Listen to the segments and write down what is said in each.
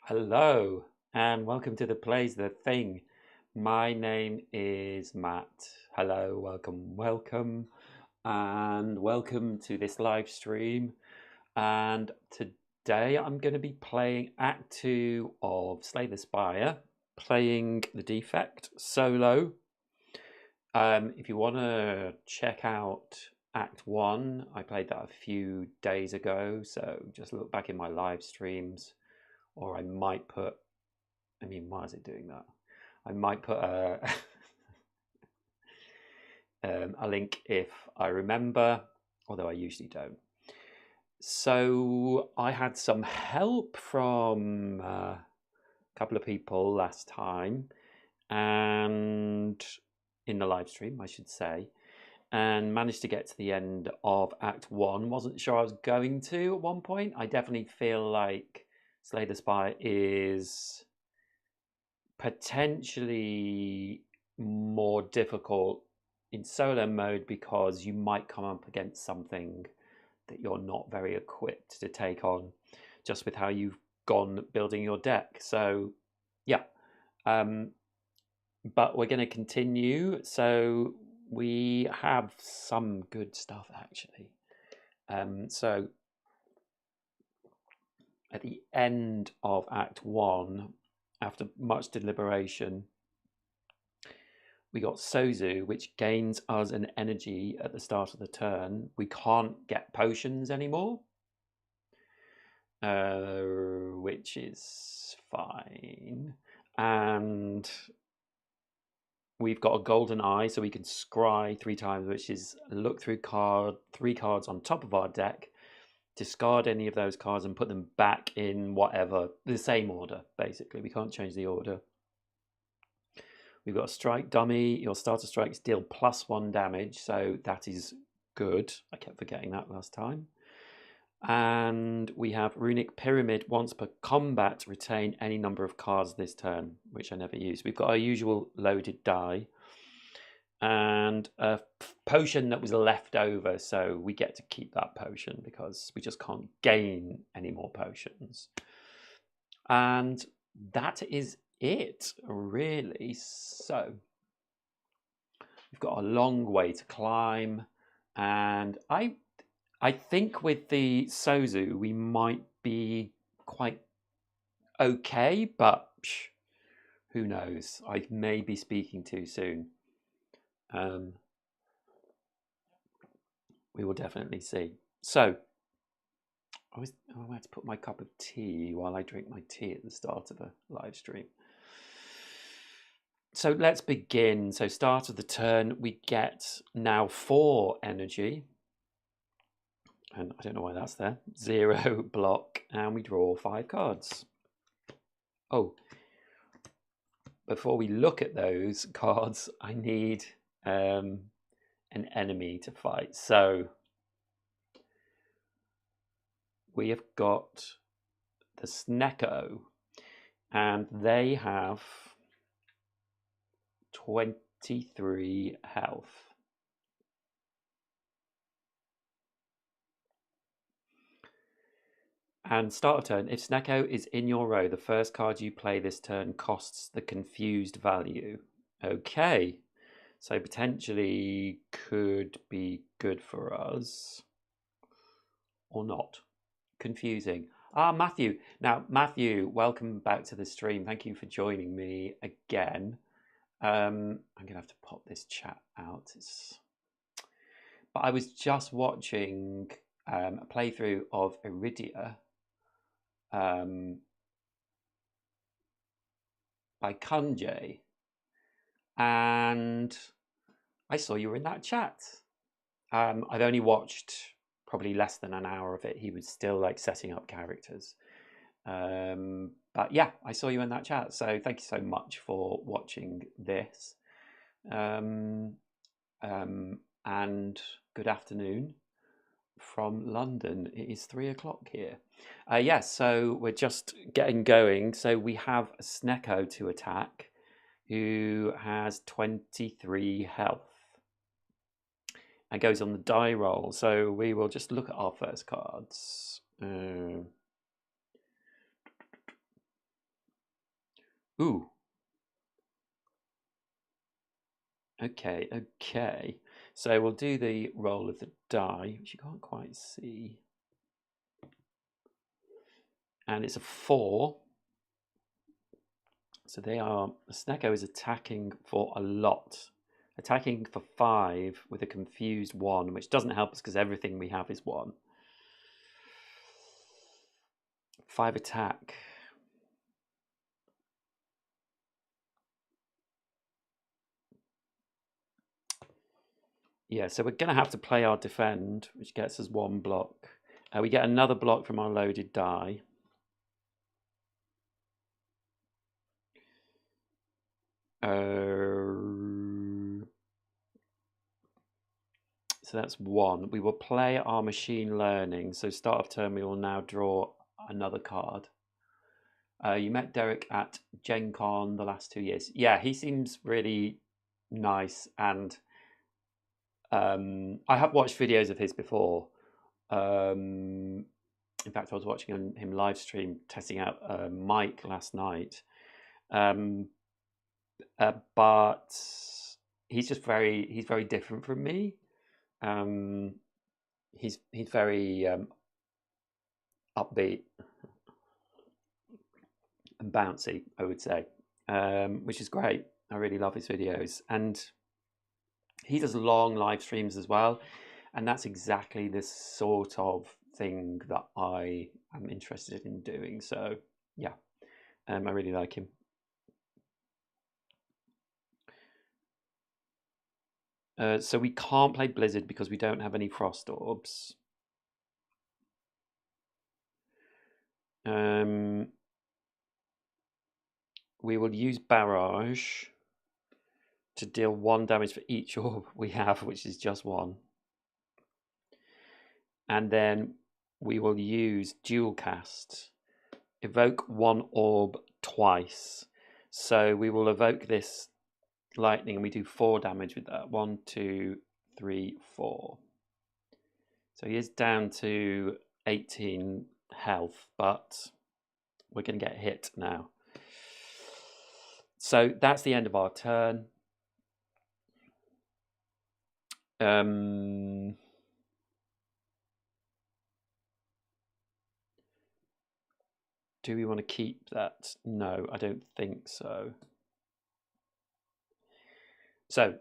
Hello and welcome to the Plays the Thing. My name is Matt. Hello, welcome, and welcome to this live stream. And today I'm going to be playing Act 2 of Slay the Spire, playing the Defect solo. If you want to check out Act 1, I played that a few days ago, so just look back in my live streams. Or I might put, why is it doing that? I might put a, a link if I remember, although I usually don't. So I had some help from a couple of people last time, and in the live stream, I should say, and managed to get to the end of Act 1. Wasn't sure I was going to at one point. I definitely feel like Slay the Spire is potentially more difficult in solo mode because you might come up against something that you're not very equipped to take on just with how you've gone building your deck. So yeah, but we're going to continue. So we have some good stuff actually. So at the end of Act 1, after much deliberation, we got Sozu, which gains us an energy at the start of the turn. We can't get potions anymore, which is fine. And we've got a golden eye, so we can scry 3 times, which is look through 3 cards on top of our deck, discard any of those cards and put them back in whatever, the same order, basically. We can't change the order. We've got a strike dummy. Your starter strikes deal +1 damage, so that is good. I kept forgetting that last time. And we have Runic Pyramid. Once per combat, retain any number of cards this turn, which I never use. We've got our usual loaded die. And a potion that was left over, so we get to keep that potion because we just can't gain any more potions. And that is it, really. So we've got a long way to climb, and I think with the Sozu we might be quite okay, but who knows? I may be speaking too soon. We will definitely see. So I had to put my cup of tea while I drink my tea at the start of a live stream. So let's begin. So start of the turn, we get now 4 energy. And I don't know why that's there. 0 block, and we draw 5 cards. Oh, before we look at those cards, I need an enemy to fight. So we have got the Snecko, and they have 23 health. And start of turn, if Snecko is in your row, the first card you play this turn costs the confused value. Okay, so potentially could be good for us or not. Confusing. Matthew. Now, Matthew, welcome back to the stream. Thank you for joining me again. I'm going to have to pop this chat out. But I was just watching a playthrough of Iridia by Kunjay, and I saw you were in that chat. I've only watched probably less than an hour of it. He was still like setting up characters. But yeah, I saw you in that chat. So thank you so much for watching this. And good afternoon from London. It is 3 o'clock here. Yes, so we're just getting going. So we have a Snecko to attack who has 23 health and goes on the die roll. So we will just look at our first cards. Ooh. Okay, okay. So we'll do the roll of the die, which you can't quite see. And it's a 4. So the Snecko is attacking for a lot. Attacking for 5 with a confused 1, which doesn't help us because everything we have is 1. 5 attack. Yeah, so we're going to have to play our defend, which gets us 1 block. We get another block from our loaded die. So that's 1. We will play our machine learning. So start of turn, we will now draw another card. You met Derek at Gen Con the last 2 years. Yeah, he seems really nice, and I have watched videos of his before. In fact, I was watching him live stream testing out a mic last night. But he's just very different from me. He's very upbeat and bouncy, I would say, which is great. I really love his videos, and he does long live streams as well, and that's exactly the sort of thing that I am interested in doing. So yeah, I really like him. So we can't play Blizzard because we don't have any Frost Orbs. We will use Barrage to deal 1 damage for each orb we have, which is just 1. And then we will use Dual Cast. Evoke 1 orb twice. So we will evoke this lightning and we do 4 damage with that. 1, 2, 3, 4. So he is down to 18 health, but we're going to get hit now. So that's the end of our turn. Do we want to keep that? No, I don't think so. So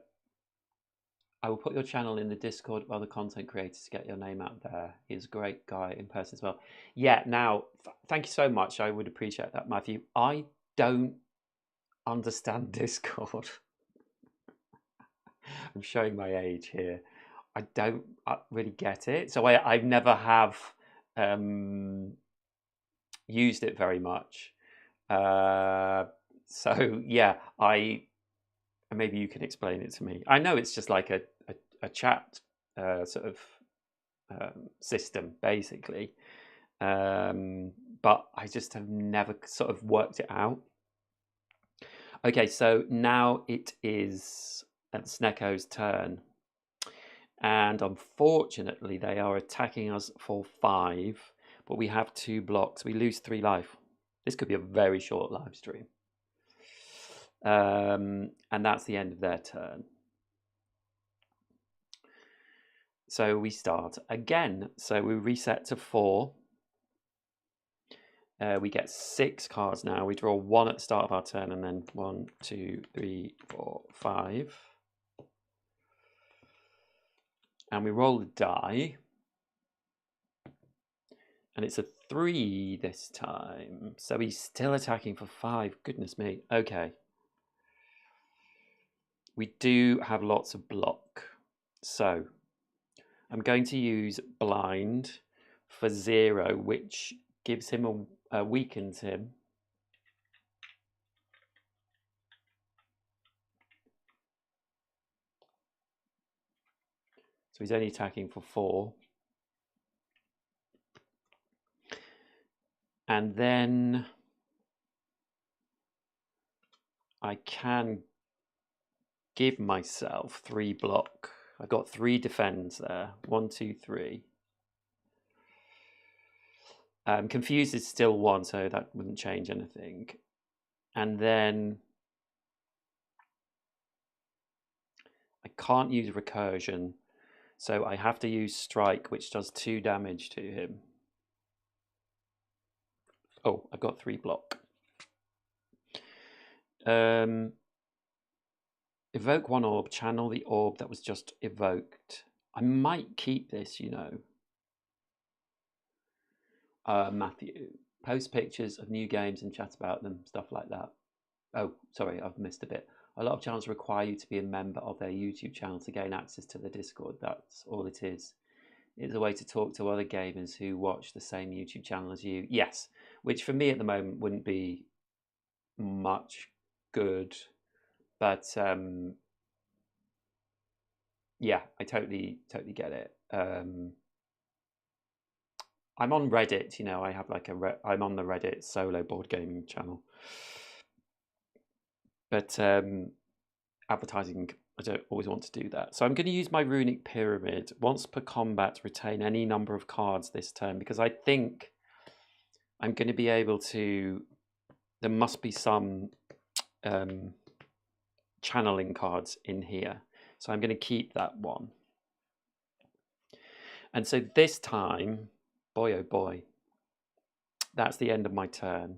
I will put your channel in the Discord of other content creators to get your name out there. He's a great guy in person as well. Yeah, now, thank you so much. I would appreciate that, Matthew. I don't understand Discord. I'm showing my age here. I don't really get it. So I never have used it very much. So yeah, maybe you can explain it to me. I know it's just like a chat sort of system, basically, but I just have never sort of worked it out. Okay, so now it is Snecko's turn, and unfortunately they are attacking us for 5, but we have 2 blocks. We lose 3 life. This could be a very short live stream. And that's the end of their turn. So we start again. So we reset to 4. We get 6 cards now. We draw 1 at the start of our turn, and then 1, 2, 3, 4, 5. And we roll the die. And it's a 3 this time. So he's still attacking for 5. Goodness me. Okay. We do have lots of block. So I'm going to use blind for 0, which gives him weakens him. So he's only attacking for 4. And then I can give myself 3 block. I've got 3 defends there. 1, 2, 3. Confused is still 1, so that wouldn't change anything. And then I can't use recursion, so I have to use strike, which does 2 damage to him. Oh, I've got 3 block. Evoke 1 orb, channel the orb that was just evoked. I might keep this, you know. Matthew, post pictures of new games and chat about them, stuff like that. Oh, sorry, I've missed a bit. A lot of channels require you to be a member of their YouTube channel to gain access to the Discord. That's all it is. It's a way to talk to other gamers who watch the same YouTube channel as you. Yes, which for me at the moment wouldn't be much good, but yeah, I totally get it. I'm on Reddit, you know. I have like I'm on the Reddit solo board gaming channel, but advertising, I don't always want to do that. So I'm going to use my runic pyramid. Once per combat, retain any number of cards this turn, because I think I'm going to be able to. There must be some channeling cards in here, so I'm going to keep that one. And so this time, boy oh boy, that's the end of my turn.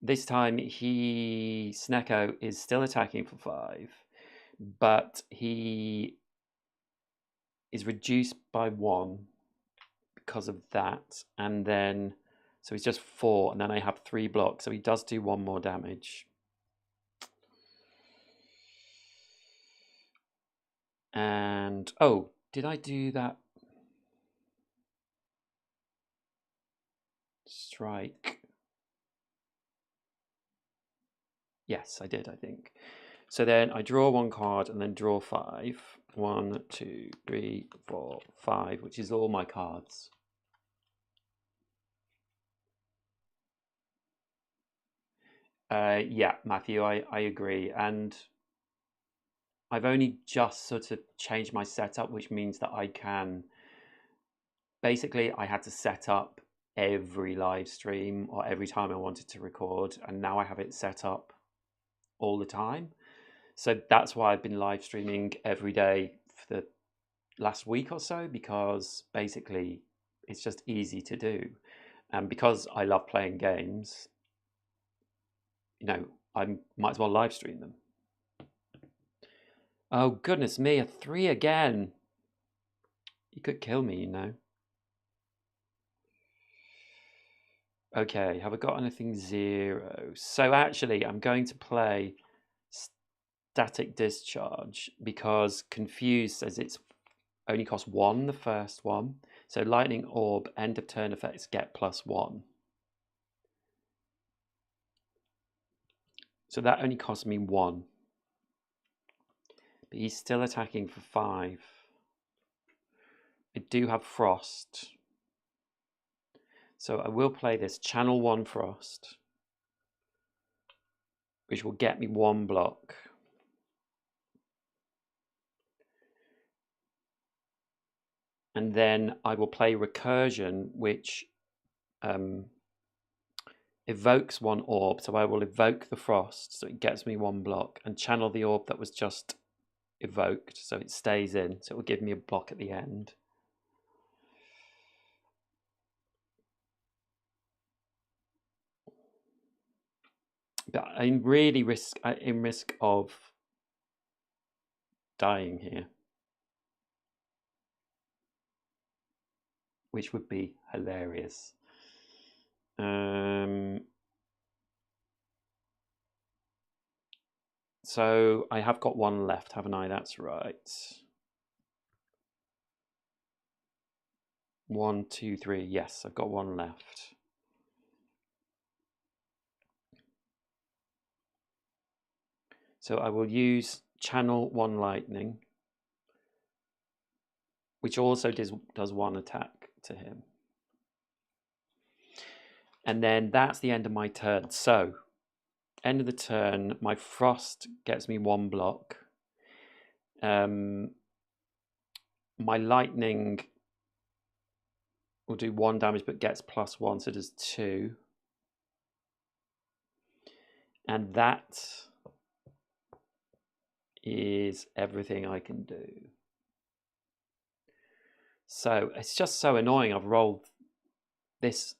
This time Snecko is still attacking for 5, but he is reduced by 1 because of that, and then so he's just 4, and then I have 3 blocks, so he does do 1 more damage. And oh, did I do that? Strike. Yes, I did, I think. So then I draw 1 card and then draw 5. 1, 2, 3, 4, 5, which is all my cards. Yeah, Matthew, I agree. And I've only just sort of changed my setup, which means that I can... Basically, I had to set up every live stream or every time I wanted to record, and now I have it set up all the time. So that's why I've been live streaming every day for the last week or so, because basically it's just easy to do. And because I love playing games, you know, I might as well live stream them. Oh, goodness me, a 3 again. You could kill me, you know. Okay, have I got anything 0? So actually, I'm going to play Static Discharge because Confused says it's only costs 1, the first one. So Lightning Orb, end of turn effects get +1. So that only cost me 1. But he's still attacking for 5. I do have Frost. So I will play this Channel 1 Frost, which will get me 1 block. And then I will play Recursion, which evokes 1 orb. So I will evoke the Frost, so it gets me 1 block, and channel the orb that was just evoked, so it stays in. So it will give me a block at the end. But I'm really in risk of dying here, which would be hilarious. So I have got 1 left, haven't I? That's right. 1, 2, 3. Yes, I've got 1 left. So I will use Channel 1 Lightning, which also does 1 attack to him. And then that's the end of my turn. So, end of the turn, my Frost gets me 1 block. My Lightning will do 1 damage but gets +1, so does 2. And that is everything I can do. So it's just so annoying. I've rolled this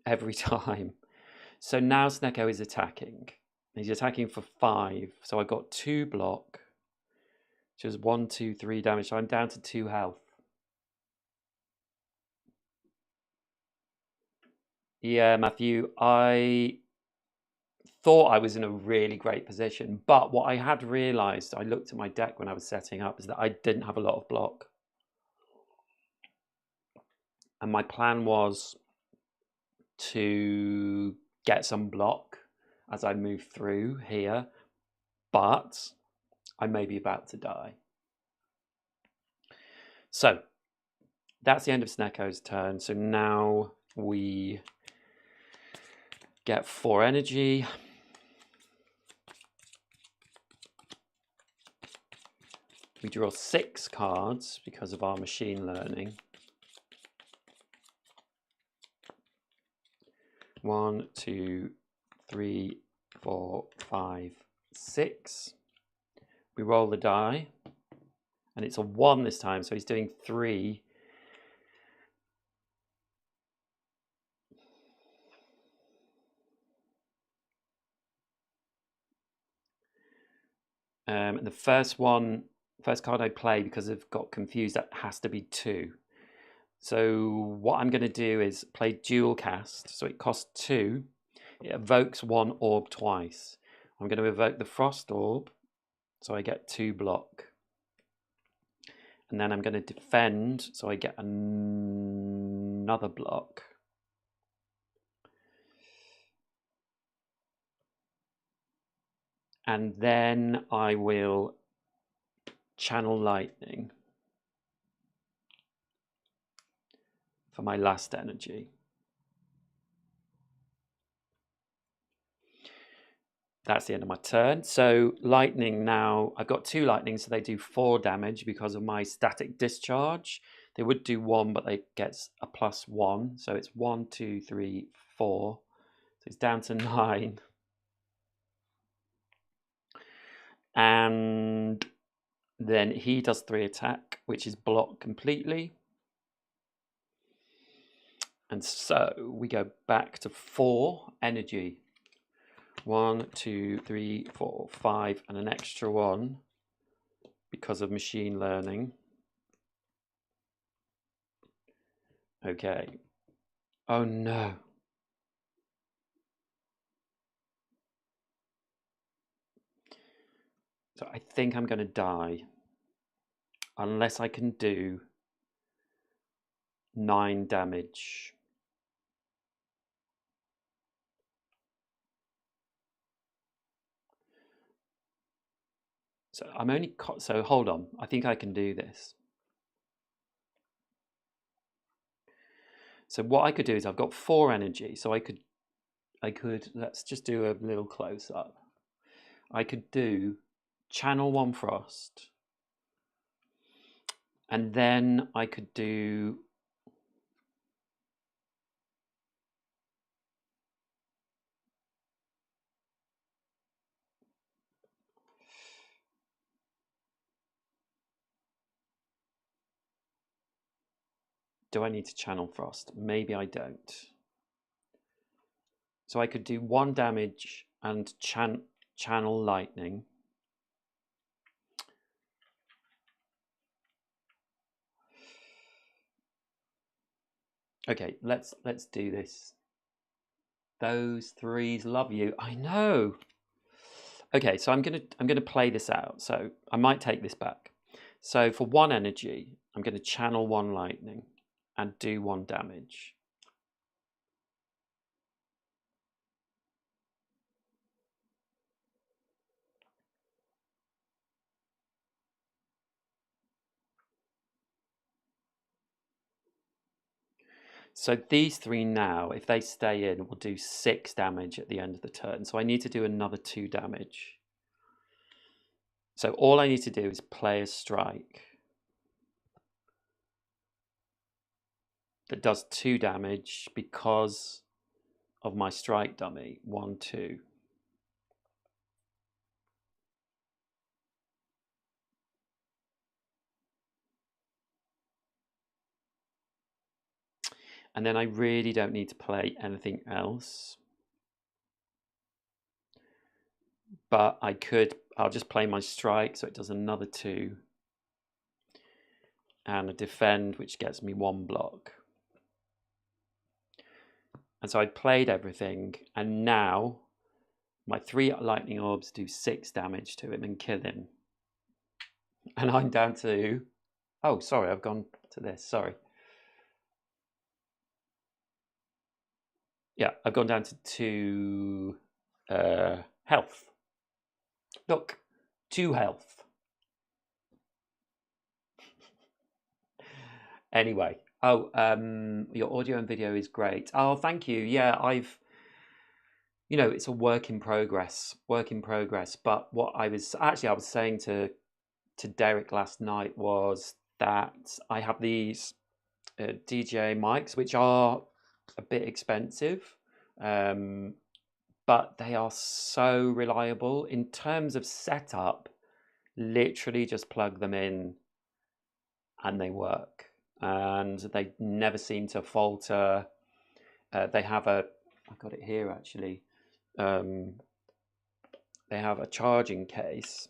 every time. So now Snecko is attacking. He's attacking for 5. So I got 2 block, which is 1, 2, 3 damage. So I'm down to 2 health. Yeah, Matthew, I thought I was in a really great position, but what I had realised, I looked at my deck when I was setting up, is that I didn't have a lot of block. And my plan was to get some block as I move through here, but I may be about to die. So that's the end of Snecko's turn. So now we get 4 energy. We draw 6 cards because of our machine learning. 1, 2, 3, 4, 5, 6. We roll the die, and it's a 1 this time, so he's doing 3. And the first card I play, because I've got confused, that has to be 2. So what I'm going to do is play dual cast. So it costs 2. It evokes 1 orb twice. I'm going to evoke the frost orb, so I get 2 block. And then I'm going to defend, so I get another block. And then I will channel lightning for my last energy. That's the end of my turn. So lightning now, I've got 2 lightning, so they do 4 damage because of my static discharge. They would do 1, but they get a +1. So it's 1, 2, 3, 4. So it's down to 9. And then he does 3 attack, which is blocked completely. And so we go back to 4 energy. 1, 2, 3, 4, 5, and an extra 1 because of machine learning. Okay. Oh no. So I think I'm going to die unless I can do 9 damage. So I'm only so hold on. I think I can do this. So what I could do is I've got 4 energy, so I could let's just do a little close up. I could do channel 1 frost, and then I could do do I need to channel frost? Maybe I don't. So I could do 1 damage and channel lightning. Okay, let's do this. Those 3s love you. I know. Okay, so I'm gonna play this out. So I might take this back. So for 1 energy, I'm gonna channel 1 lightning and do 1 damage. So these 3 now, if they stay in, will do 6 damage at the end of the turn. So I need to do another 2 damage. So all I need to do is play a strike that does 2 damage because of my strike dummy. 1, 2. And then I really don't need to play anything else. But I'll just play my strike, so it does another 2. And a defend, which gets me 1 block. And so I played everything, and now my 3 lightning orbs do 6 damage to him and kill him. And I'm down to... Oh, sorry, I've gone to this, sorry. Yeah, I've gone down to 2 health. Look, 2 health. Anyway, your audio and video is great. Oh, thank you. Yeah, it's a work in progress. But what I was saying to Derek last night was that I have these DJ mics, which are a bit expensive, but they are so reliable in terms of setup. Literally just plug them in and they work, and they never seem to falter. They have I've got it here actually. They have a charging case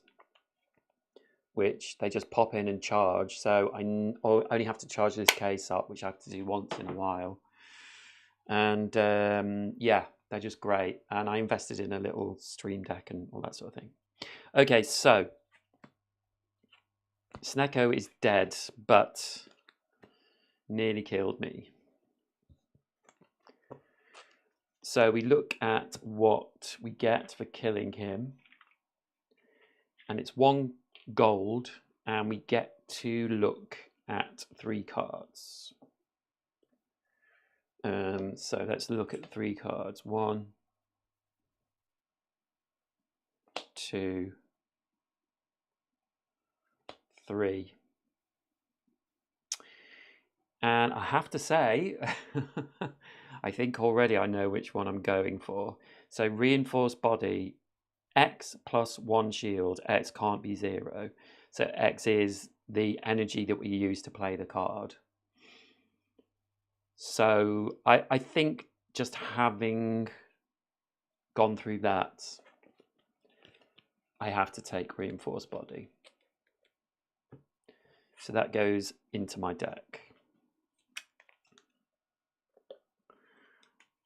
which they just pop in and charge. So I only have to charge this case up, which I have to do once in a while. And yeah, they're just great. And I invested in a little stream deck and all that sort of thing. Okay, so Snecko is dead, but nearly killed me. So we look at what we get for killing him. And it's 1 gold, and we get to look at 3 cards. So let's look at 3 cards. 1, 2, 3. And I have to say, I think already I know which one I'm going for. So reinforced body, X plus 1 shield. X can't be 0. So X is the energy that we use to play the card. So I think just having gone through that, I have to take reinforced body. So that goes into my deck.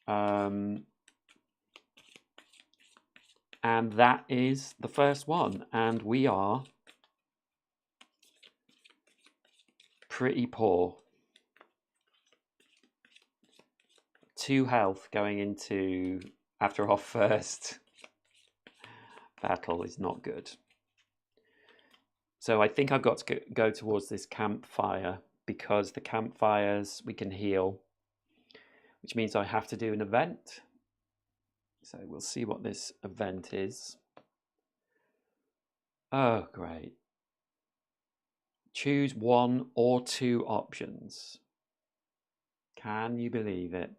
And that is the first one. And we are pretty poor. 2 health going into after our first battle is not good. So I think I've got to go towards this campfire, because the campfires we can heal, which means I have to do an event. So we'll see what this event is. Oh, great. Choose 1 or 2 options. Can you believe it?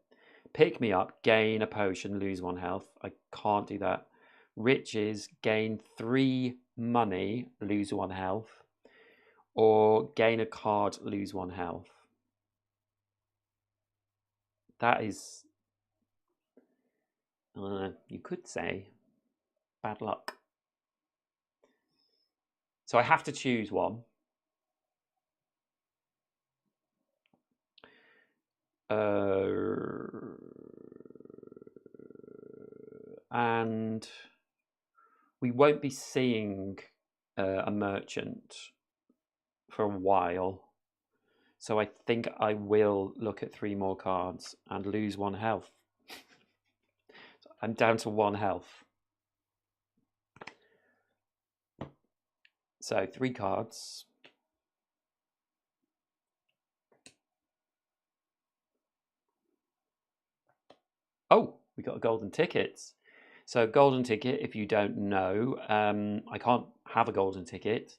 Pick me up, gain a potion, lose 1 health. I can't do that. Riches, gain 3 money, lose 1 health. Or gain a card, lose 1 health. That is, you could say, bad luck. So I have to choose one. And we won't be seeing a merchant for a while. So I think I will look at 3 more cards and lose 1 health. I'm down to 1 health. So 3 cards. Oh, we got a golden ticket. So golden ticket, if you don't know, I can't have a golden ticket.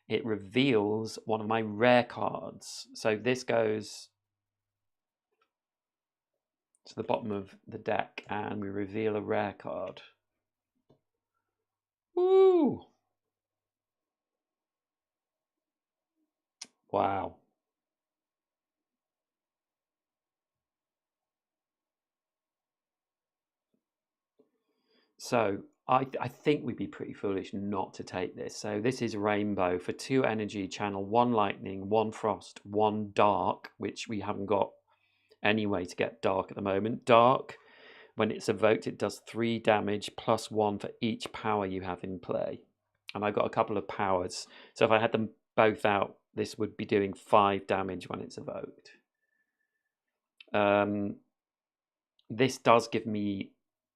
It reveals one of my rare cards. So this goes to the bottom of the deck and we reveal a rare card. Woo! Wow. So I think we'd be pretty foolish not to take this. So this is Rainbow for 2 energy, channel 1 lightning, 1 frost, 1 dark, which we haven't got any way to get dark at the moment. Dark, when it's evoked, it does 3 damage plus 1 for each power you have in play. And I've got a couple of powers. So if I had them both out, this would be doing 5 damage when it's evoked. This does give me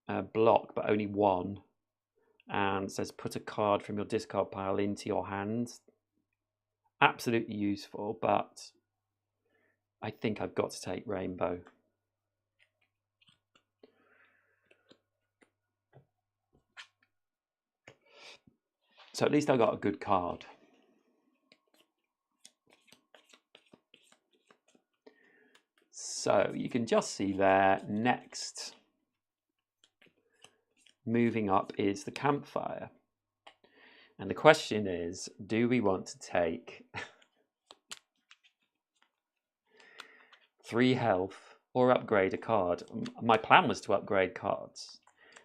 a block, but only 1. And says put a card from your discard pile into your hands. Absolutely useful, but I think I've got to take Rainbow. So at least I got a good card. So you can just see there, next, moving up is the campfire. And the question is, do we want to take 3 health or upgrade a card? My plan was to upgrade cards,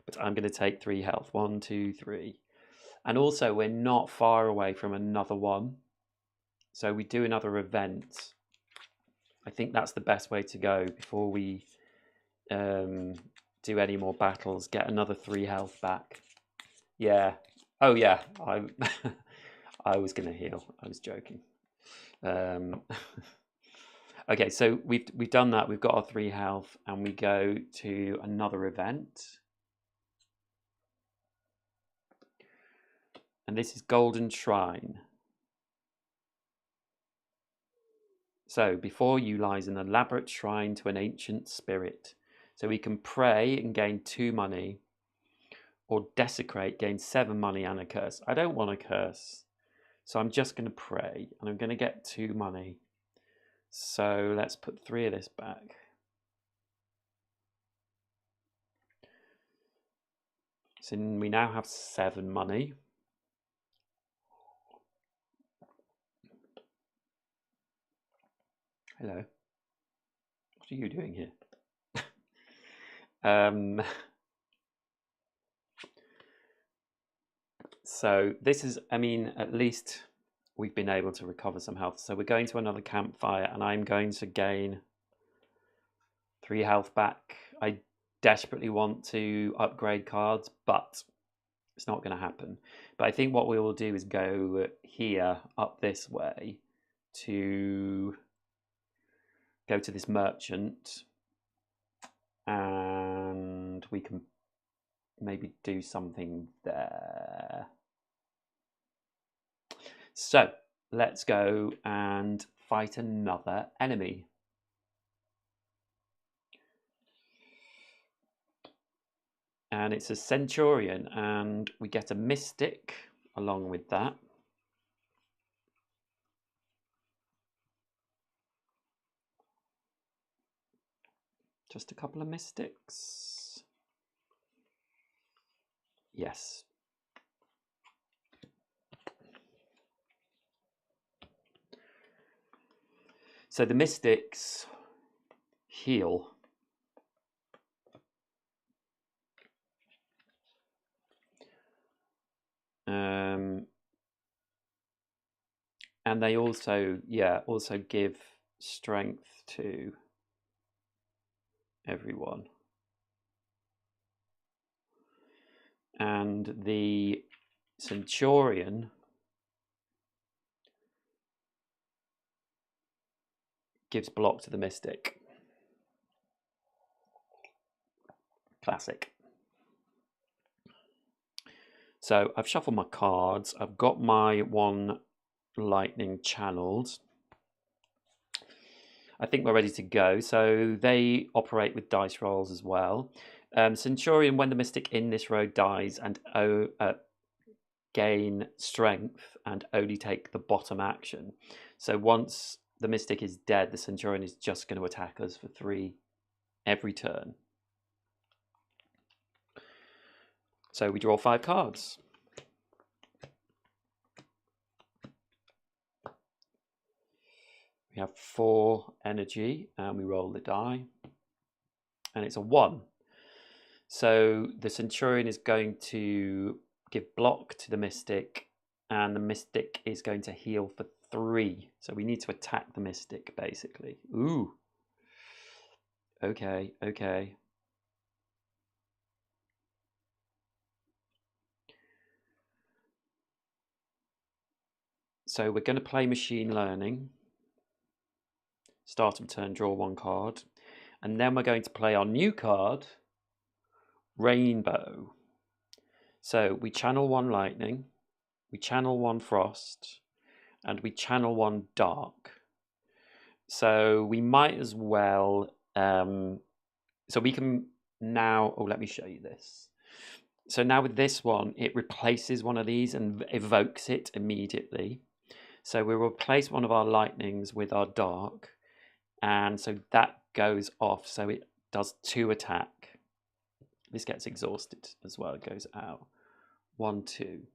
but I'm going to take 3 health. 1, 2, 3. And also, we're not far away from another one. So we do another event. I think that's the best way to go before we do any more battles. Get another 3 health back. Yeah. Oh, yeah. I was going to heal. I was joking. Okay, so we've done that. We've got our 3 health, and we go to another event. And this is Golden Shrine. So before you lies an elaborate shrine to an ancient spirit. So we can pray and gain 2 money, or desecrate, gain 7 money and a curse. I don't want a curse, so I'm just going to pray, and I'm going to get 2 money. So let's put 3 of this back. So we now have 7 money. Hello. What are you doing here? So this is, I mean, at least we've been able to recover some health. So we're going to another campfire, and I'm going to gain 3 health back. I desperately want to upgrade cards, but it's not going to happen. But I think what we will do is go here, up this way, to go to this merchant, and we can maybe do something there. So let's go and fight another enemy. And it's a Centurion, and we get a Mystic along with that. Just a couple of Mystics. Yes. So the Mystics heal. And they also, also give strength to everyone. And the Centurion gives block to the Mystic. Classic. So I've shuffled my cards. I've got my 1 lightning channeled. I think we're ready to go. So they operate with dice rolls as well. Centurion, when the Mystic in this row dies, and gain strength and only take the bottom action. So once the Mystic is dead, the Centurion is just going to attack us for 3 every turn. So we draw 5 cards. We have 4 energy, and we roll the die, and it's a 1. So the Centurion is going to give block to the Mystic, and the Mystic is going to heal for 3. So we need to attack the Mystic, basically. Ooh. Okay, okay. So we're going to play Machine Learning. Start of turn, draw 1 card. And then we're going to play our new card, Rainbow. So we channel 1 Lightning, we channel 1 Frost, and we channel 1 Dark. So we might as well, so we can now, oh, let me show you this. So now with this one, it replaces one of these and evokes it immediately. So we'll replace one of our lightnings with our dark, and so that goes off, so it does 2 attack. This gets exhausted as well, it goes out. 1, 2.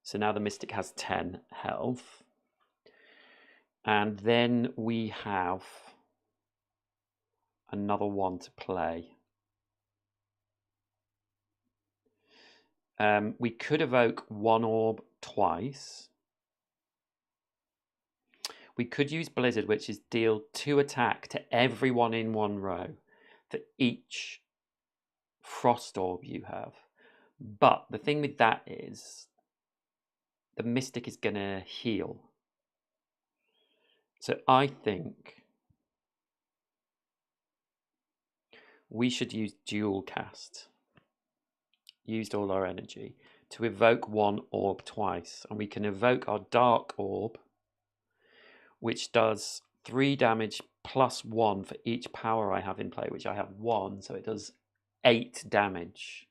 So now the Mystic has 10 health. And then we have another one to play. We could evoke 1 orb twice. We could use Blizzard, which is deal 2 attack to everyone in 1 row for each Frost orb you have. But the thing with that is the Mystic is going to heal. So I think we should use Dual Cast. Used all our energy to evoke 1 orb twice. And we can evoke our Dark Orb, which does 3 damage plus 1 for each power I have in play, which I have 1, so it does 8 damage.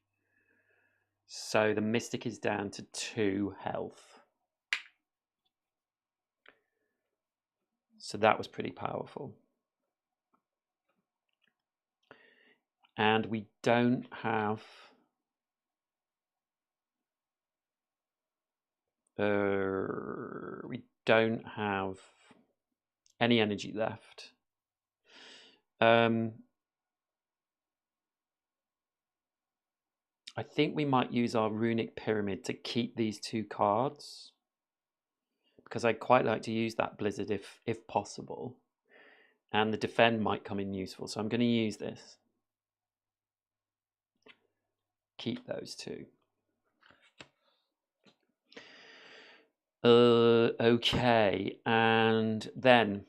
So the Mystic is down to 2 health. So that was pretty powerful. And we don't have any energy left. I think we might use our Runic Pyramid to keep these 2 cards, because I'd quite like to use that Blizzard if possible. And the Defend might come in useful, so I'm going to use this. Keep those 2. Okay, and then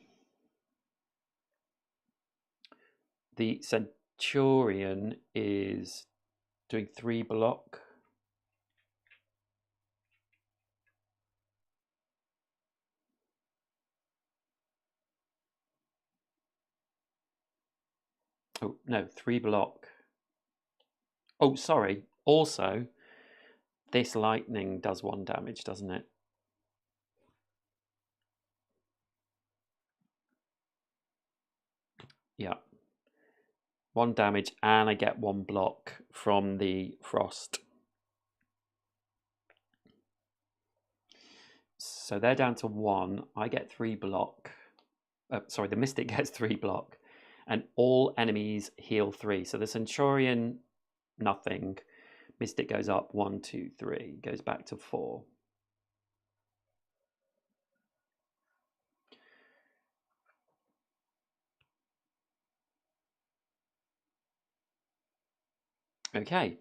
the Centurion is doing 3 block. Oh, no, 3 block. Oh, sorry. Also, this lightning does 1 damage, doesn't it? Yeah. 1 damage, and I get 1 block from the frost. So they're down to 1. I get 3 block. Sorry, the Mystic gets 3 block. And all enemies heal 3. So the Centurion, nothing. Mystic goes up 1, 2, 3. Goes back to 4. Okay.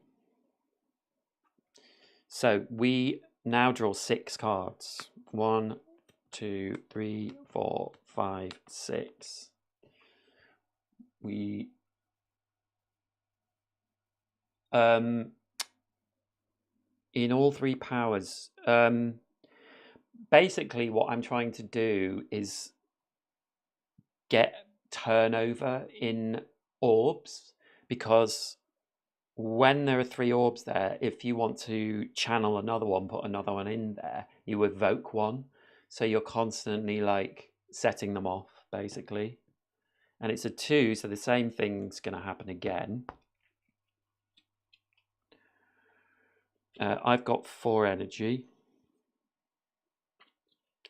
So we now draw 6 cards. 1, 2, 3, 4, 5, 6. We in all 3 powers, basically what I'm trying to do is get turnover in orbs, because when there are 3 orbs there, if you want to channel another one, put another one in there, you evoke 1. So you're constantly like setting them off, basically. And it's a 2, so the same thing's going to happen again. I've got 4 energy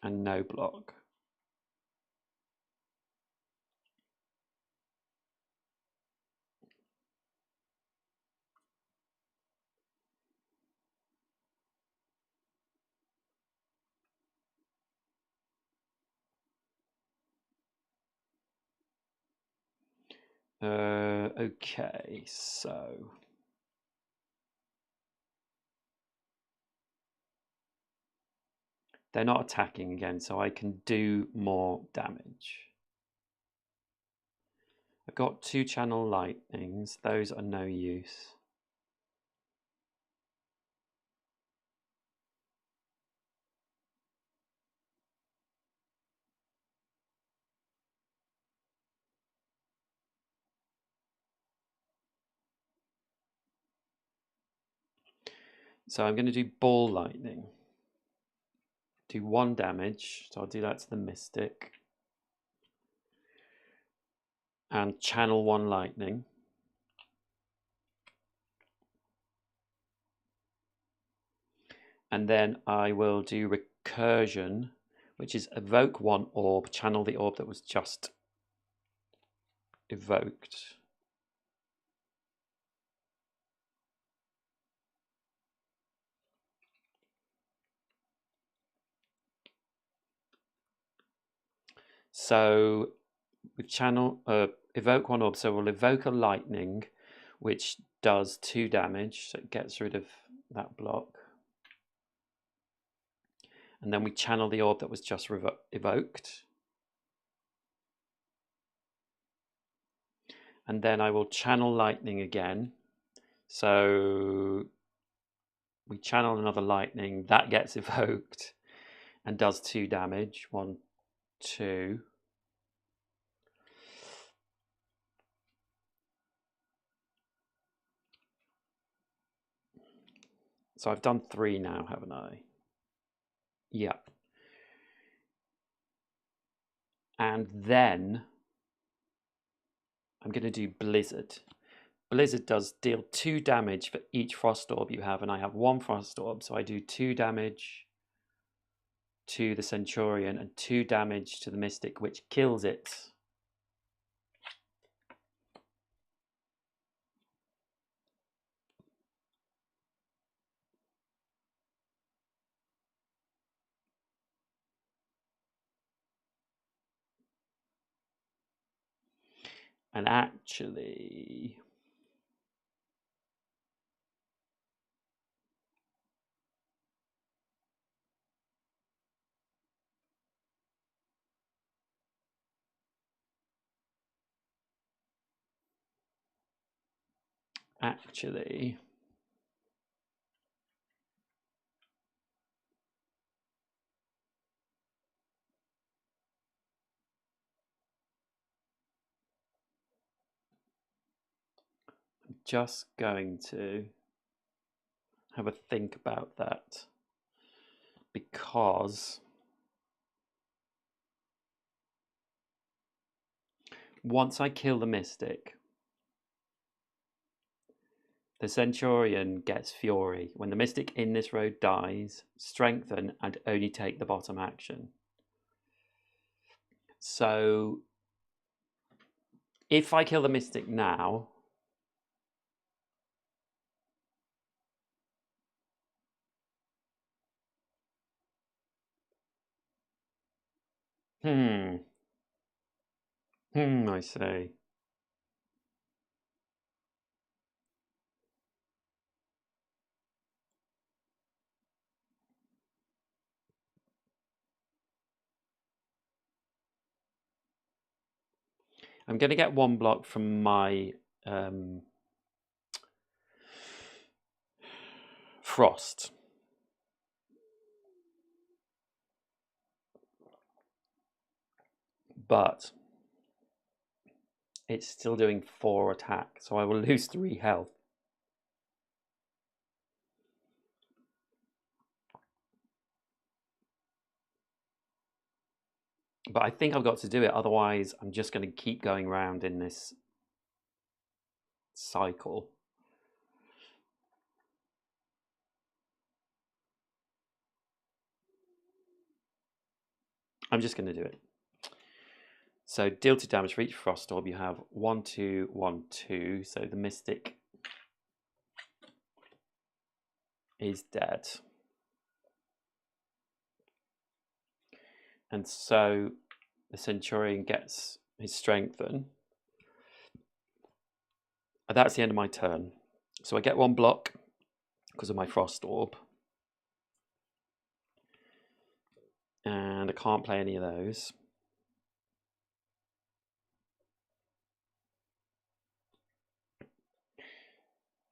and no block. Okay, so they're not attacking again, so I can do more damage. I've got 2 channel lightnings. Those are no use. So I'm going to do ball lightning. Do 1 damage. So I'll do that to the mystic. And channel 1 lightning. And then I will do recursion, which is evoke 1 orb, channel the orb that was just evoked. So with channel evoke 1 orb, so we'll evoke a lightning, which does 2 damage, so it gets rid of that block. And then we channel the orb that was just evoked. And then I will channel lightning again. So we channel another lightning, that gets evoked and does 2 damage. 1, 2. So I've done 3 now, haven't I? Yeah. And then I'm going to do Blizzard. Blizzard does deal 2 damage for each frost orb you have, and I have 1 frost orb, so I do 2 damage to the Centurion and 2 damage to the Mystic, which kills it. And actually, I'm just going to have a think about that, because once I kill the Mystic, the Centurion gets Fury. When the Mystic in this road dies, strengthen and only take the bottom action. So if I kill the Mystic now, I see. I'm going to get 1 block from my Frost. But it's still doing 4 attack, so I will lose 3 health. But I think I've got to do it, otherwise I'm just going to keep going around in this cycle. I'm just going to do it. So deal 2 damage for each Frost Orb. You have 1, 2, 1, 2. So the Mystic is dead. And so the Centurion gets his Strengthen. that's the end of my turn. So I get 1 block because of my Frost Orb. And I can't play any of those.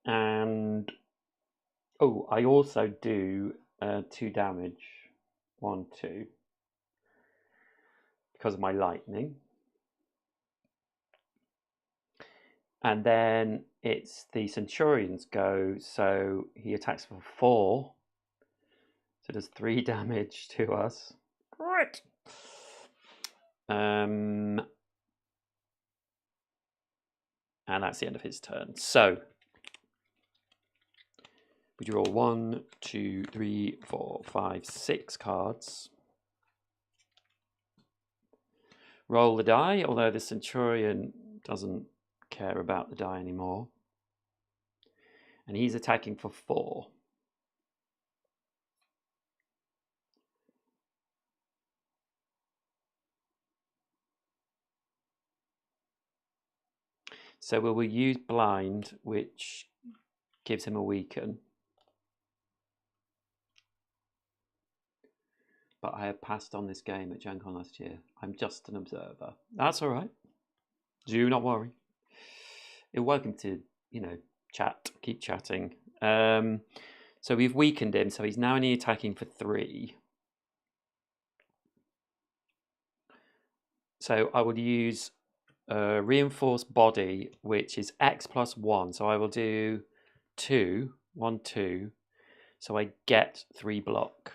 And oh, I also do 2 damage, 1, 2, because of my lightning. And then it's the Centurion's go, so he attacks for 4. So does 3 damage to us. Great. And that's the end of his turn. So we draw 1, 2, 3, 4, 5, 6 cards. Roll the die, although the Centurion doesn't care about the die anymore. And he's attacking for 4. So we will use blind, which gives him a weaken. But I have passed on this game at Gen Con last year. I'm just an observer. That's all right. Do not worry. You're welcome to, chat. Keep chatting. So we've weakened him, so he's now only attacking for 3. So I would use reinforced body, which is X plus 1. So I will do 2, 1, 2. So I get 3 block.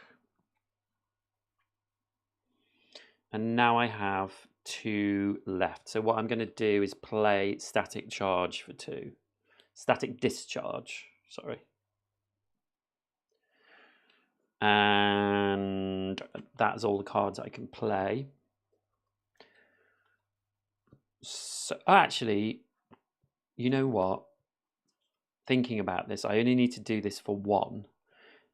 And now I have 2 left. So what I'm going to do is play static charge for 2. Static discharge, sorry. And that's all the cards I can play. So actually, you know what? Thinking about this, I only need to do this for 1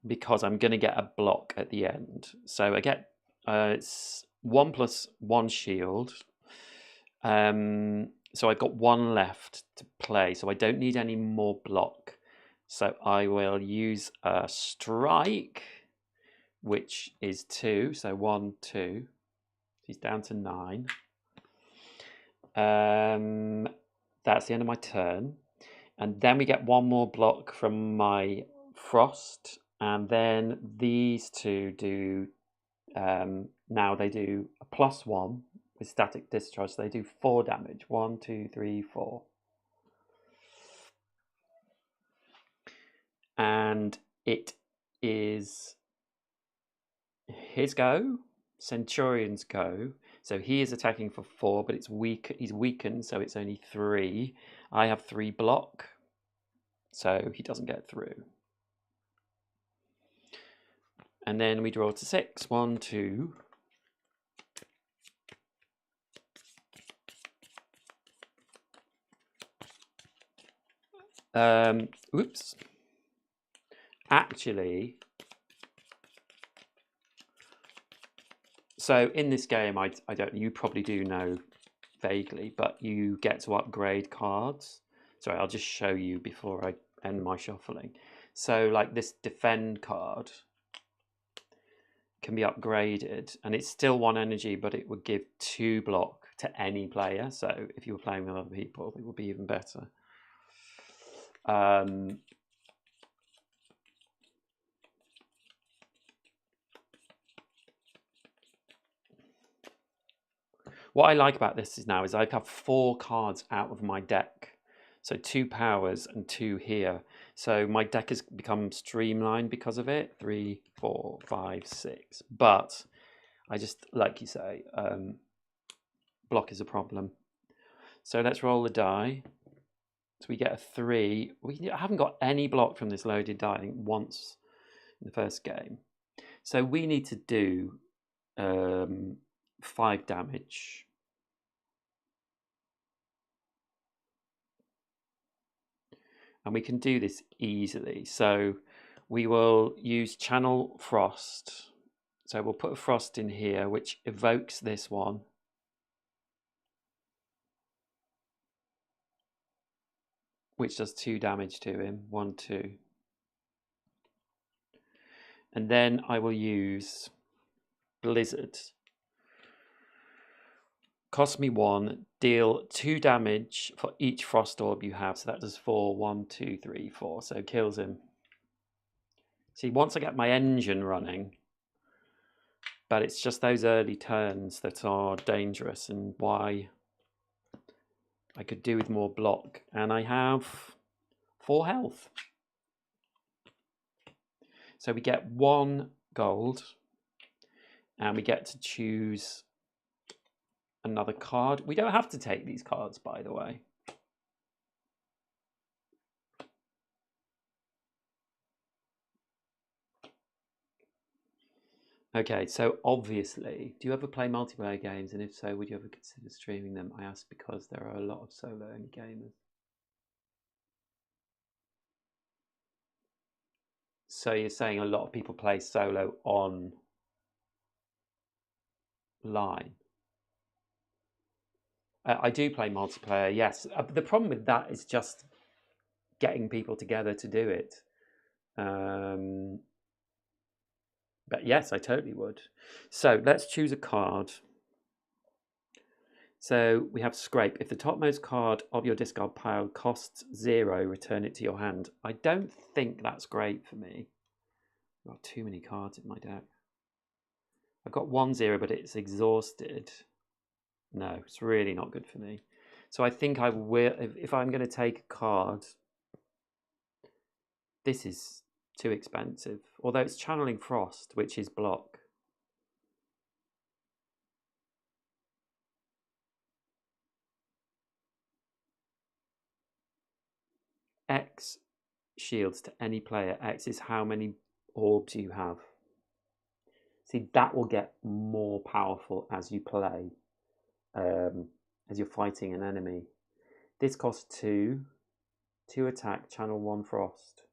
because I'm going to get a block at the end. So I get it's 1 plus 1 shield. So I've got 1 left to play, so I don't need any more block. So I will use a strike, which is 2. So 1, 2. He's down to 9. That's the end of my turn. And then we get 1 more block from my Frost. And then these 2 do, now they do a +1 with static discharge. So they do 4 damage. 1, 2, 3, 4. And it is his go, Centurion's go. So he is attacking for 4, but it's weak. He's weakened, so it's only 3. I have 3 block, so he doesn't get through. And then we draw to 6. 1, 2. Oops. Actually, so in this game, I don't. You probably do know vaguely, but you get to upgrade cards. Sorry, I'll just show you before I end my shuffling. So, like this defend card can be upgraded, and it's still 1 energy, but it would give 2 block to any player. So, if you were playing with other people, it would be even better. What I like about this is now is I have 4 cards out of my deck. So 2 powers and 2 here. So my deck has become streamlined because of it. 3, 4, 5, 6. But I just, like you say, block is a problem. So let's roll the die. So we get a 3. I haven't got any block from this loaded die, I think once in the first game. So we need to do 5 damage. And we can do this easily. So we will use Channel Frost. So we'll put a Frost in here, which evokes this one. which does 2 damage to him. 1, 2. And then I will use Blizzard. Cost me 1, deal 2 damage for each frost orb you have. So that does 4. 1, 2, 3, 4. So it kills him. See, once I get my engine running, but it's just those early turns that are dangerous and why I could do with more block. And I have 4 health. So we get 1 gold and we get to choose another card. We don't have to take these cards, by the way. Okay, so obviously, do you ever play multiplayer games? And if so, would you ever consider streaming them? I ask because there are a lot of solo-only gamers. So you're saying a lot of people play solo online? I do play multiplayer, yes. The problem with that is just getting people together to do it. But yes, I totally would. So let's choose a card. So we have Scrape. If the topmost card of your discard pile costs 0, return it to your hand. I don't think that's great for me. I've got too many cards in my deck. I've got 1 0, but it's exhausted. No, it's really not good for me. So I think I will, if I'm going to take a card, this is too expensive. Although it's Channeling Frost, which is block. X shields to any player. X is how many orbs you have. See, that will get more powerful as you play, as you're fighting an enemy. This costs 2. 2 attack, channel 1 frost.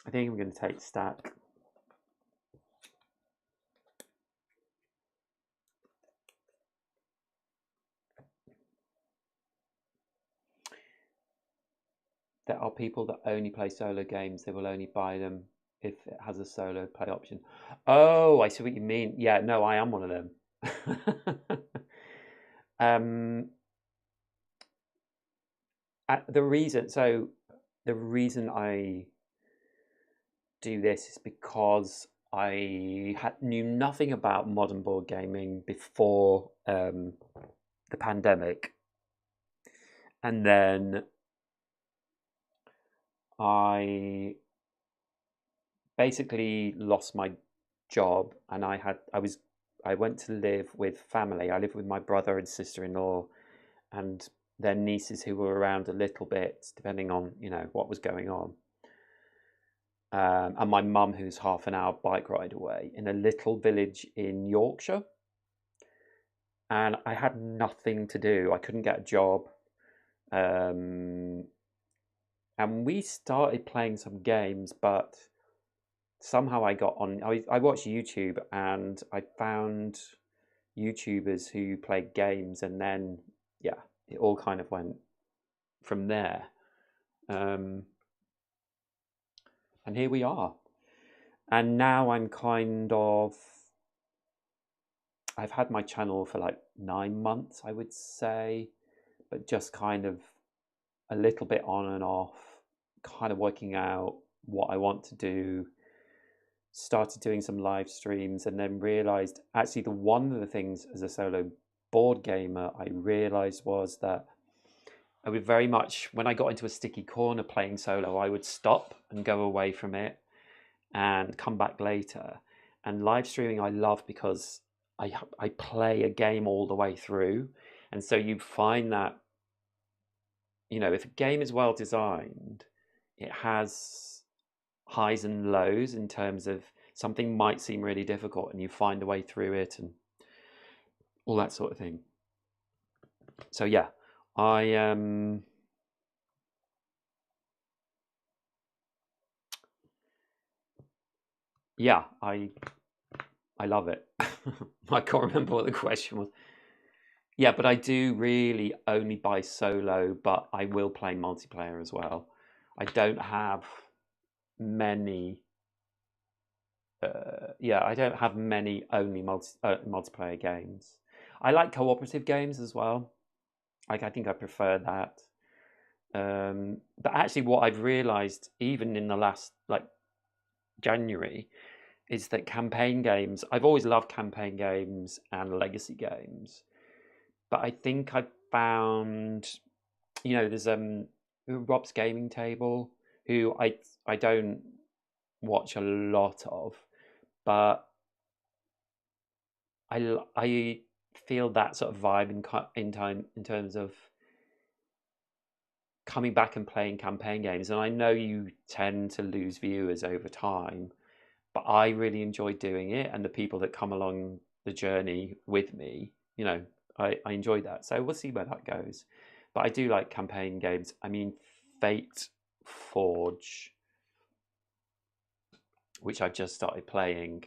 I think I'm going to take stack. There are people that only play solo games. They will only buy them if it has a solo play option. Oh, I see what you mean. Yeah, no, I am one of them. The reason I do this is because I knew nothing about modern board gaming before the pandemic, and then I basically lost my job, and I went to live with family. I lived with my brother and sister-in-law and their nieces who were around a little bit, depending on what was going on. And my mum, who's half an hour bike ride away, in a little village in Yorkshire. And I had nothing to do. I couldn't get a job. And we started playing some games, but somehow I got on. I watched YouTube and I found YouTubers who played games, and then it all kind of went from there. And here we are. And now I've had my channel for like 9 months, I would say, but just kind of a little bit on and off, kind of working out what I want to do. Started doing some live streams, and then realized actually one of the things as a solo board gamer I realized was that I would very much, when I got into a sticky corner playing solo, I would stop and go away from it and come back later. And live streaming I love because I play a game all the way through, and so you find that if a game is well designed, it has highs and lows in terms of something might seem really difficult and you find a way through it and all that sort of thing. So yeah, yeah, I love it. I can't remember what the question was. Yeah, but I do really only buy solo, but I will play multiplayer as well. I don't have many. Yeah, I don't have many only multiplayer games. I like cooperative games as well. Like, I think I prefer that. But actually, what I've realized, even in the last January, is that campaign games. I've always loved campaign games and legacy games, but I think I've found, there's Rob's Gaming Table, who I don't watch a lot of, but I feel that sort of vibe in terms of coming back and playing campaign games. And I know you tend to lose viewers over time, but I really enjoy doing it, and the people that come along the journey with me, I enjoy that. So we'll see where that goes. But I do like campaign games. I mean, Fate Forge, which I've just started playing,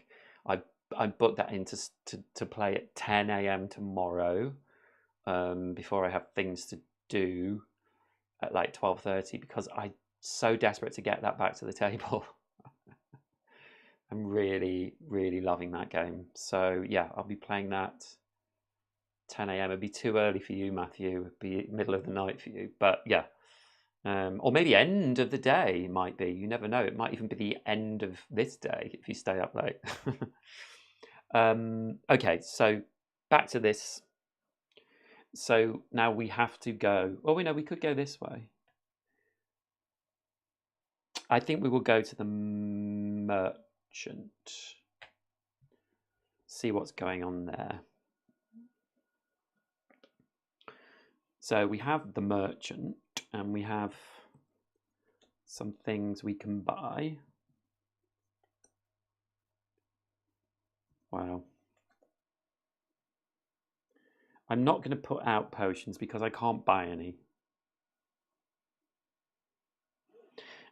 I booked that in to play at 10 a.m. tomorrow, before I have things to do at like 12:30, because I'm so desperate to get that back to the table. I'm really, really loving that game. So yeah, I'll be playing that 10 a.m. It'd be too early for you, Matthew. It'd be middle of the night for you. But yeah, or maybe end of the day might be. You never know. It might even be the end of this day if you stay up late. Okay, so back to this. So now we have to go. Oh, we know we could go this way. I think we will go to the merchant. See what's going on there. So we have the merchant, and we have some things we can buy. Wow. I'm not going to put out potions because I can't buy any.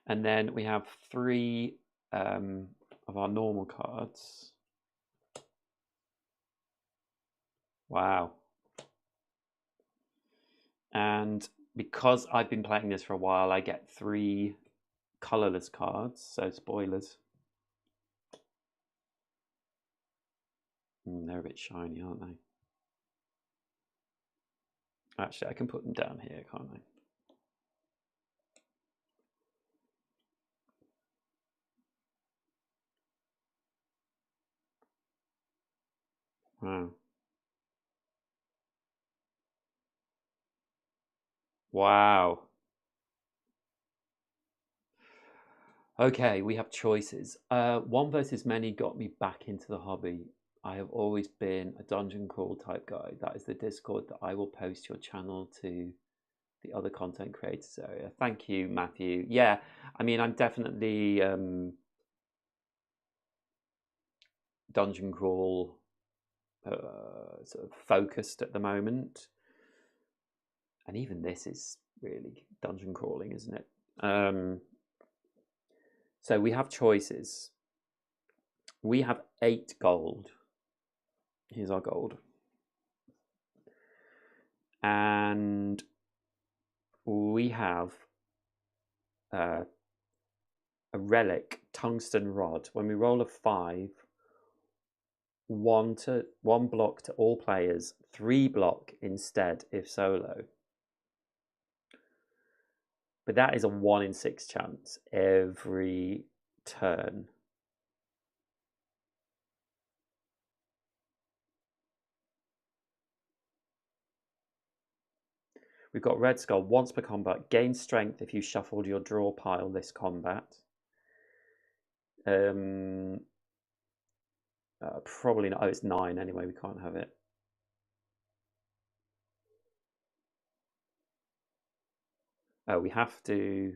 And then we have 3 of our normal cards. Wow. And because I've been playing this for a while, I get 3 colorless cards, so spoilers. They're a bit shiny, aren't they? Actually, I can put them down here, can't I? Wow. Wow. Okay, we have choices. One versus many got me back into the hobby. I have always been a dungeon crawl type guy. That is the Discord that I will post your channel to the other content creators area. Thank you, Matthew. Yeah, I mean, I'm definitely dungeon crawl sort of focused at the moment. And even this is really dungeon crawling, isn't it? So we have choices. We have 8 gold. Here's our gold. And we have a relic, tungsten rod. When we roll a 5, 1 block to all players, 3 block instead if solo. But that is a 1 in 6 chance every turn. We've got Red Skull, once per combat, gain strength if you shuffled your draw pile this combat. Probably not. Oh, it's 9 anyway, we can't have it. Oh, we have to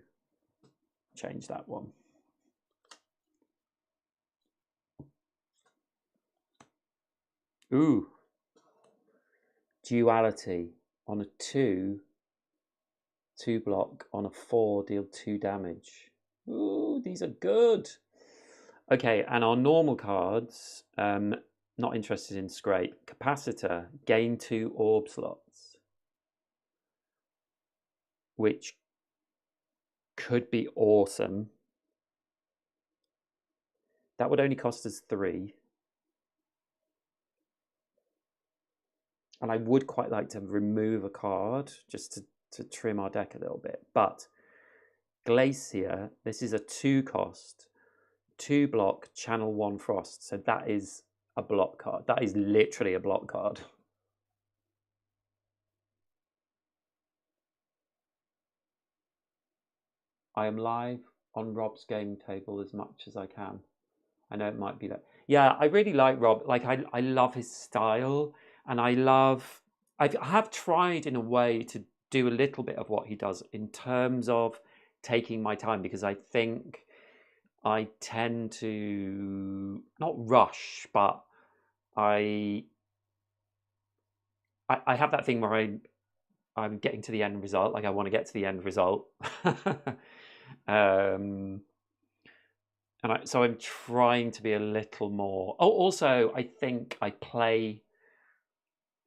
change that one. Ooh. Duality. On a 2 block. On a 4, deal 2 damage. Ooh, these are good. Okay, and our normal cards, not interested in scrape. Capacitor, gain 2 orb slots, which could be awesome. That would only cost us 3. And I would quite like to remove a card just to trim our deck a little bit. But Glacier, this is a 2 cost, 2 block, channel 1 frost. So that is a block card. That is literally a block card. I am live on Rob's game table as much as I can. I know it might be that. Yeah, I really like Rob. Like I love his style, and I have tried in a way to do a little bit of what he does in terms of taking my time, because I think I tend to not rush, but I have that thing where I'm getting to the end result. Like I want to get to the end result. So I'm trying to be a little more. Oh, also, I think I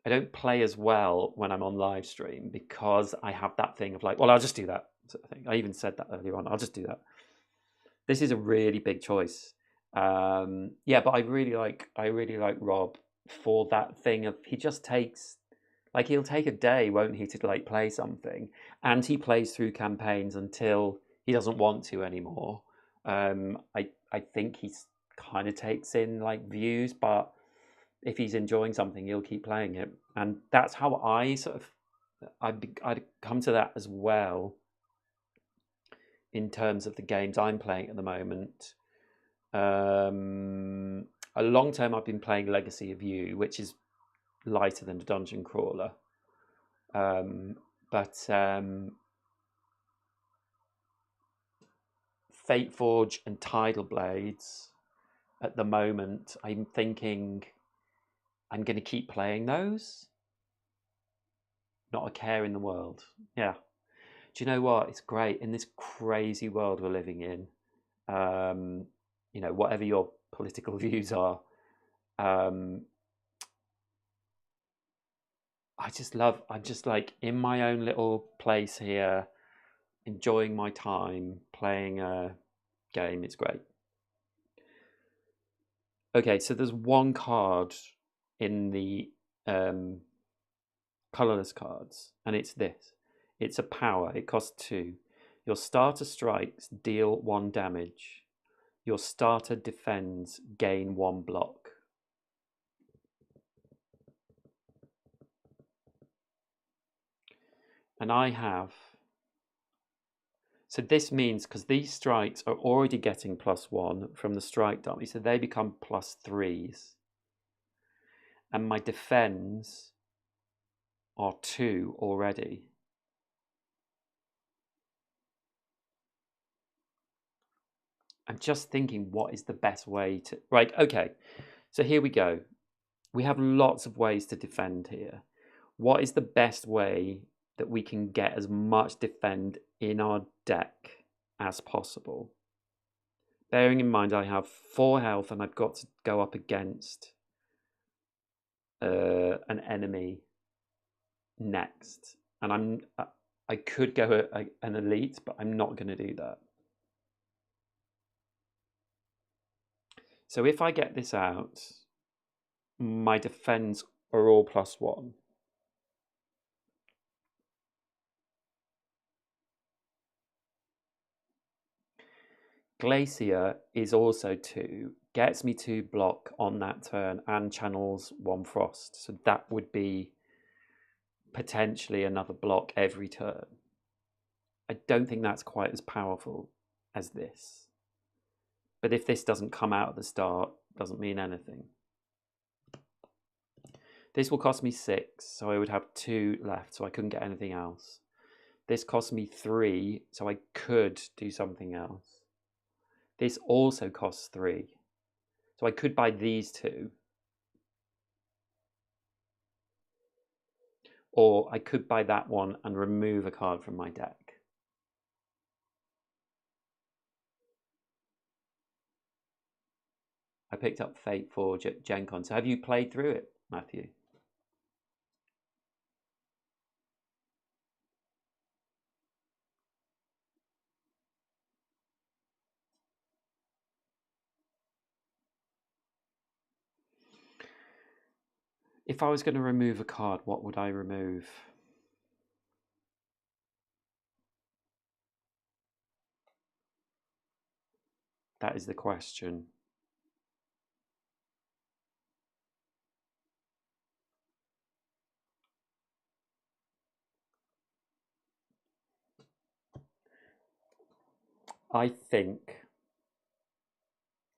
don't play as well when I'm on live stream, because I have that thing of like, well, I'll just do that sort of thing. I even said that earlier on. I'll just do that. This is a really big choice. Yeah, but I really like Rob for that thing of, he just takes, like, he'll take a day, won't he, to like play something, and he plays through campaigns until he doesn't want to anymore. I think he kind of takes in like views, but if he's enjoying something, he'll keep playing it, and that's how I sort of I'd come to that as well in terms of the games I'm playing at the moment. A long term, I've been playing Legacy of You, which is lighter than a dungeon crawler, but Fate Forge and Tidal Blades, at the moment, I'm thinking I'm going to keep playing those. Not a care in the world. Yeah. Do you know what? It's great in this crazy world we're living in. You know, whatever your political views are, I'm just like in my own little place here, enjoying my time playing a game. It's great. Okay, so there's one card in the colorless cards, and it's this. It's a power. It costs 2. Your starter strikes, deal 1 damage. Your starter defends, gain 1 block. And I have... So this means, because these strikes are already getting +1 from the strike dummy, so they become +3s. And my defends are 2 already. I'm just thinking, what is the best way to... Right, okay. So here we go. We have lots of ways to defend here. What is the best way that we can get as much defend in our deck as possible? Bearing in mind I have 4 health and I've got to go up against an enemy next. And I could go an elite, but I'm not going to do that. So if I get this out, my defense are all +1. Glacier is also 2, gets me 2 block on that turn and channels 1 frost. So that would be potentially another block every turn. I don't think that's quite as powerful as this. But if this doesn't come out at the start, doesn't mean anything. This will cost me 6, so I would have 2 left, so I couldn't get anything else. This cost me 3, so I could do something else. This also costs 3, so I could buy these 2. Or I could buy that one and remove a card from my deck. I picked up Fate for Gen Con. So have you played through it, Matthew? If I was going to remove a card, what would I remove? That is the question. I think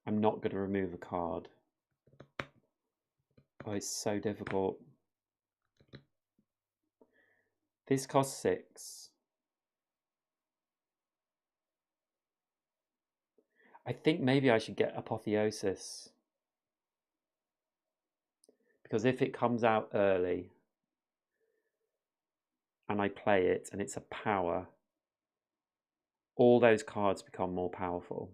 I'm not going to remove a card. Oh, it's so difficult. This costs 6. I think maybe I should get Apotheosis. Because if it comes out early and I play it and it's a power, all those cards become more powerful.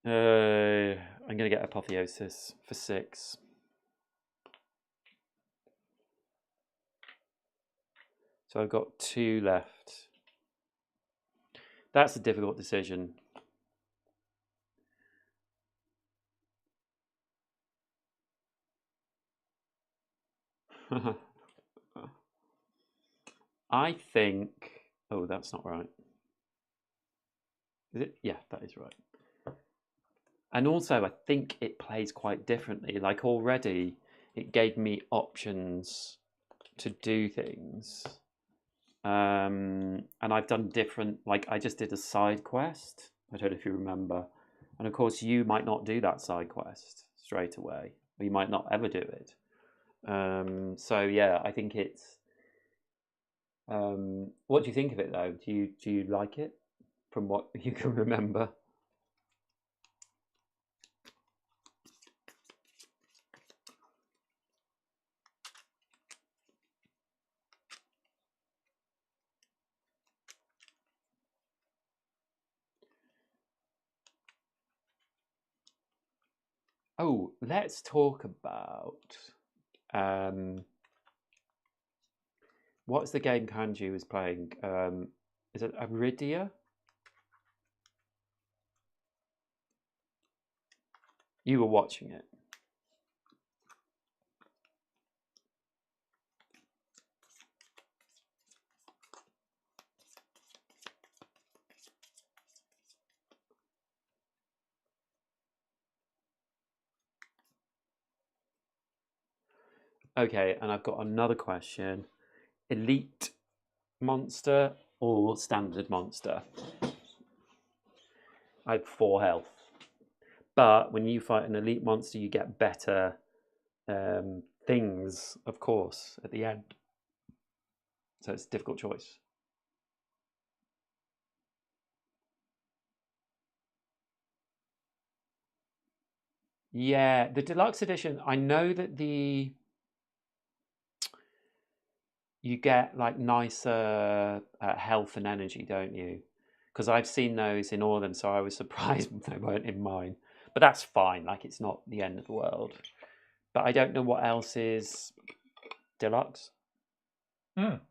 I'm going to get Apotheosis for 6. So I've got 2 left. That's a difficult decision. I think... Oh, that's not right. Is it? Yeah, that is right. And also, I think it plays quite differently. Like already, it gave me options to do things. And I've done different, like I just did a side quest. I don't know if you remember. And of course, you might not do that side quest straight away. Or you might not ever do it. So yeah, I think it's... what do you think of it though? Do you like it from what you can remember? Oh, let's talk about what's the game Kanji was playing? Is it Aridia? You were watching it. Okay, and I've got another question. Elite monster or standard monster? I have 4 health. But when you fight an elite monster, you get better things, of course, at the end. So it's a difficult choice. Yeah, the deluxe edition, I know that you get like nicer health and energy, don't you? Because I've seen those in all of them, so I was surprised they weren't in mine. But that's fine, like it's not the end of the world. But I don't know what else is deluxe. The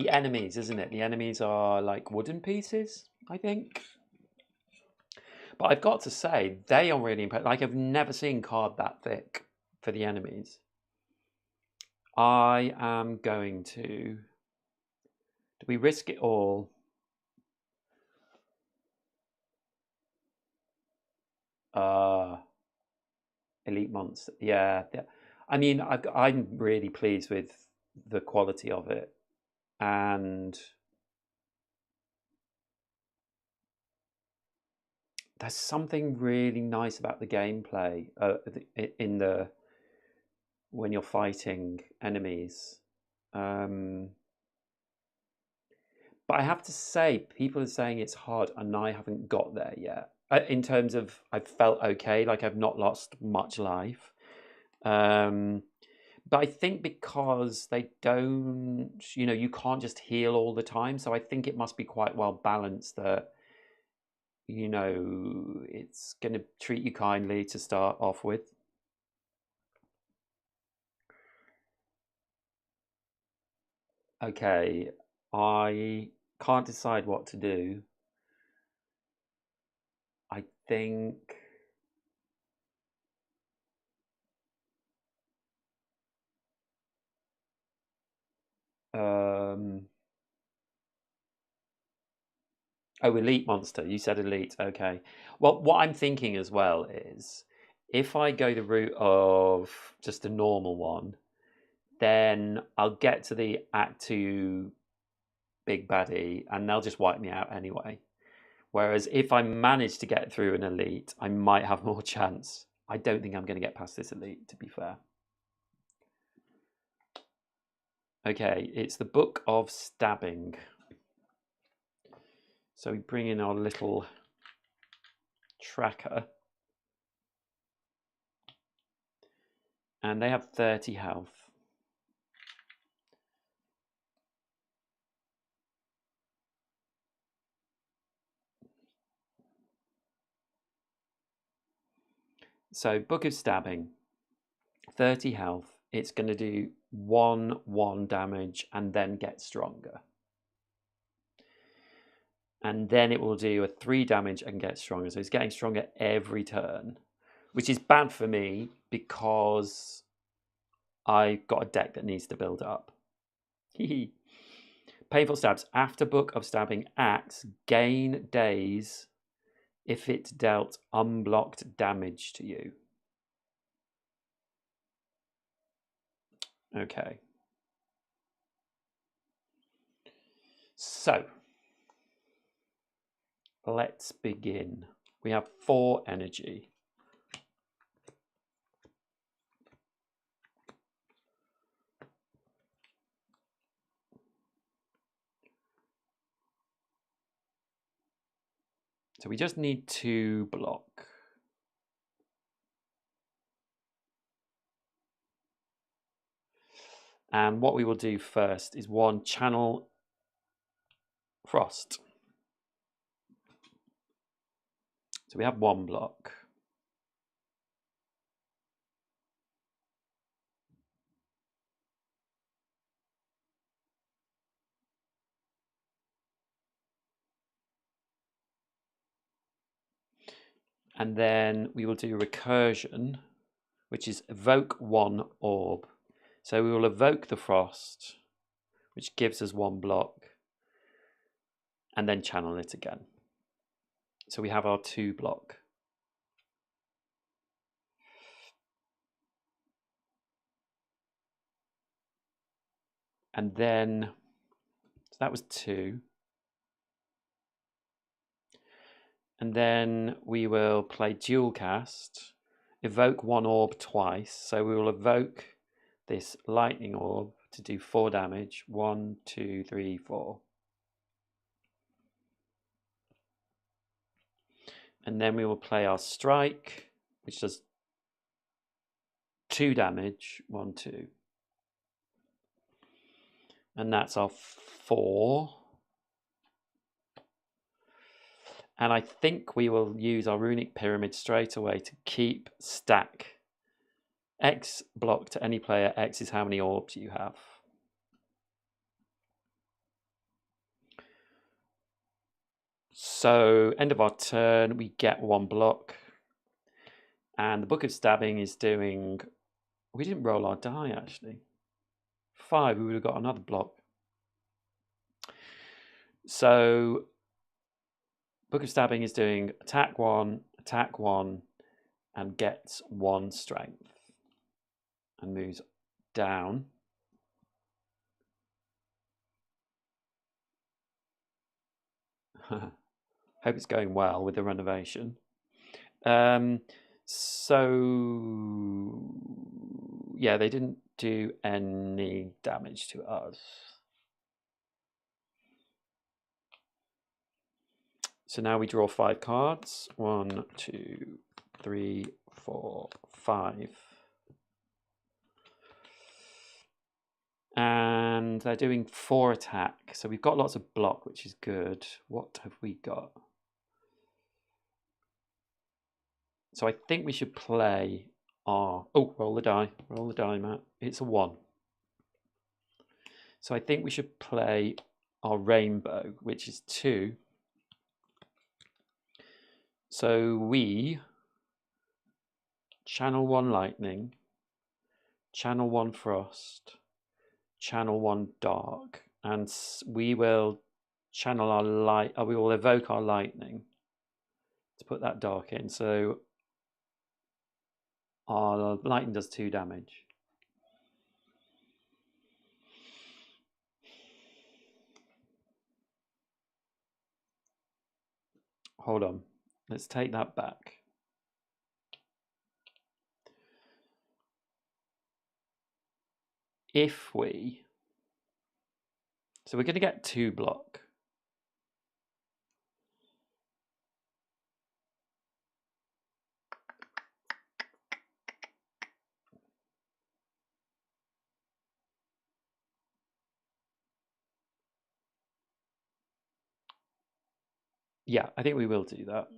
enemies, isn't it? The enemies are like wooden pieces, I think. But I've got to say, they are really impressive. Like I've never seen card that thick for the enemies. I am going to... Do we risk it all? Elite monster. Yeah. I mean, I'm really pleased with the quality of it. And there's something really nice about the gameplay in the when you're fighting enemies. But But I have to say, people are saying it's hard, and I haven't got there yet. In terms of, I've felt okay, like I've not lost much life. But I think because they don't, you can't just heal all the time. So I think it must be quite well balanced that, it's going to treat you kindly to start off with. Okay, I can't decide what to do. I think. Um, oh, elite monster. You said elite. Okay. Well, what I'm thinking as well is if I go the route of just a normal one, then I'll get to the Act 2 big baddie and they'll just wipe me out anyway. Whereas if I manage to get through an elite, I might have more chance. I don't think I'm going to get past this elite, to be fair. Okay, it's the Book of Stabbing. So we bring in our little tracker. And they have 30 health. So Book of Stabbing, 30 health. It's going to do 1 damage and then get stronger. And then it will do a 3 damage and get stronger. So it's getting stronger every turn, which is bad for me because I've got a deck that needs to build up. Painful Stabs. After Book of Stabbing acts, gain days if it dealt unblocked damage to you. Okay. So, let's begin. We have 4 energy. So we just need 2 block. And what we will do first is 1 channel Frost. So we have 1 block. And then we will do recursion, which is evoke 1 orb. So we will evoke the Frost, which gives us 1 block, and then channel it again. So we have our 2 block. And then, so that was 2. And then we will play dual cast, evoke 1 orb twice. So we will evoke this lightning orb to do 4 damage. 1, 2, 3, 4. And then we will play our strike, which does 2 damage. 1, 2. And that's our 4. And I think we will use our runic pyramid straight away to keep stack. X block to any player. X is how many orbs you have. So end of our turn, we get 1 block. And the Book of Stabbing is doing... We didn't roll our die, actually. 5, we would have got another block. So Book of Stabbing is doing attack 1, and gets 1 strength. And moves down. Hope it's going well with the renovation. So yeah, they didn't do any damage to us. So now we draw 5 cards. 1, 2, 3, 4, 5. And they're doing 4 attack. So we've got lots of block, which is good. What have we got? So I think we should play our... Oh, roll the die. Roll the die, Matt. It's a 1. So I think we should play our rainbow, which is 2. So we channel 1 lightning, channel 1 frost, channel 1 dark, and we will channel our light. We will evoke our lightning to put that dark in. So our lightning does 2 damage. Hold on, let's take that back. If we, so we're going to get 2 block. Yeah, I think we will do that.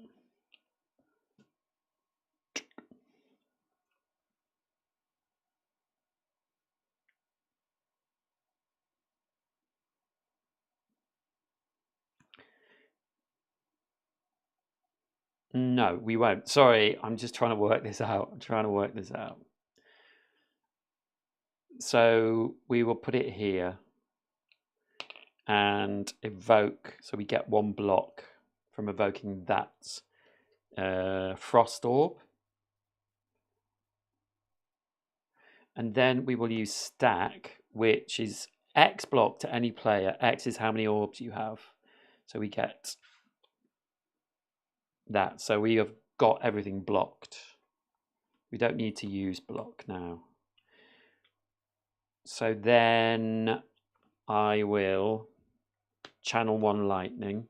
No, we won't. Sorry, I'm just trying to work this out. So we will put it here and evoke. So we get 1 block from evoking that frost orb. And then we will use stack, which is X block to any player. X is how many orbs you have. So we get that. So we have got everything blocked. We don't need to use block now. So then I will channel 1 lightning.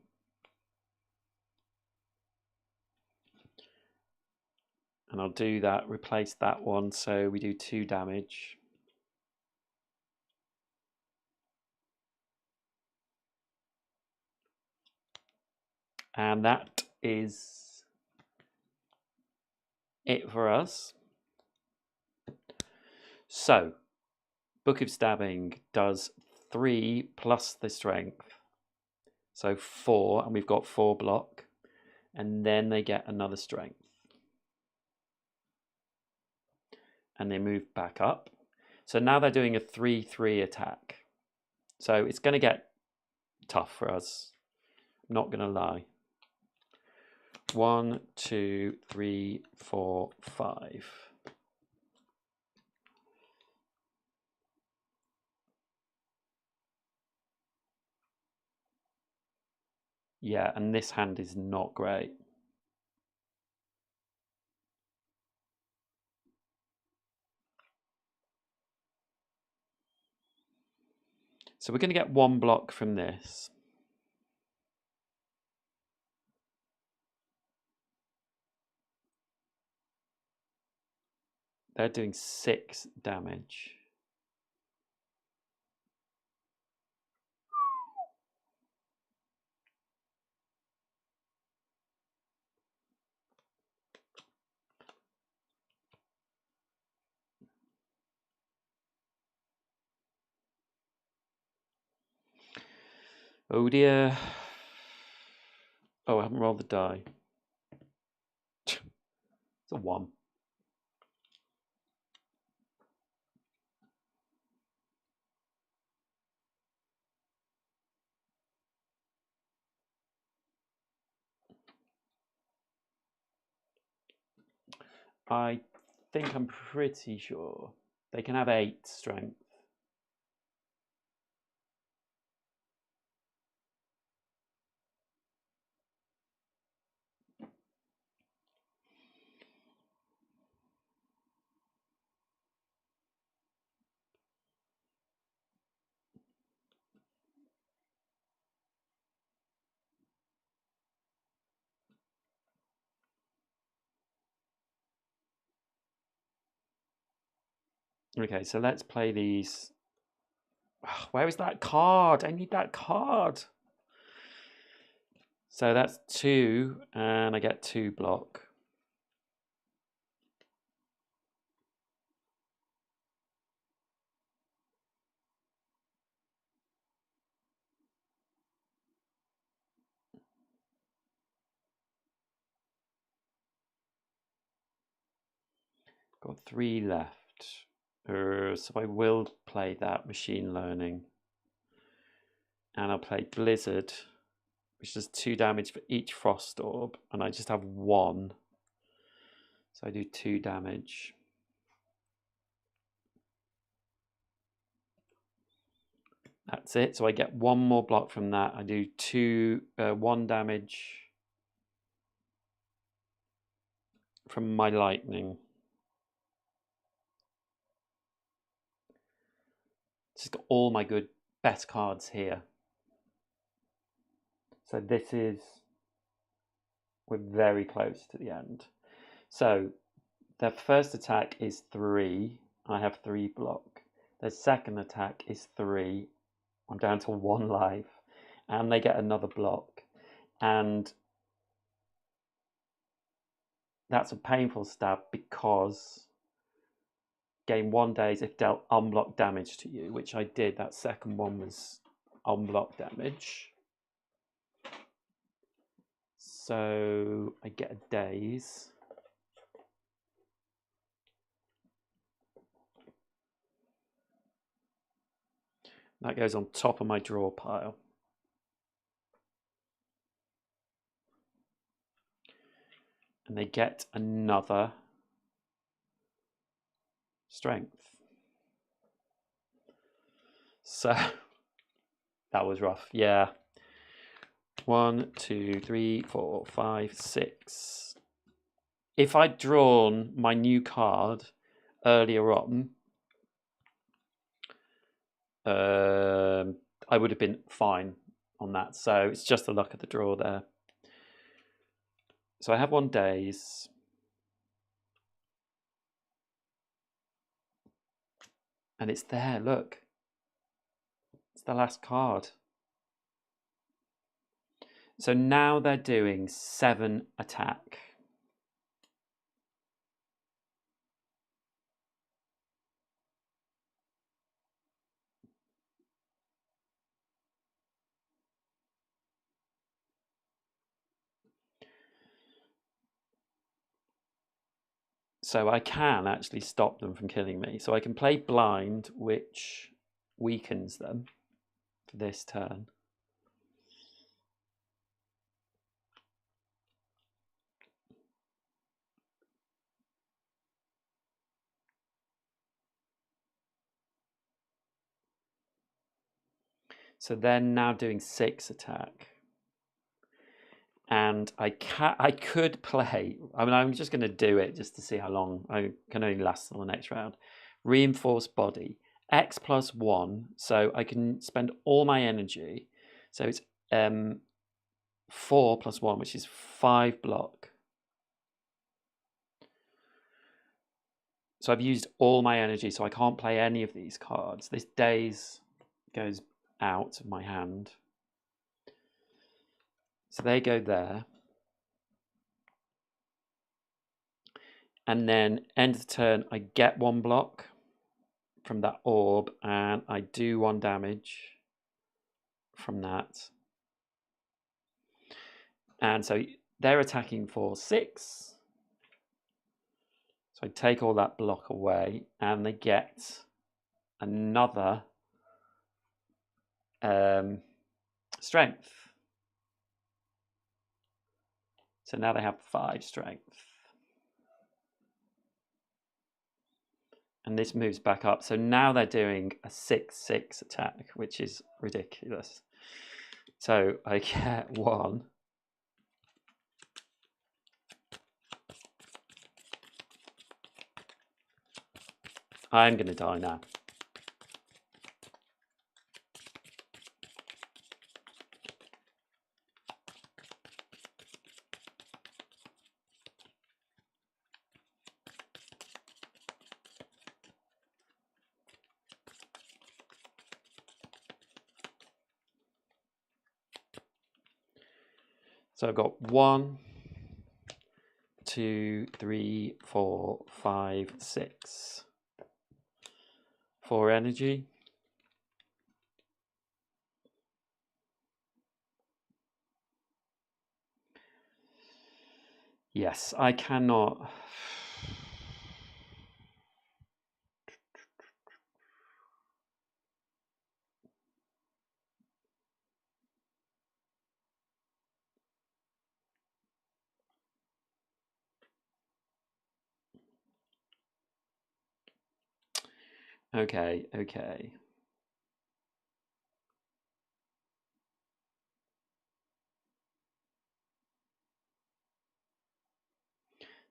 And I'll do that, replace that one, so we do 2 damage. And that is it for us. So, Book of Stabbing does 3 plus the strength. So 4, and we've got 4 block. And then they get another strength. And they move back up. So now they're doing a 3/3 attack. So it's going to get tough for us. I'm not going to lie. 1, 2, 3, 4, 5. Yeah, and this hand is not great. So we're going to get 1 block from this. They're doing 6 damage. Oh dear. Oh, I haven't rolled the die. It's a 1. I think I'm pretty sure they can have 8 strength. Okay, so let's play these. Where is that card? I need that card. So that's 2, and I get 2 block. Got 3 left. So I will play that Machine Learning. And I'll play Blizzard, which does 2 damage for each Frost Orb. And I just have 1. So I do 2 damage. That's it. So I get 1 more block from that. I do 1 damage from my lightning. Just got all my good best cards here. So this is, we're very close to the end. So their first attack is 3. I have 3 block. Their second attack is 3. I'm down to 1 life. And they get another block. And that's a painful stab because gain 1 days if dealt unblocked damage to you, which I did. That second one was unblocked damage. So I get a daze. That goes on top of my draw pile. And they get another strength. So that was rough. Yeah. 1, 2, 3, 4, 5, 6. If I'd drawn my new card earlier on, I would have been fine on that. So it's just the luck of the draw there. So I have 1 daze. And it's there, look. It's the last card. So now they're doing 7 attack. So I can actually stop them from killing me. So I can play blind, which weakens them for this turn. So they're now doing 6 attack. And I could play, I mean, I'm just going to do it just to see how long. I can only last till the next round. Reinforced body, X plus 1, so I can spend all my energy. So it's 4 plus 1, which is 5 block. So I've used all my energy, so I can't play any of these cards. This daze goes out of my hand. So they go there. And then end of the turn, I get 1 block from that orb, and I do 1 damage from that. And so they're attacking for 6. So I take all that block away, and they get another strength. So now they have 5 strength. And this moves back up. So now they're doing a 6/6 attack, which is ridiculous. So I get 1. I'm going to die now. So I've got 1, 2, 3, 4, 5, 6. 4 energy. Yes, I cannot. Okay, okay.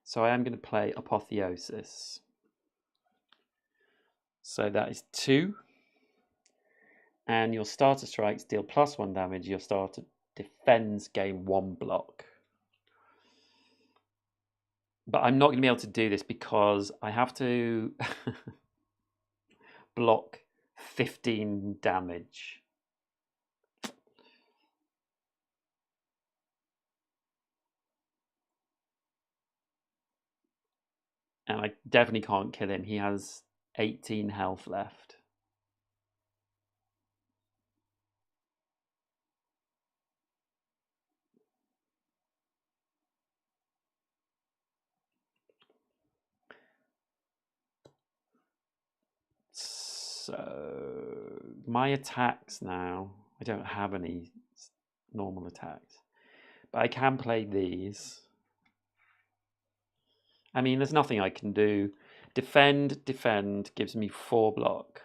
So I am going to play Apotheosis. So that is 2. And your starter strikes deal +1 damage. Your starter defends gain 1 block. But I'm not going to be able to do this because I have to block 15 damage. And I definitely can't kill him. He has 18 health left. So my attacks now, I don't have any normal attacks, but I can play these. I mean, there's nothing I can do. Defend gives me 4 block.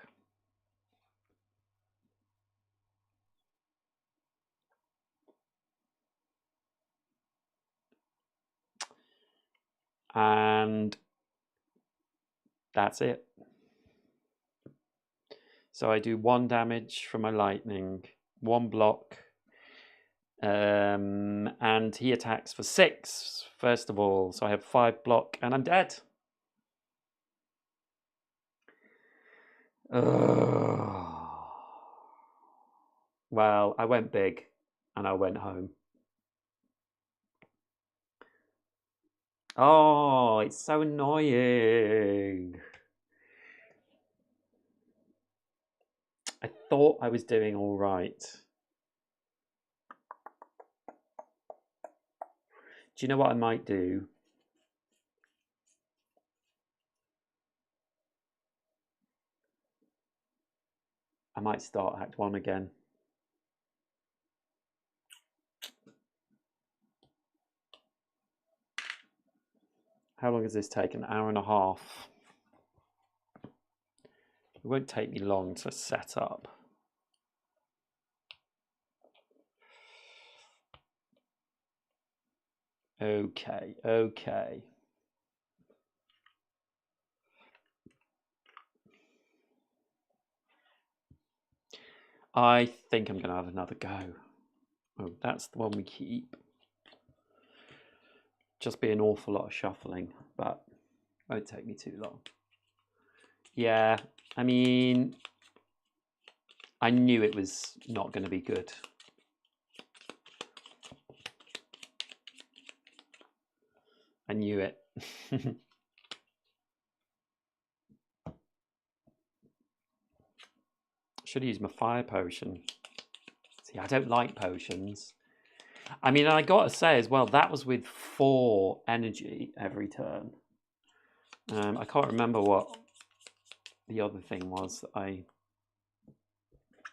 And that's it. So I do 1 damage from my lightning, 1 block, and he attacks for 6 first of all. So I have 5 block, and I'm dead. Well, I went big, and I went home. Oh, it's so annoying. I thought I was doing all right. Do you know what I might do? I might start Act 1 again. How long has this taken? An hour and a half. It won't take me long to set up. Okay, okay. I think I'm going to have another go. Oh, that's the one we keep. Just be an awful lot of shuffling, but won't take me too long. Yeah, I mean, I knew it was not going to be good. I knew it. Should have used my fire potion. See, I don't like potions. I mean, I got to say as well, that was with 4 energy every turn. I can't remember what the other thing was that I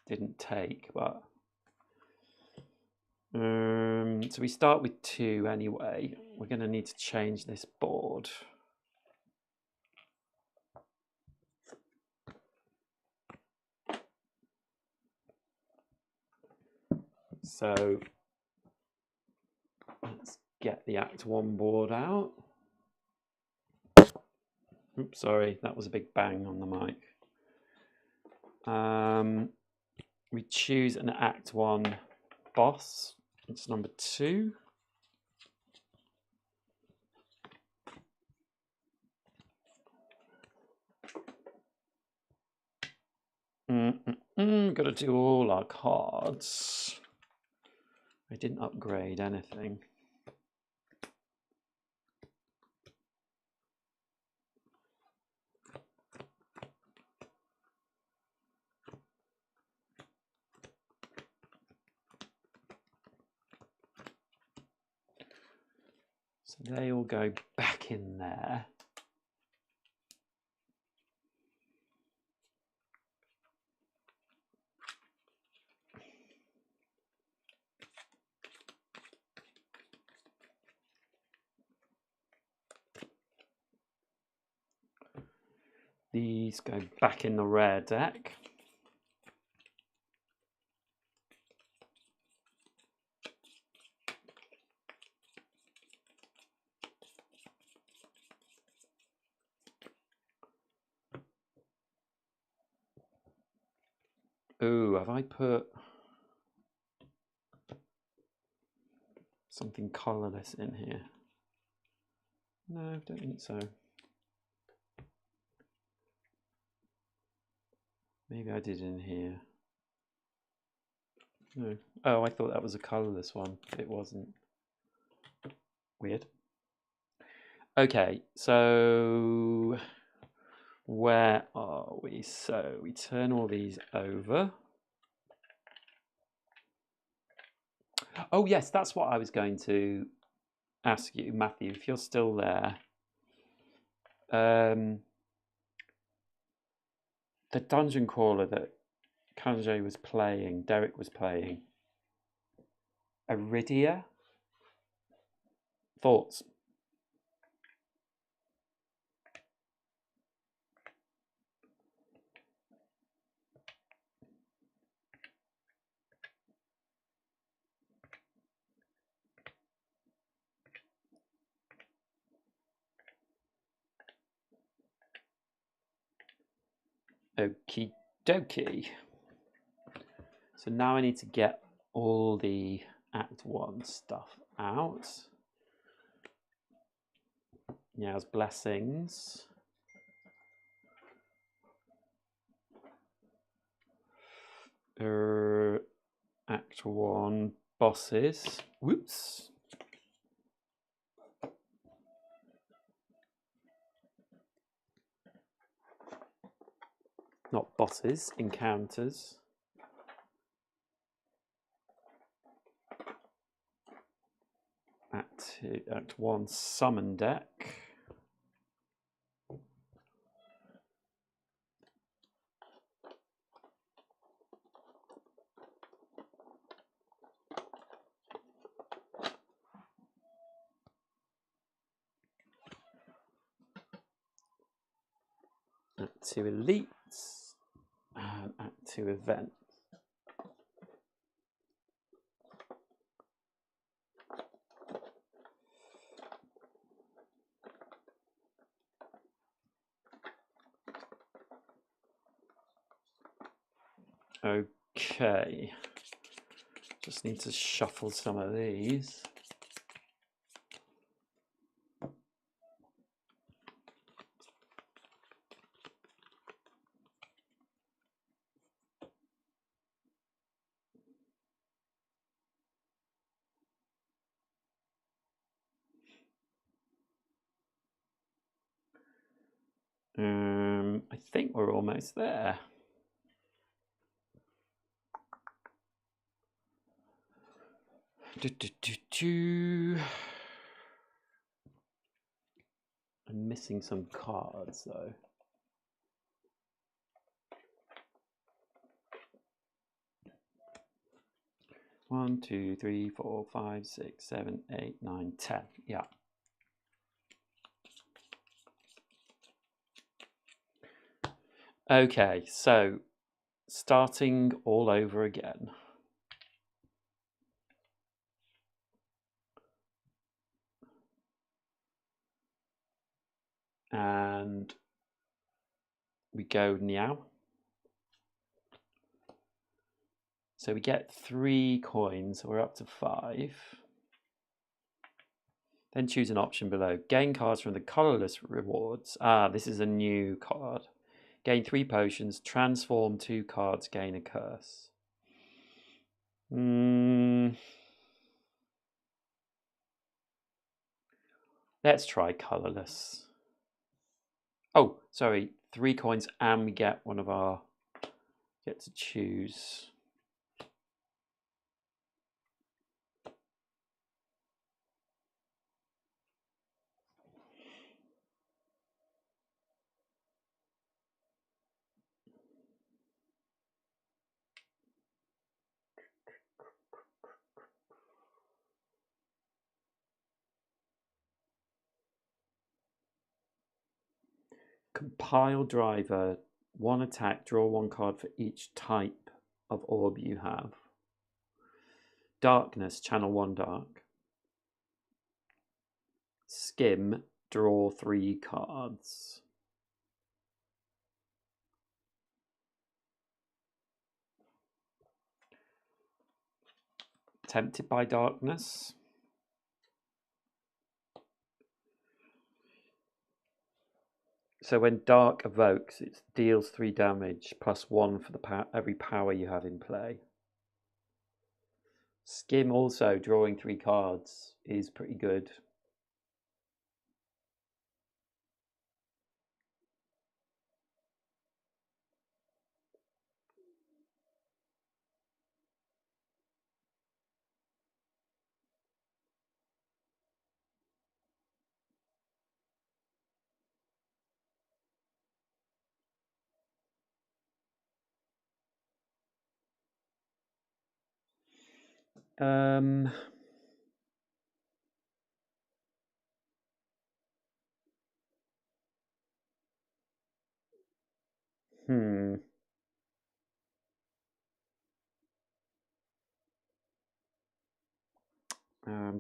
didn't take, but so we start with 2 anyway. We're going to need to change this board. So let's get the Act 1 board out. Oops, sorry, that was a big bang on the mic. We choose an Act 1 boss. It's number 2. Got to do all our cards. I didn't upgrade anything. So they all go back in there. These go back in the rare deck. Ooh, have I put something colourless in here? No, I don't think so. Maybe I did in here. No. Oh, I thought that was a colourless one. It wasn't. Weird. Okay, so where are we? So we turn all these over. Oh yes, that's what I was going to ask you, Matthew, if you're still there. The dungeon crawler that Kanjay was playing, Derek was playing, Iridia? Thoughts? Okie dokie. So now I need to get all the Act 1 stuff out. Now's blessings. Act 1 bosses. Whoops. Not bosses, encounters. Act 1 summon deck. Act 2 elites. And Act 2 events. Okay, just need to shuffle some of these. I think we're almost there. I'm missing some cards though. One, two, three, 4, 5, 6, 7, 8, 9, 10. Yeah. Okay, so starting all over again. And we go now. So we get 3 coins, so we're up to 5. Then choose an option below. Gain cards from the colorless rewards. Ah, this is a new card. Gain 3 potions, transform 2 cards, gain a curse. Let's try colourless. Oh, sorry, 3 coins, and we get one of our, get to choose. Compile driver, 1 attack, draw 1 card for each type of orb you have. Darkness, channel 1 dark. Skim, draw 3 cards. Tempted by darkness. So when dark evokes, it deals 3 damage plus 1 for the every power you have in play. Skim also, drawing 3 cards, is pretty good. I'm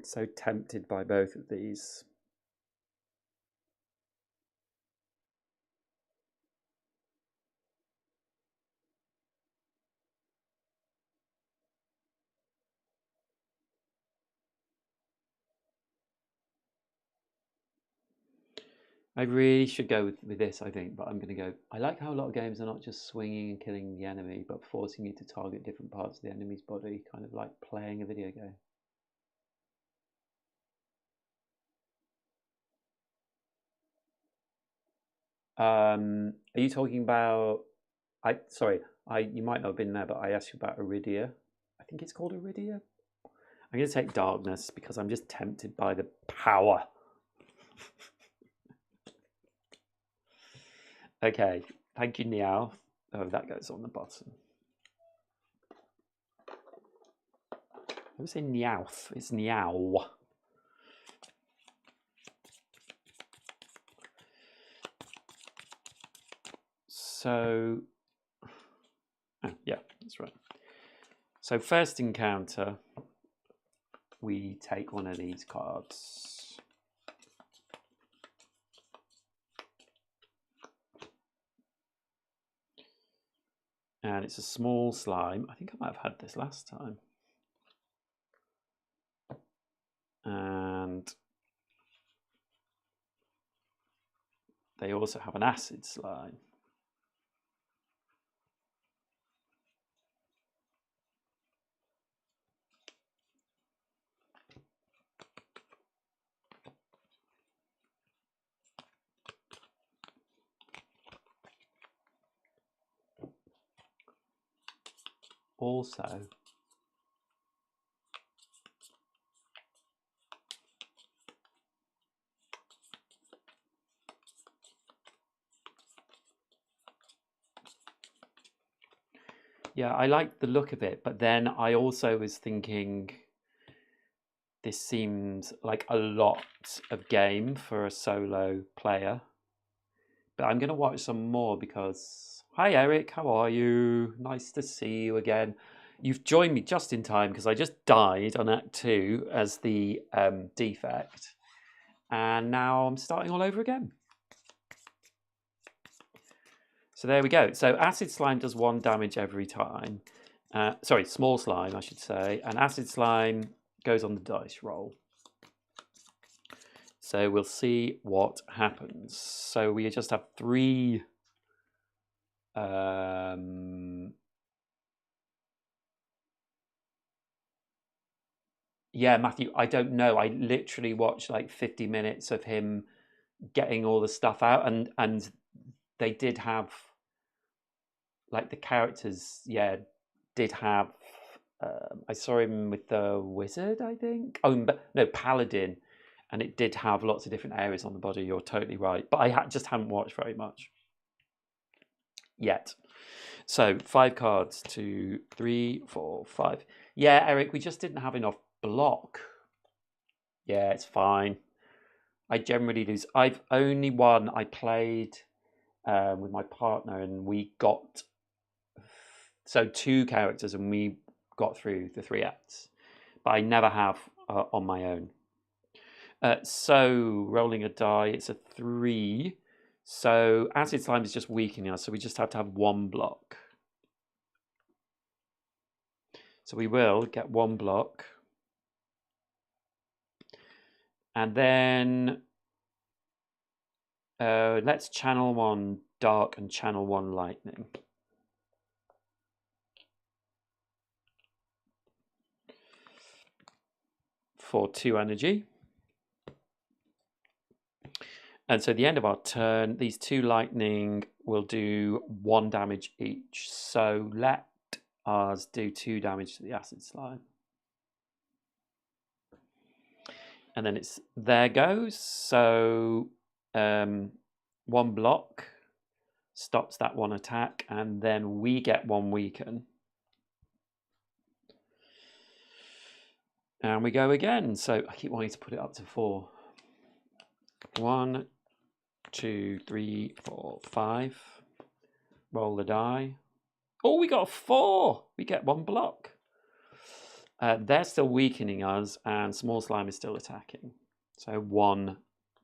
so tempted by both of these. I really should go with this, I think, but I'm going to go. I like how a lot of games are not just swinging and killing the enemy, but forcing you to target different parts of the enemy's body, kind of like playing a video game. Are you talking about? Sorry, you might not have been there, but I asked you about Iridia. I think it's called Iridia. I'm going to take Darkness because I'm just tempted by the power. Okay, thank you, Niao. Oh, that goes on the bottom. I would say Niauth. It's Niao. So, yeah, that's right. So first encounter, we take one of these cards. And it's a small slime. I think I might have had this last time. And they also have an acid slime. Also, yeah, I like the look of it, but then I also was thinking this seems like a lot of game for a solo player. But I'm going to watch some more because... Hi, Eric. How are you? Nice to see you again. You've joined me just in time because I just died on Act 2 as the Defect. And now I'm starting all over again. So there we go. So Acid Slime does 1 damage every time. Sorry, Small Slime, I should say. And Acid Slime goes on the dice roll. So we'll see what happens. So we just have 3... Yeah, Matthew, I don't know. I literally watched like 50 minutes of him getting all the stuff out, and they did have like the characters, yeah, did have. I saw him with the wizard, I think. Oh, but no, paladin, and it did have lots of different areas on the body. You're totally right, but I just haven't watched very much yet. So 5 cards, 2, 3, 4, 5. Yeah, Eric, we just didn't have enough block. Yeah, it's fine. I generally lose. I've only won. I played with my partner, and we got 2 characters, and we got through the 3 acts. But I never have on my own. So rolling a die, it's a 3. So acid slime is just weakening us, so we just have to have 1 block. So we will get 1 block. And then let's channel 1 dark and channel 1 lightning. For 2 energy. And so at the end of our turn, these 2 lightning will do 1 damage each. So let us do 2 damage to the acid slime. And then it's there goes. So 1 block stops that 1 attack, and then we get 1 weaken. And we go again. So I keep wanting to put it up to 4. 1, 2, 3, 4, 5. Roll the die. Oh, we got a 4. We get 1 block. They're still weakening us, and small slime is still attacking. So 1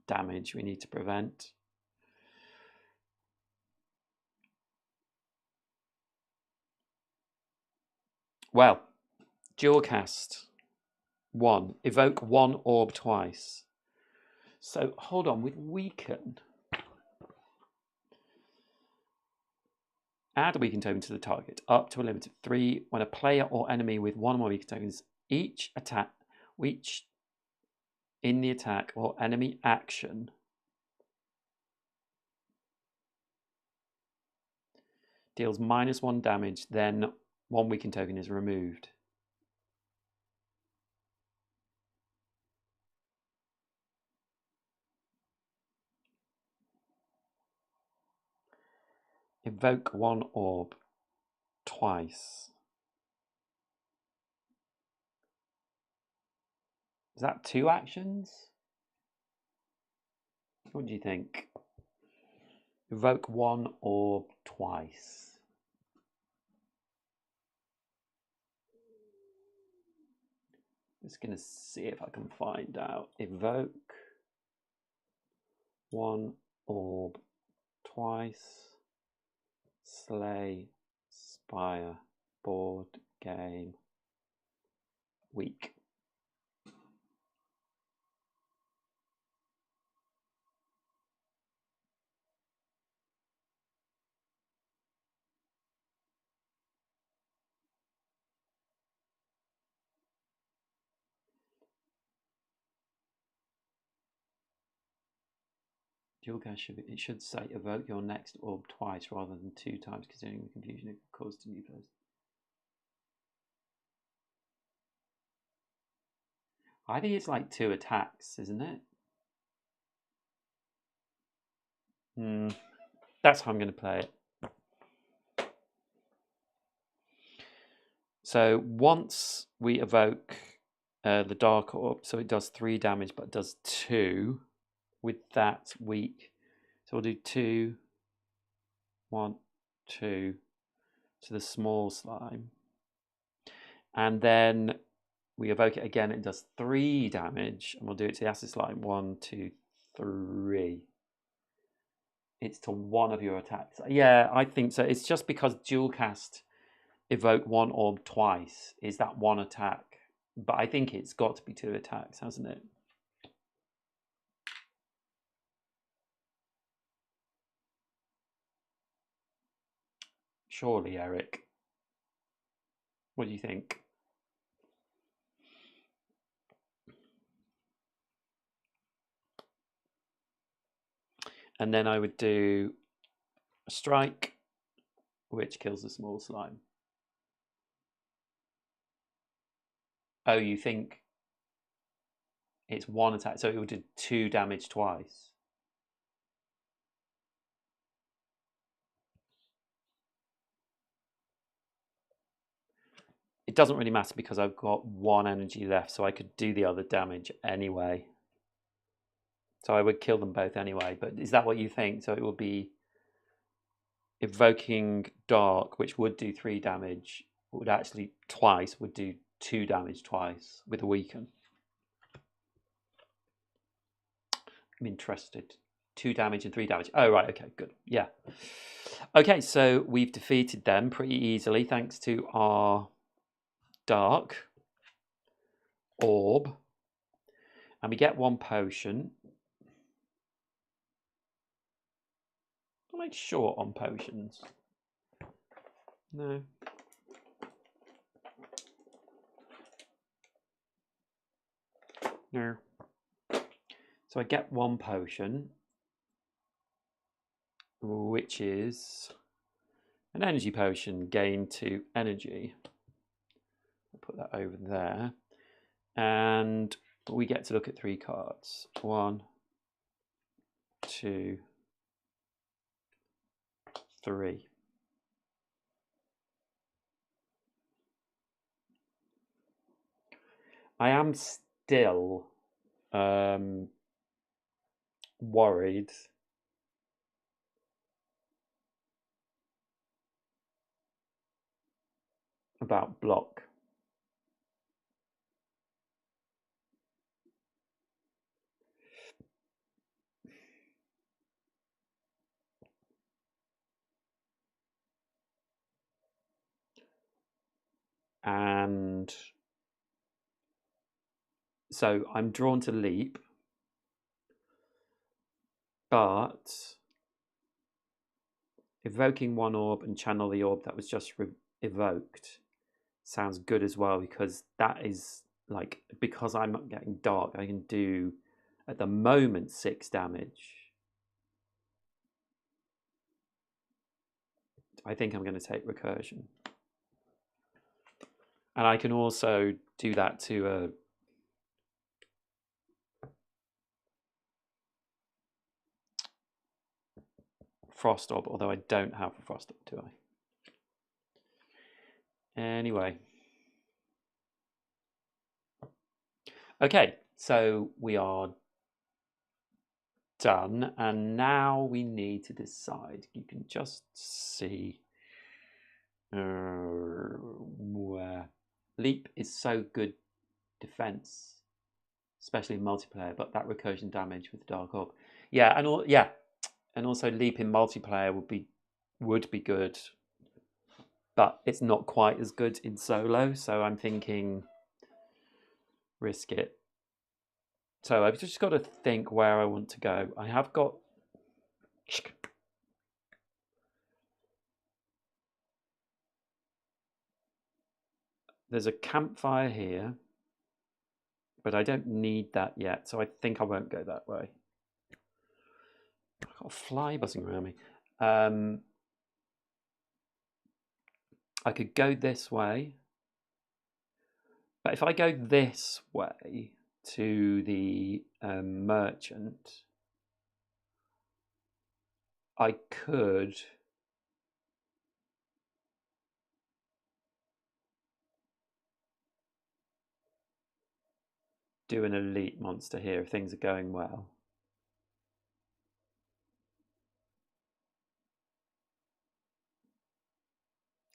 damage we need to prevent. Well, dual cast 1. Evoke 1 orb twice. So hold on, with weaken. Add a weaken token to the target, up to a limit of 3. When a player or enemy with 1 or more weaken tokens, each in the attack or enemy action deals -1 damage, then 1 weaken token is removed. Evoke 1 orb twice. Is that 2 actions? What do you think? Evoke 1 orb twice. Just going to see if I can find out. Evoke 1 orb twice. Slay, Spire, board game, week. Dual cast should say evoke your next orb twice rather than 2 times, considering the confusion it caused to new players. I think it's like 2 attacks, isn't it? That's how I'm going to play it. So once we evoke the dark orb, so it does 3 damage, but it does 2 with that weak. So we'll do 2, 1, 2 to the small slime. And then we evoke it again, it does 3 damage, and we'll do it to the acid slime. 1, 2, 3. It's to 1 of your attacks. Yeah, I think so. It's just because dual cast evoke 1 orb twice is that 1 attack. But I think it's got to be 2 attacks, hasn't it? Surely, Eric. What do you think? And then I would do a strike, which kills the small slime. Oh, you think it's one attack, so it would do 2 damage twice. It doesn't really matter because I've got 1 energy left, so I could do the other damage anyway. So I would kill them both anyway, but is that what you think? So it would be evoking dark, which would do 3 damage, would actually twice, would do 2 damage twice with a weaken. I'm interested. 2 damage and 3 damage. Oh, right, okay, good. Yeah. Okay, so we've defeated them pretty easily thanks to our dark orb. And we get 1 potion. Am I short on potions? No. No. So I get 1 potion, which is an energy potion, gain 2 energy. I'll put that over there. And we get to look at 3 cards. 1, 2, 3. I am still worried about block. And so I'm drawn to leap, but evoking 1 orb and channel the orb that was just evoked sounds good as well, because that is like, because I'm not getting dark, I can do at the moment 6 damage. I think I'm going to take recursion. And I can also do that to a frost orb, although I don't have a frost orb, do I? Anyway. Okay, so we are done, and now we need to decide. You can just see where leap is so good defense, especially in multiplayer, but that recursion damage with the dark orb, yeah, and also leap in multiplayer would be good, but it's not quite as good in solo. So I'm thinking risk it. So I've just got to think where I want to go. I have got there's a campfire here, but I don't need that yet, so I think I won't go that way. I've got a fly buzzing around me. I could go this way, but if I go this way to the merchant, I could do an elite monster here if things are going well.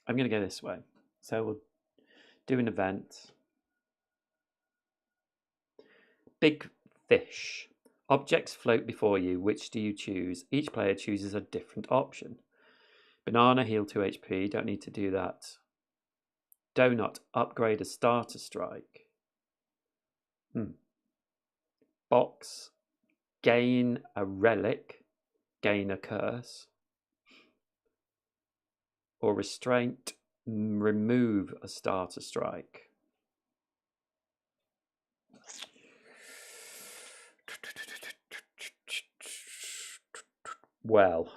I'm going to go this way. So we'll do an event. Big fish. Objects float before you. Which do you choose? Each player chooses a different option. Banana, heal 2 HP. Don't need to do that. Donut, upgrade a starter strike. Box, gain a relic. Gain a curse. Or restraint, remove a starter strike. Well,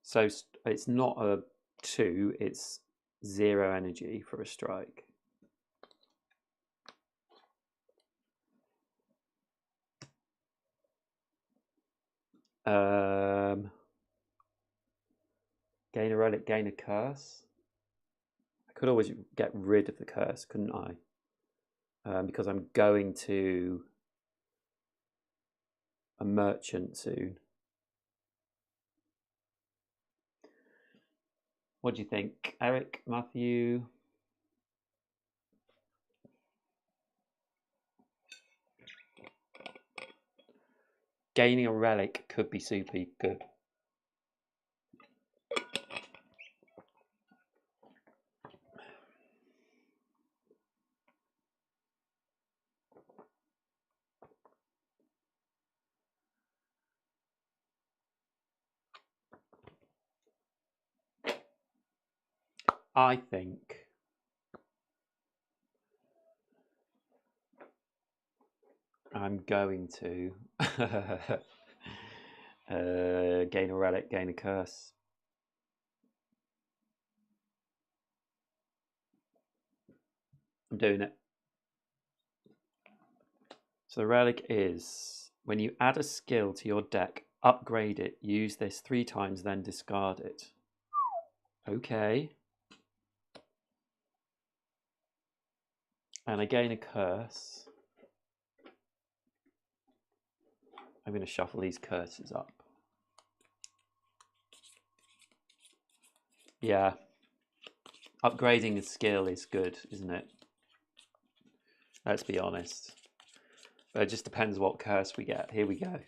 so it's not a 2, it's 0 energy for a strike. Gain a relic, gain a curse. I could always get rid of the curse, couldn't I? Because I'm going to a merchant soon. What do you think, Eric, Matthew? Gaining a relic could be super good. I think I'm going to gain a relic, gain a curse. I'm doing it. So the relic is, when you add a skill to your deck, upgrade it, use this 3 times, then discard it. Okay. And I gain a curse. I'm going to shuffle these curses up. Yeah. Upgrading a skill is good, isn't it? Let's be honest. But it just depends what curse we get. Here we go.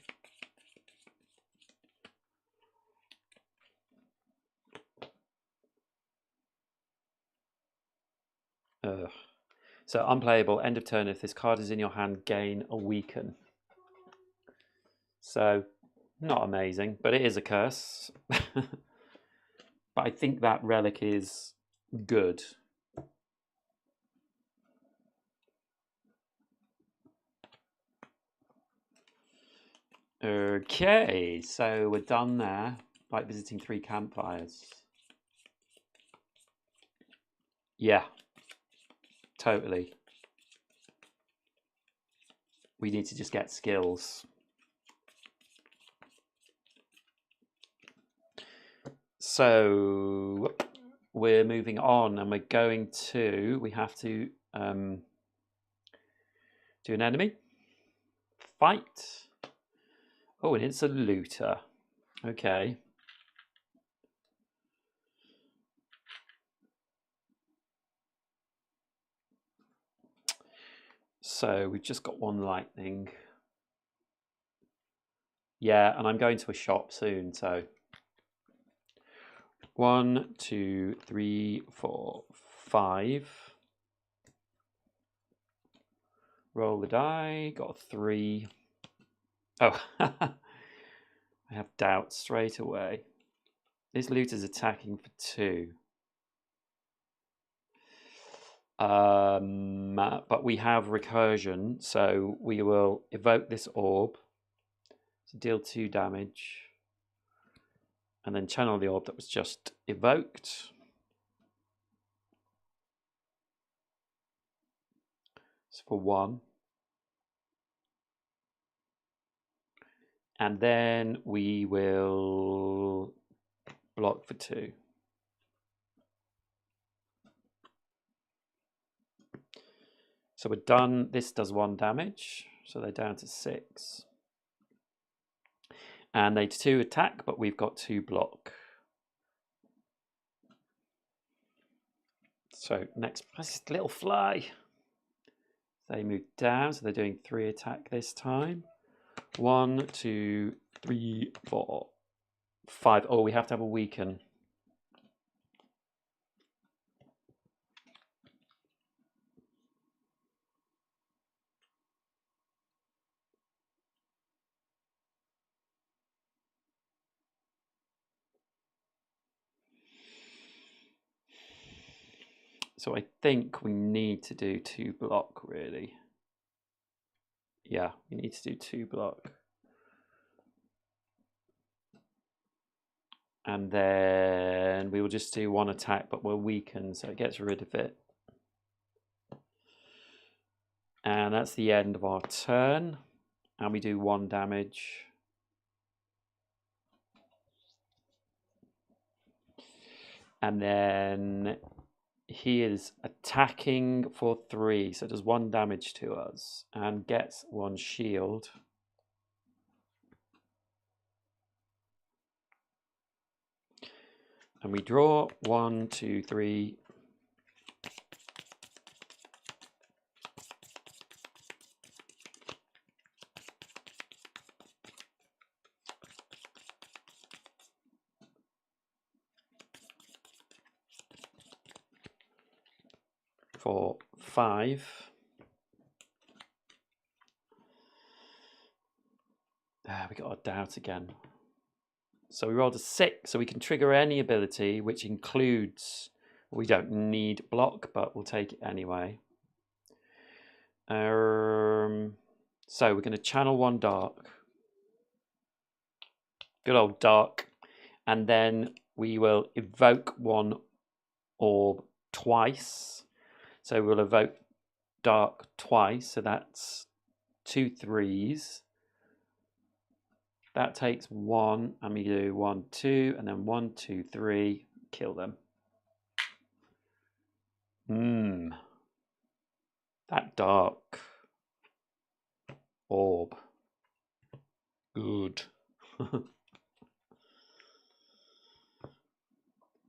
Ugh. So unplayable, end of turn. If this card is in your hand, gain a weaken. So not amazing, but it is a curse. But I think that relic is good. Okay, so we're done there. Like visiting 3 campfires. Yeah, totally. We need to just get skills. So we're moving on, and we're going to, we have to do an enemy. Fight. Oh, and it's a looter. Okay. So we've just got 1 lightning. Yeah, and I'm going to a shop soon, so 1, 2, 3, 4, 5. Roll the die. Got a 3. Oh, I have doubts straight away. This looter's attacking for 2. But we have recursion, so we will evoke this orb to deal 2 damage, and then channel the orb that was just evoked. It's for 1. And then we will block for 2. So we're done. This does 1 damage, so they're down to 6. And they 2 attack, but we've got 2 block. So next, this little fly. They move down, so they're doing 3 attack this time. 1, 2, 3, 4, 5. Oh, we have to have a weaken. So I think we need to do 2 block, really. Yeah, we need to do 2 block. And then we will just do 1 attack, but we'll weaken, so it gets rid of it. And that's the end of our turn. And we do 1 damage. And then he is attacking for 3, so does 1 damage to us and gets 1 shield. And we draw 1, 2, 3. For 5. We got a doubt again. So we rolled a 6, so we can trigger any ability, which includes, we don't need block, but we'll take it anyway. So we're going to channel 1 dark. Good old dark. And then we will evoke 1 orb twice. So we'll evoke dark twice, so that's 2 3s. That takes 1, and we do 1, 2, and then 1, 2, 3. Kill them. That dark orb. Good.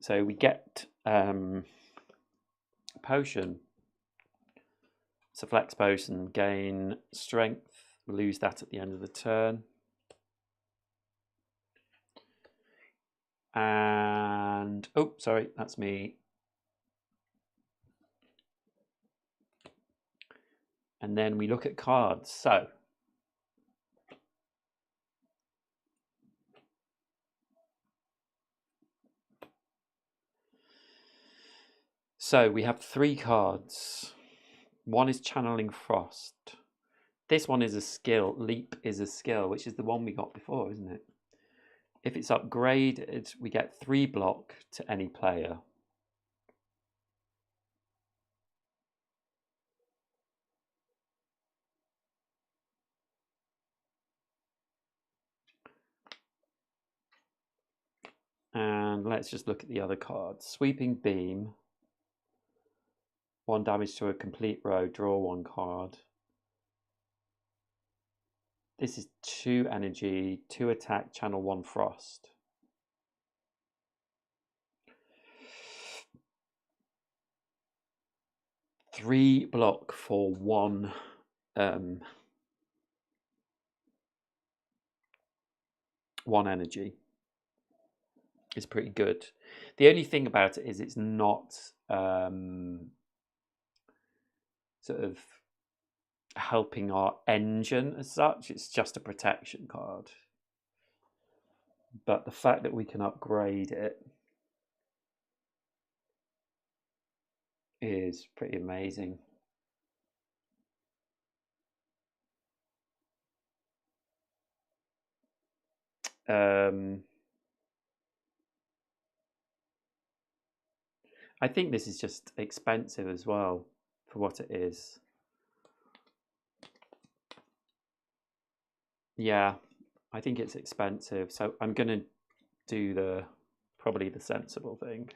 So we get potion. It's a flex potion. Gain strength. Lose that at the end of the turn. And oh, sorry, that's me. And then we look at cards. So we have 3 cards. One is Channeling Frost. This one is a skill. Leap is a skill, which is the one we got before, isn't it? If it's upgraded, we get 3 block to any player. And let's just look at the other cards. Sweeping Beam. 1 damage to a complete row, draw 1 card. This is 2 energy, 2 attack, channel 1 frost. Three block for 1 1 energy. It's pretty good. The only thing about it is it's not sort of helping our engine as such. It's just a protection card. But the fact that we can upgrade it is pretty amazing. I think this is just expensive as well for what it is. Yeah, I think it's expensive. So I'm going to do probably the sensible thing.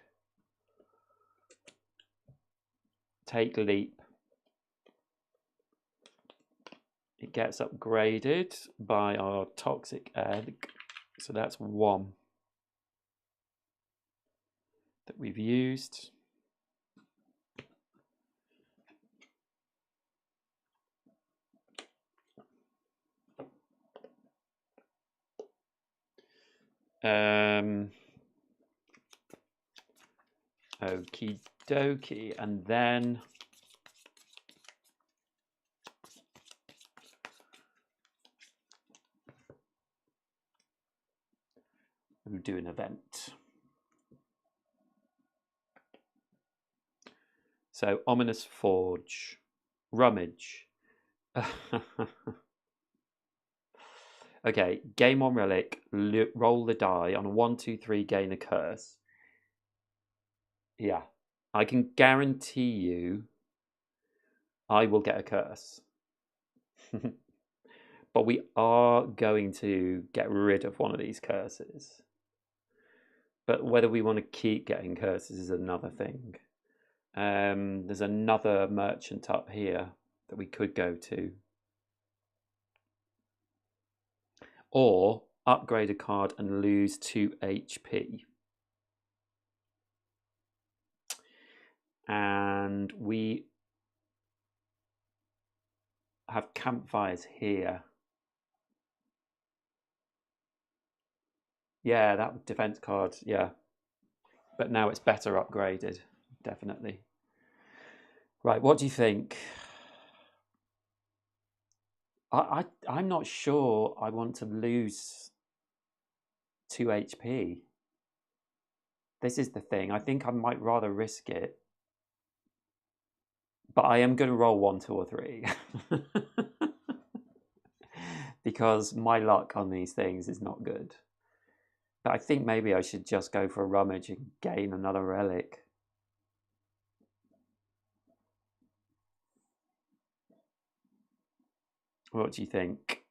Take Leap. It gets upgraded by our Toxic Egg. So that's 1 that we've used. Okie dokie, and then we'll do an event. So Ominous Forge, Rummage. Okay, game on relic, roll the die on a 1, 2, 3, gain a curse. Yeah, I can guarantee you I will get a curse. But we are going to get rid of one of these curses. But whether we want to keep getting curses is another thing. There's another merchant up here that we could go to. Or upgrade a card and lose 2 HP. And we have campfires here. Yeah, that defense card, yeah. But now it's better upgraded, definitely. Right, what do you think? I'm not sure I want to lose 2 HP. This is the thing. I think I might rather risk it. But I am going to roll 1, 2, or 3. Because my luck on these things is not good. But I think maybe I should just go for a rummage and gain another relic. What do you think?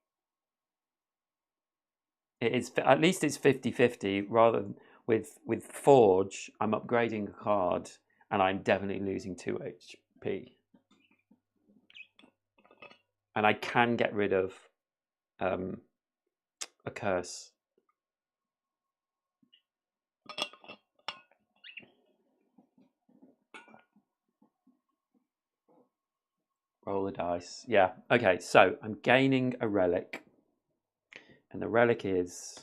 It is, at least it's 50-50 rather than with Forge, I'm upgrading a card and I'm definitely losing 2 HP. And I can get rid of a curse. Roll the dice. Yeah. Okay, so I'm gaining a relic. And the relic is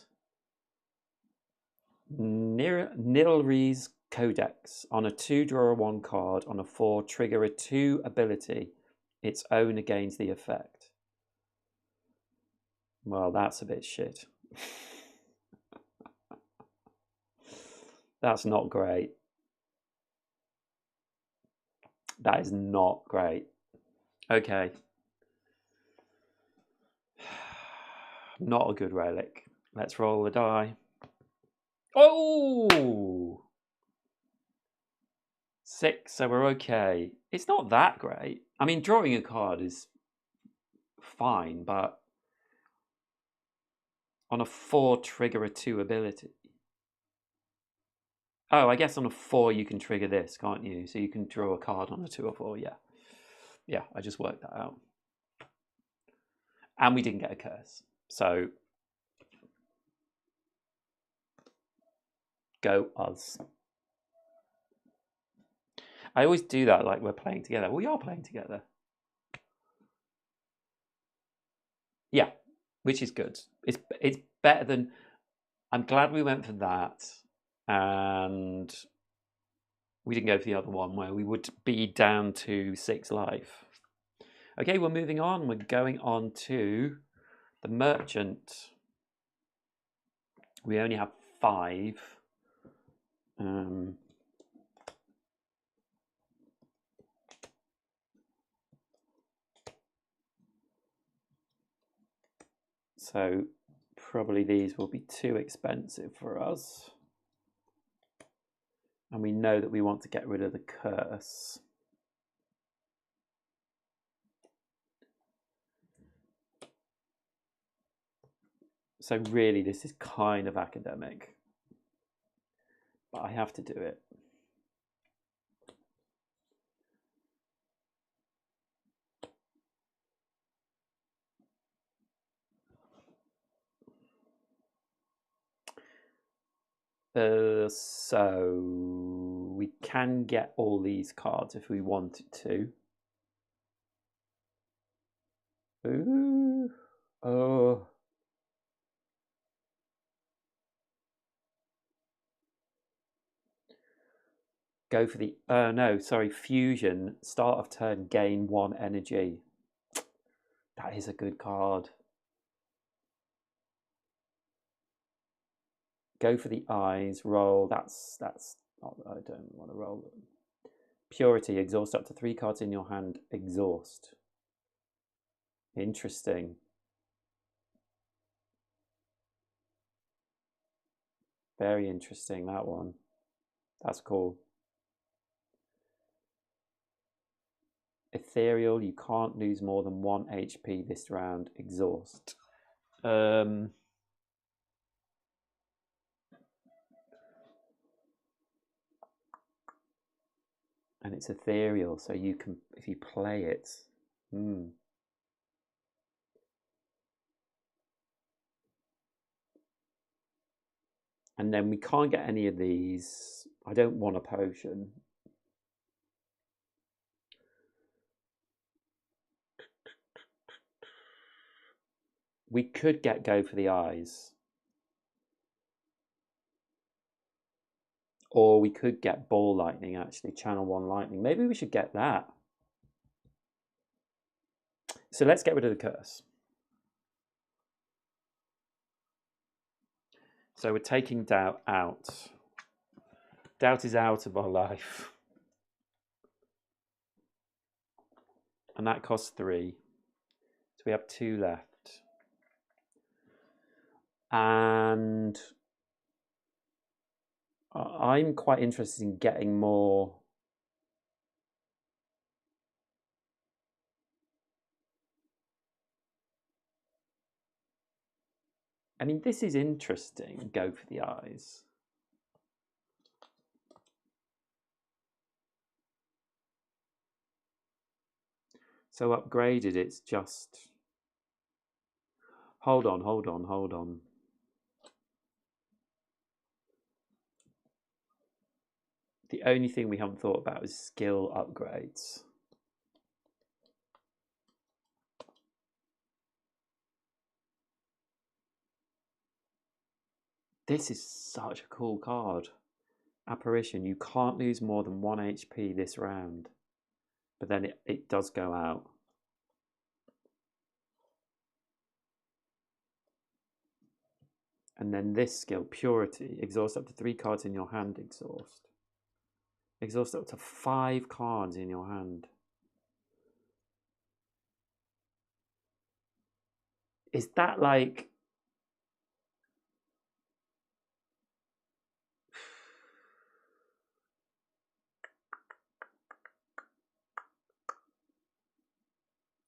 Nilri's Codex. On a 2, draw a 1 card. On a 4, trigger a 2 ability. Its own against the effect. Well, that's a bit shit. That's not great. That is not great. Okay. Not a good relic. Let's roll the die. Oh! 6, so we're okay. It's not that great. I mean, drawing a card is fine, but on a 4, trigger a 2 ability. Oh, I guess on a 4 you can trigger this, can't you? So you can draw a card on a 2 or 4, yeah. Yeah, I just worked that out. And we didn't get a curse. So, go us. I always do that like we're playing together. We are playing together. Yeah, which is good. It's better than... I'm glad we went for that. And we didn't go for the other one where we would be down to 6 life. Okay, we're moving on. We're going on to the merchant. We only have 5. So probably these will be too expensive for us. And we know that we want to get rid of the curse. So really this is kind of academic. But I have to do it. So we can get all these cards if we wanted to. Ooh. Oh. Go for the... no, sorry, fusion. Start of turn, gain 1 energy. That is a good card. Go for the eyes, roll. That's not... I don't want to roll them. Purity, exhaust up to 3 cards in your hand. Exhaust. Interesting. Very interesting, that one. That's cool. Ethereal, you can't lose more than 1 HP this round. Exhaust. And it's ethereal, so you can, if you play it. And then we can't get any of these. I don't want a potion. We could go for the eyes. Or we could get ball lightning, actually, channel 1 lightning. Maybe we should get that. So let's get rid of the curse. So we're taking doubt out. Doubt is out of our life. And that costs 3. So we have 2 left. And I'm quite interested in getting more. I mean, this is interesting. Go for the eyes. So upgraded, it's just. Hold on. The only thing we haven't thought about is skill upgrades. This is such a cool card. Apparition, you can't lose more than 1 HP this round. But then it does go out. And then this skill, Purity, exhaust up to 3 cards in your hand, exhaust. Exhaust up to 5 cards in your hand. Is that like...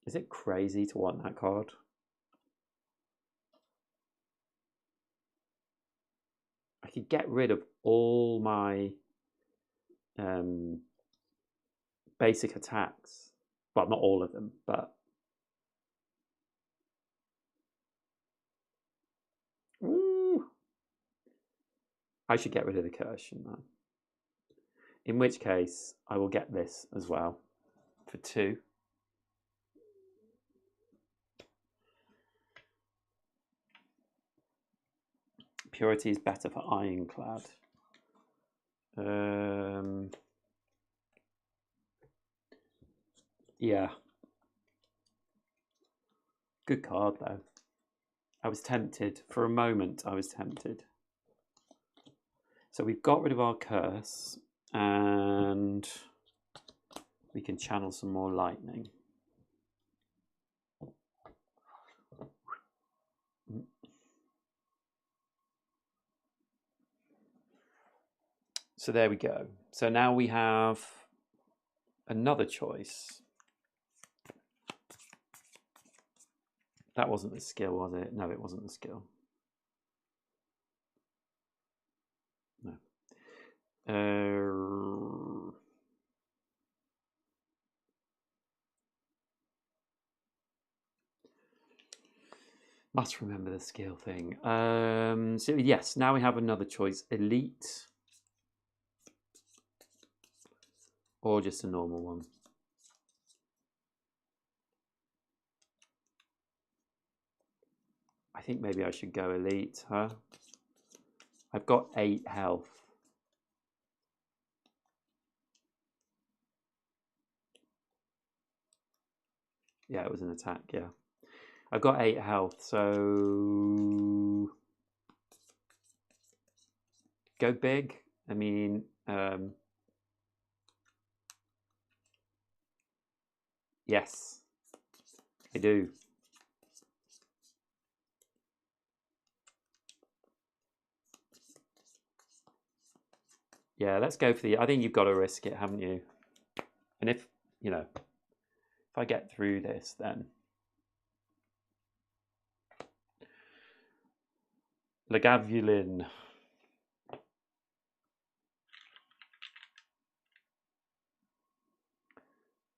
Is it crazy to want that card? I could get rid of all my basic attacks. Well, not all of them, but... Ooh. I should get rid of the curse, shouldn't I? In which case, I will get this as well for 2. Purity is better for Ironclad. Yeah. Good card, though. I was tempted. For a moment, I was tempted. So we've got rid of our curse, and we can channel some more lightning. So there we go. So now we have another choice. That wasn't the skill, was it? No, it wasn't the skill. No. Must remember the skill thing. So yes, now we have another choice. Elite. Or just a normal one. I think maybe I should go elite, huh? I've got 8 health. Yeah, it was an attack, yeah. I've got 8 health, so... Go big. I mean... Yes, I do. Yeah, let's go for the... I think you've got to risk it, haven't you? And if, you know, if I get through this, then... Lagavulin.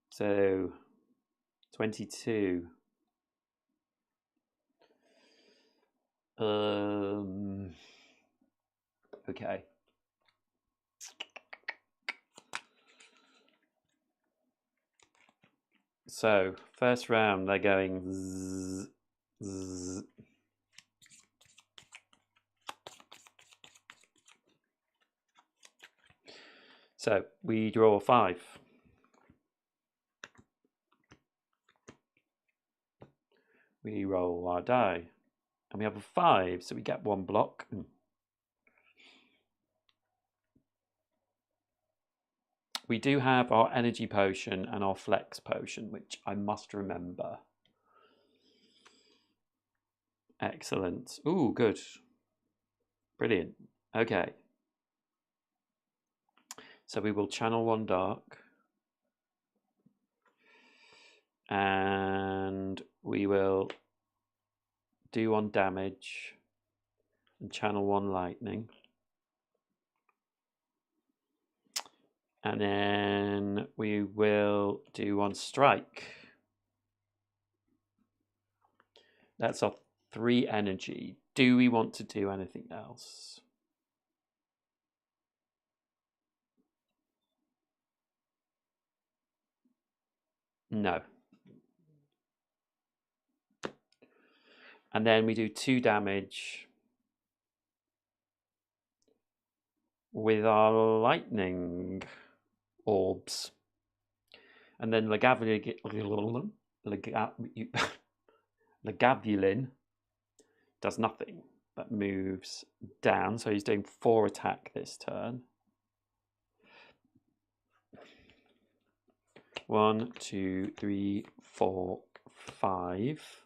So, 22. Okay. So, first round, they're going zzz, zzz. So, we draw 5. We roll our die. And we have a 5, so we get 1 block. We do have our energy potion and our flex potion, which I must remember. Excellent. Ooh, good. Brilliant. Okay. So we will channel 1 dark. And we will do 1 damage and channel 1 lightning. And then we will do 1 strike. That's our 3 energy. Do we want to do anything else? No. And then we do 2 damage with our lightning orbs. And then Lagavulin does nothing, but moves down. So he's doing 4 attack this turn. 1, 2, 3, 4, 5.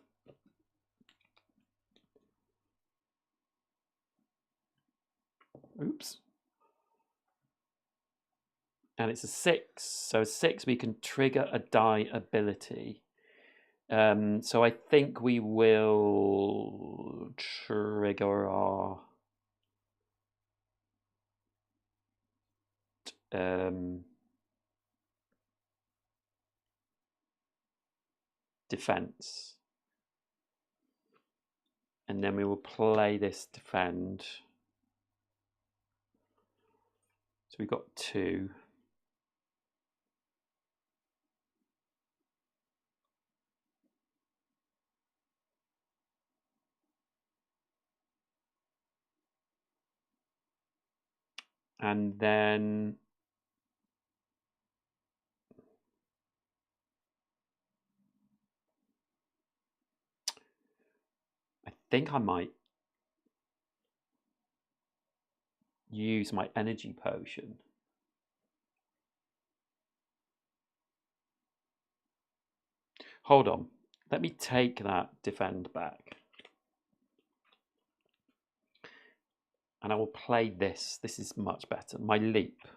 Oops. And it's a 6. So 6, we can trigger a die ability. So I think we will trigger our defense. And then we will play this defend. So we've got 2. And then I think I might use my energy potion. Hold on. Let me take that defend back. And I will play this. This is much better. My leap.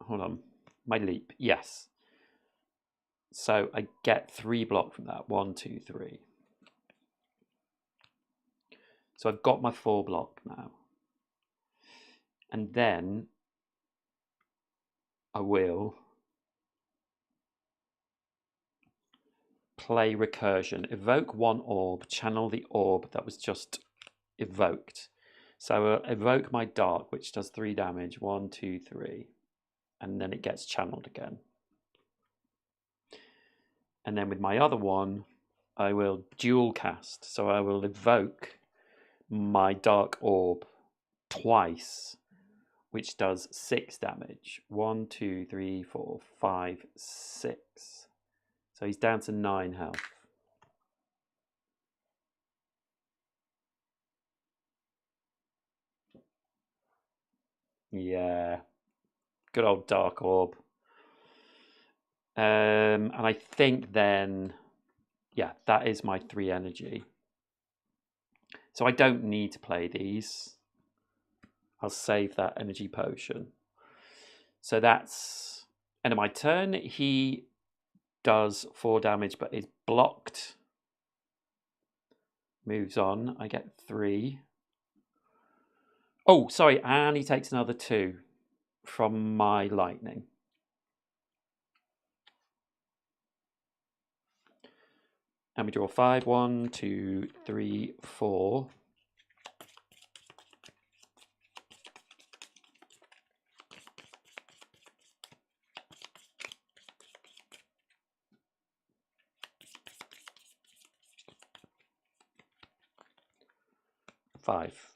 Hold on. My leap. Yes. So I get 3 block from that. 1, 2, 3. So I've got my 4 block now. And then I will play recursion. Evoke 1 orb. Channel the orb that was just evoked. So evoke my dark, which does 3 damage. 1, 2, 3. And then it gets channeled again. And then with my other one, I will dual cast. So I will evoke my dark orb twice, which does 6 damage. 1, 2, 3, 4, 5, 6. So he's down to 9 health. Yeah. Good old Dark Orb. And I think then, yeah, that is my 3 energy. So I don't need to play these. I'll save that energy potion. So that's end of my turn. He does 4 damage, but is blocked. Moves on. I get 3. Oh, sorry, and he takes another 2 from my lightning. And we draw 5. 1, 2, 3, 4. Five.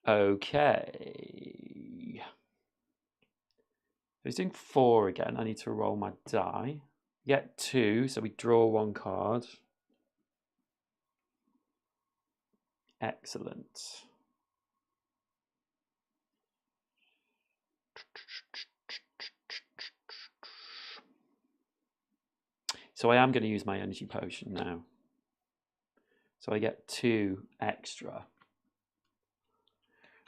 Okay. He's doing 4 again. I need to roll my die. Get 2, so we draw 1 card. Excellent. So I am going to use my energy potion now. So I get 2 extra.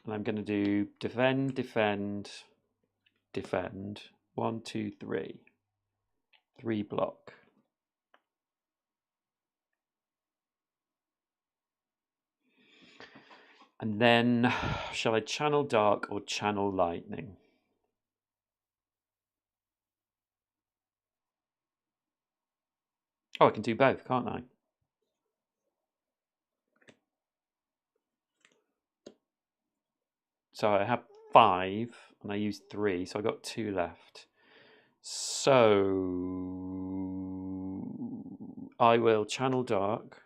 And I'm going to do defend, defend, defend. 1, 2, 3. 3 block. And then, shall I channel dark or channel lightning? Oh, I can do both, can't I? So I have 5 and I used 3, so I got 2 left. So I will channel dark.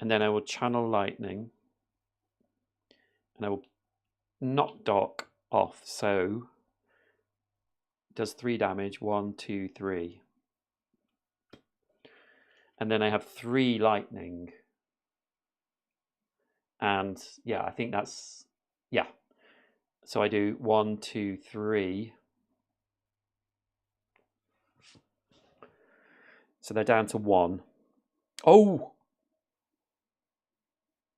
And then I will channel lightning. And I will knock dark off. So it does 3 damage. 1, 2, 3. And then I have 3 lightning. And yeah, I think that's, yeah. So I do 1, 2, 3. So they're down to 1. Oh!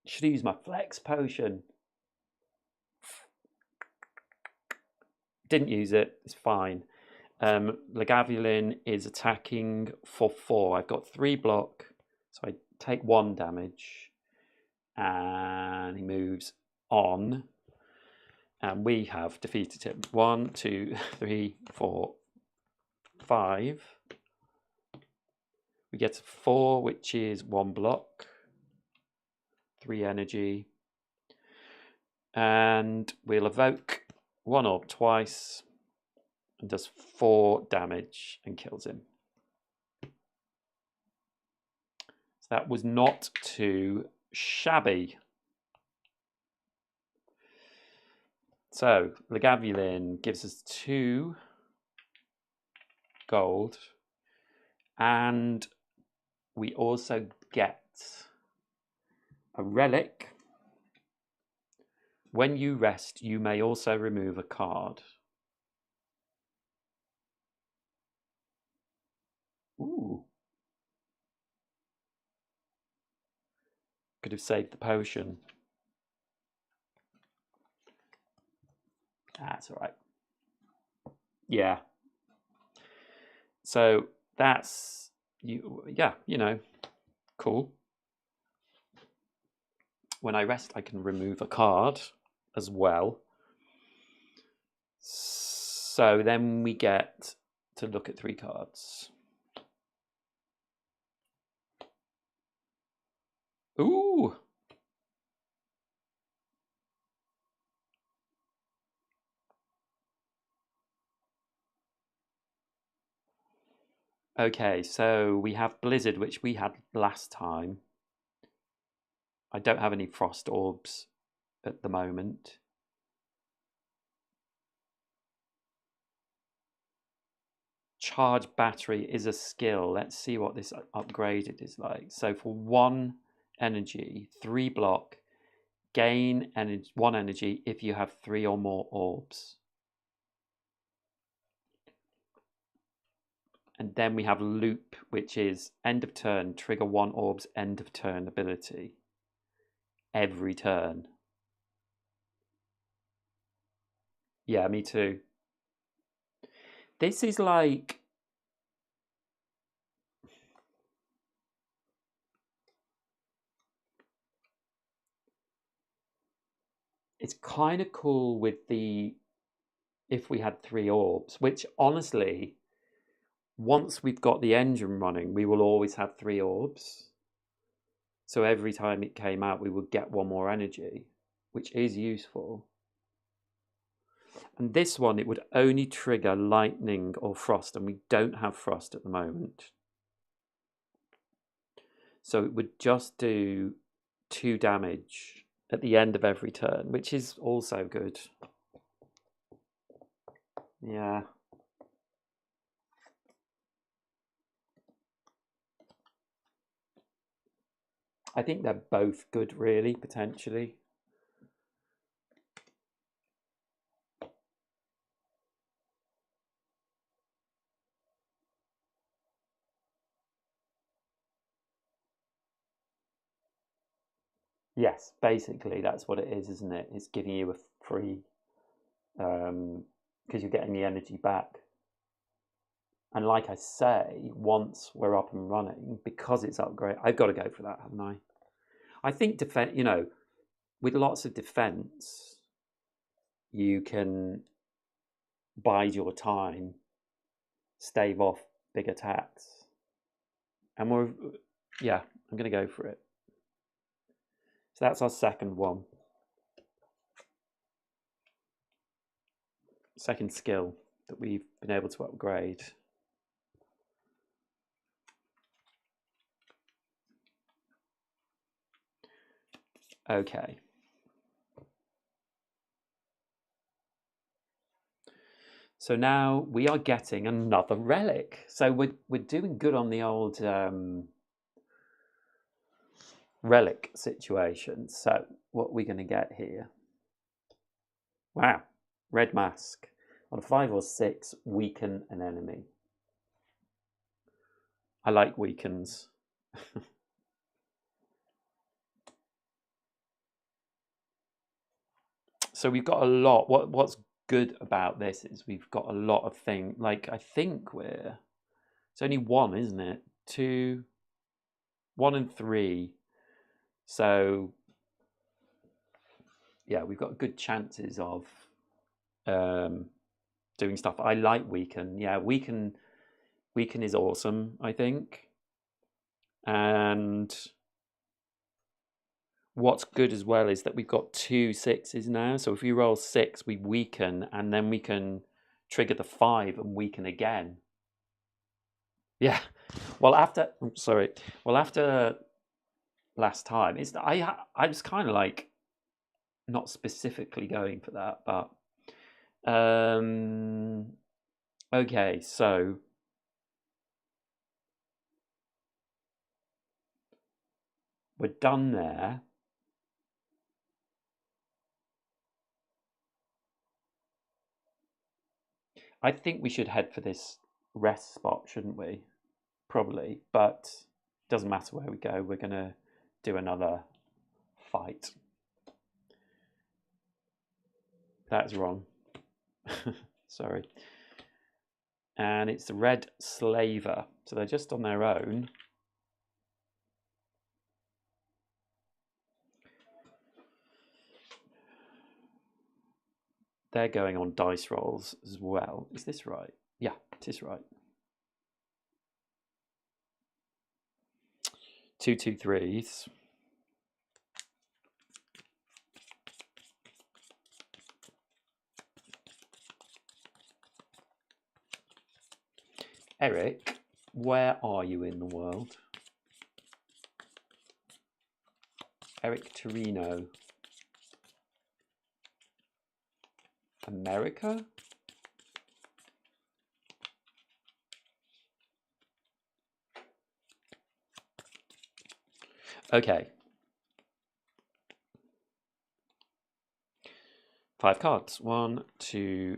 Should use my flex potion. Didn't use it. It's fine. Lagavulin is attacking for 4. I've got 3 block, so I take 1 damage. And he moves on. And we have defeated him. 1, 2, 3, 4, 5. We get 4, which is 1 block. 3 energy. And we'll evoke 1 orb twice. And does 4 damage and kills him. So that was not too shabby. So Lagavulin gives us 2 gold. And we also get a relic. When you rest, you may also remove a card. Ooh. Could have saved the potion. That's all right. Yeah. So that's, yeah, you know, cool. When I rest, I can remove a card as well. So then we get to look at 3 cards. Ooh. Okay, so we have Blizzard, which we had last time. I don't have any Frost Orbs at the moment. charge battery is a skill. Let's see what this upgraded is like. So for 1 energy, 3 block, gain 1 energy if you have 3 or more orbs. And then we have loop, which is end of turn, trigger 1 orb's end of turn ability every turn. Yeah, me too. This is like, it's kind of cool with the, if we had 3 orbs, which honestly, once we've got the engine running, we will always have 3 orbs. So every time it came out, we would get 1 more energy, which is useful. And this one, it would only trigger lightning or frost, and we don't have frost at the moment. So it would just do 2 damage at the end of every turn, which is also good. Yeah. I think they're both good, really, potentially. Yes, basically that's what it is, isn't it? It's giving you a free, because you're getting the energy back. And like I say, once we're up and running, because it's upgrade, I've got to go for that, haven't I? I think defense, you know, with lots of defense, you can bide your time, stave off big attacks. And yeah, I'm going to go for it. So that's our second one. Second skill that we've been able to upgrade. Okay. So now we are getting another relic. So we're doing good on the old relic situation. So what are we going to get here? Wow, red mask. On a 5 or 6, weaken an enemy. I like weakens. So we've got a lot. What's good about this is we've got a lot of things. Like, I think it's only 1, isn't it? 2, 1 and 3. So yeah, we've got good chances of doing stuff. I like weaken. Yeah, weaken is awesome, I think. And what's good as well is that we've got 2 6s now. So if we roll 6, we weaken, and then we can trigger the 5 and weaken again. Yeah. Well, after last time, I was kind of like not specifically going for that, but okay, so we're done there. I think we should head for this rest spot, shouldn't we? Probably, but it doesn't matter where we go. We're going to do another fight. That's wrong. Sorry. And it's the red slaver. So they're just on their own. They're going on dice rolls as well. Is this right? Yeah, it is right. 2 2 3s. Eric, where are you in the world? Eric Torino. America? Okay. 5 cards. 1, 2,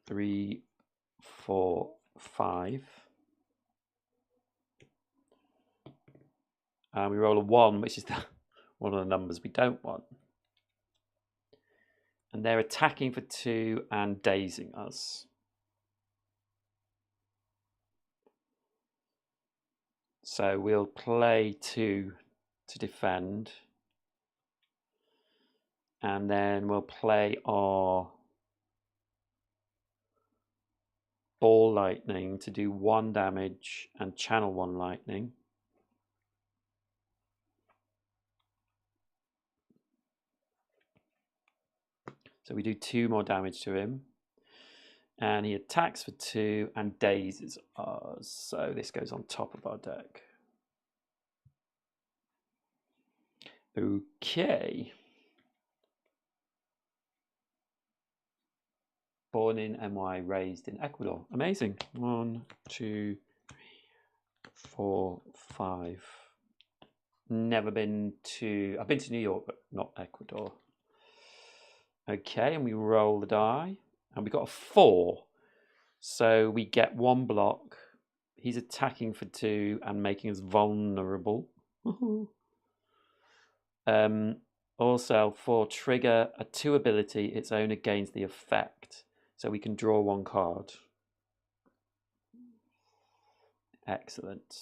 3, 4, 5. And we roll a 1, which is one of the numbers we don't want. And they're attacking for 2 and dazing us. So we'll play 2 to defend. And then we'll play our ball lightning to do 1 damage and channel 1 lightning. So we do 2 more damage to him. And he attacks for 2 and dazes us. So this goes on top of our deck. Okay. Born in NY, raised in Ecuador. Amazing. 1, 2, 3, 4, 5. Never been to... I've been to New York, but not Ecuador. Okay, and we roll the die. And we got a 4. So we get 1 block. He's attacking for 2 and making us vulnerable. Also, for trigger a 2 ability, its owner gains the effect. So we can draw 1 card. Excellent.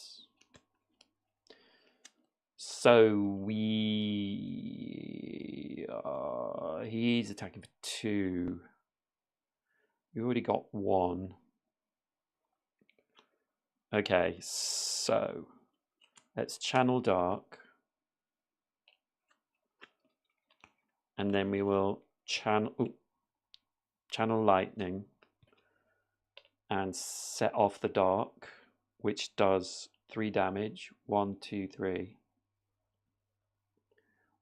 So he's attacking for 2. We've already got 1. Okay, so let's channel dark. And then we will channel lightning and set off the dark, which does 3 damage. 1, 2, 3.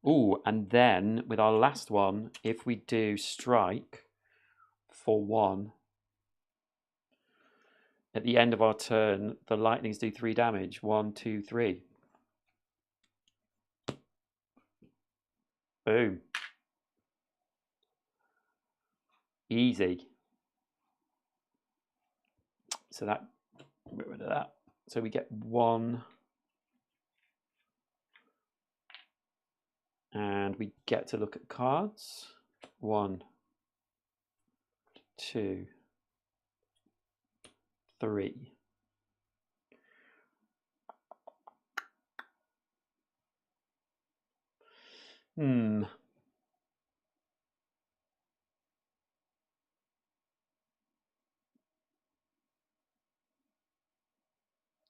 Ooh, and then with our last one, if we do strike for 1, at the end of our turn, the lightnings do 3 damage. 1, 2, 3. Boom. Easy. So that, get rid of that. So we get 1. And we get to look at cards. 1, 2, 3.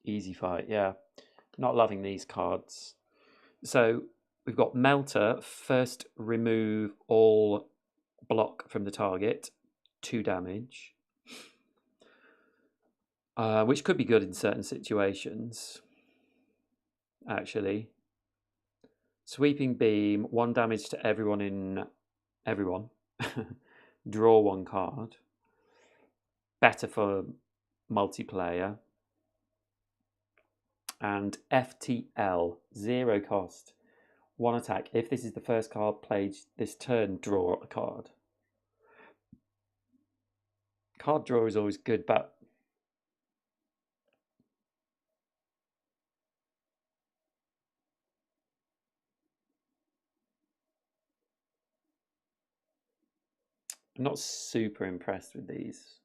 Easy fight, yeah. Not loving these cards. So we've got Melter. First, remove all block from the target. 2 damage. Which could be good in certain situations, actually. Sweeping Beam, 1 damage to everyone. Draw 1 card. Better for multiplayer. And FTL, 0 cost. 1 attack. If this is the first card played this turn, draw a card. Card draw is always good, but I'm not super impressed with these.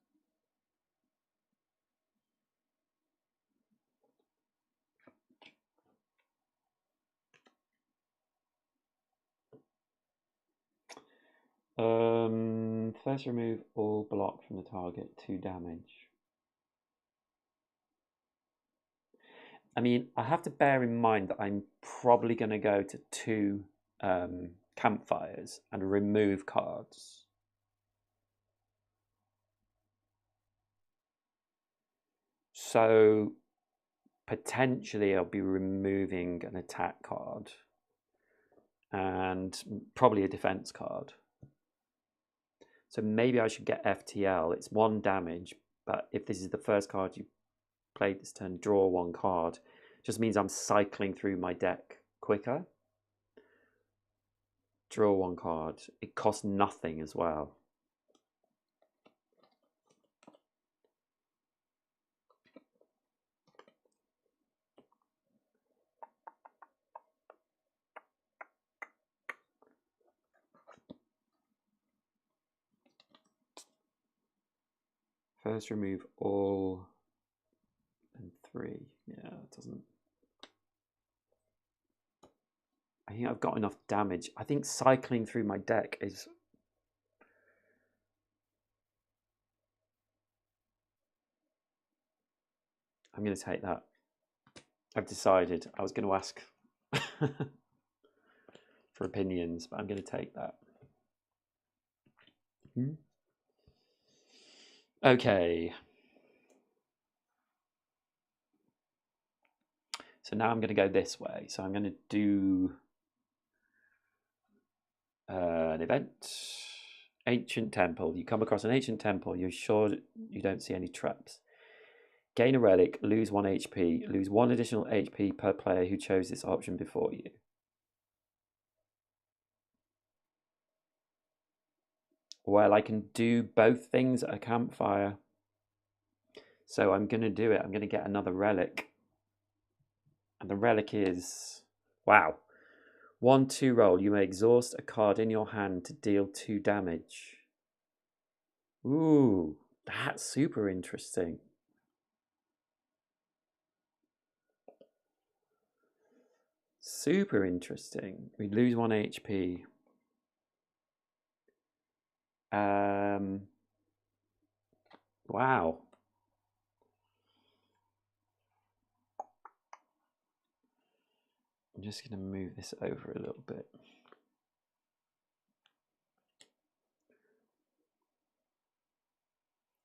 First, remove all block from the target, 2 damage. I mean, I have to bear in mind that I'm probably going to go to 2 campfires and remove cards. So potentially I'll be removing an attack card and probably a defense card. So maybe I should get FTL. It's 1 damage, but if this is the first card you played this turn, draw 1 card. Just means I'm cycling through my deck quicker. Draw one card. It costs nothing as well. First remove all and 3. Yeah, it doesn't. I think I've got enough damage. I think cycling through my deck is... I'm going to take that. I've decided. I was going to ask for opinions, but I'm going to take that. Okay. So now I'm going to go this way. So I'm going to do an event. Ancient Temple. You come across an ancient temple. You're sure you don't see any traps. Gain a relic, lose 1 HP. Lose 1 additional HP per player who chose this option before you. Well, I can do both things at a campfire. So I'm going to do it. I'm going to get another relic. And the relic is... Wow. 1/2 roll. You may exhaust a card in your hand to deal 2 damage. Ooh, that's super interesting. Super interesting. We lose 1 HP. Wow. I'm just going to move this over a little bit.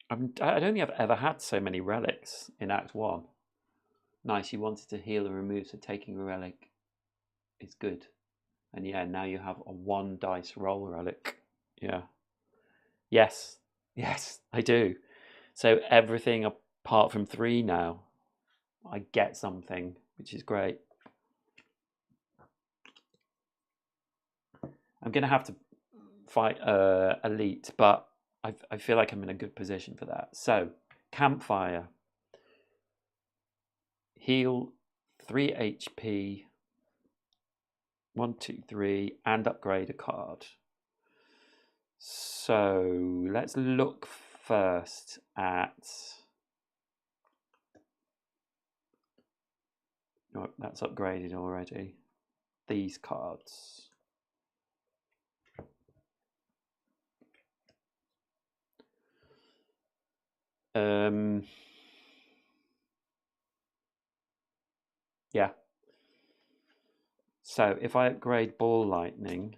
I don't think I've ever had so many relics in Act 1. Nice, you wanted to heal and remove, so taking a relic is good. And yeah, now you have a 1 dice roll relic. Yeah. Yes, I do. So everything apart from 3 now, I get something, which is great. I'm going to have to fight Elite, but I feel like I'm in a good position for that. So, Campfire. Heal 3 HP, 1, 2, 3, and upgrade a card. So, let's look first at... Oh, that's upgraded already. These cards. Yeah. So if I upgrade Ball Lightning,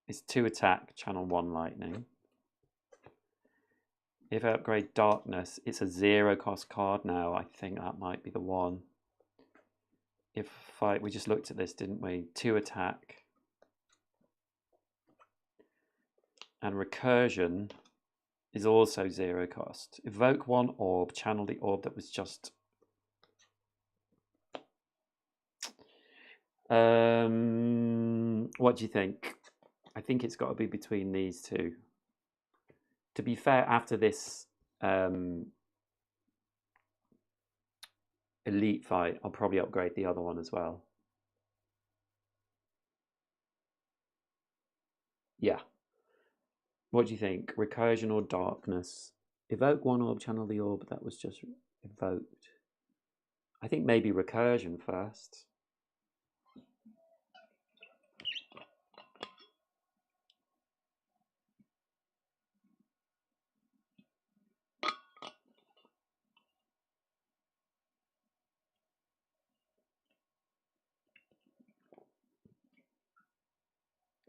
it's 2 attack, channel 1 lightning. If I upgrade Darkness, it's a 0 cost card now. I think that might be the one. We just looked at this, didn't we? 2 attack. And Recursion is also 0 cost. Evoke 1 orb, channel the orb that was just... what do you think? I think it's got to be between these two. To be fair, after this Elite fight, I'll probably upgrade the other one as well. Yeah. What do you think? Recursion or Darkness? Evoke 1 orb, channel the orb that was just evoked. I think maybe Recursion first.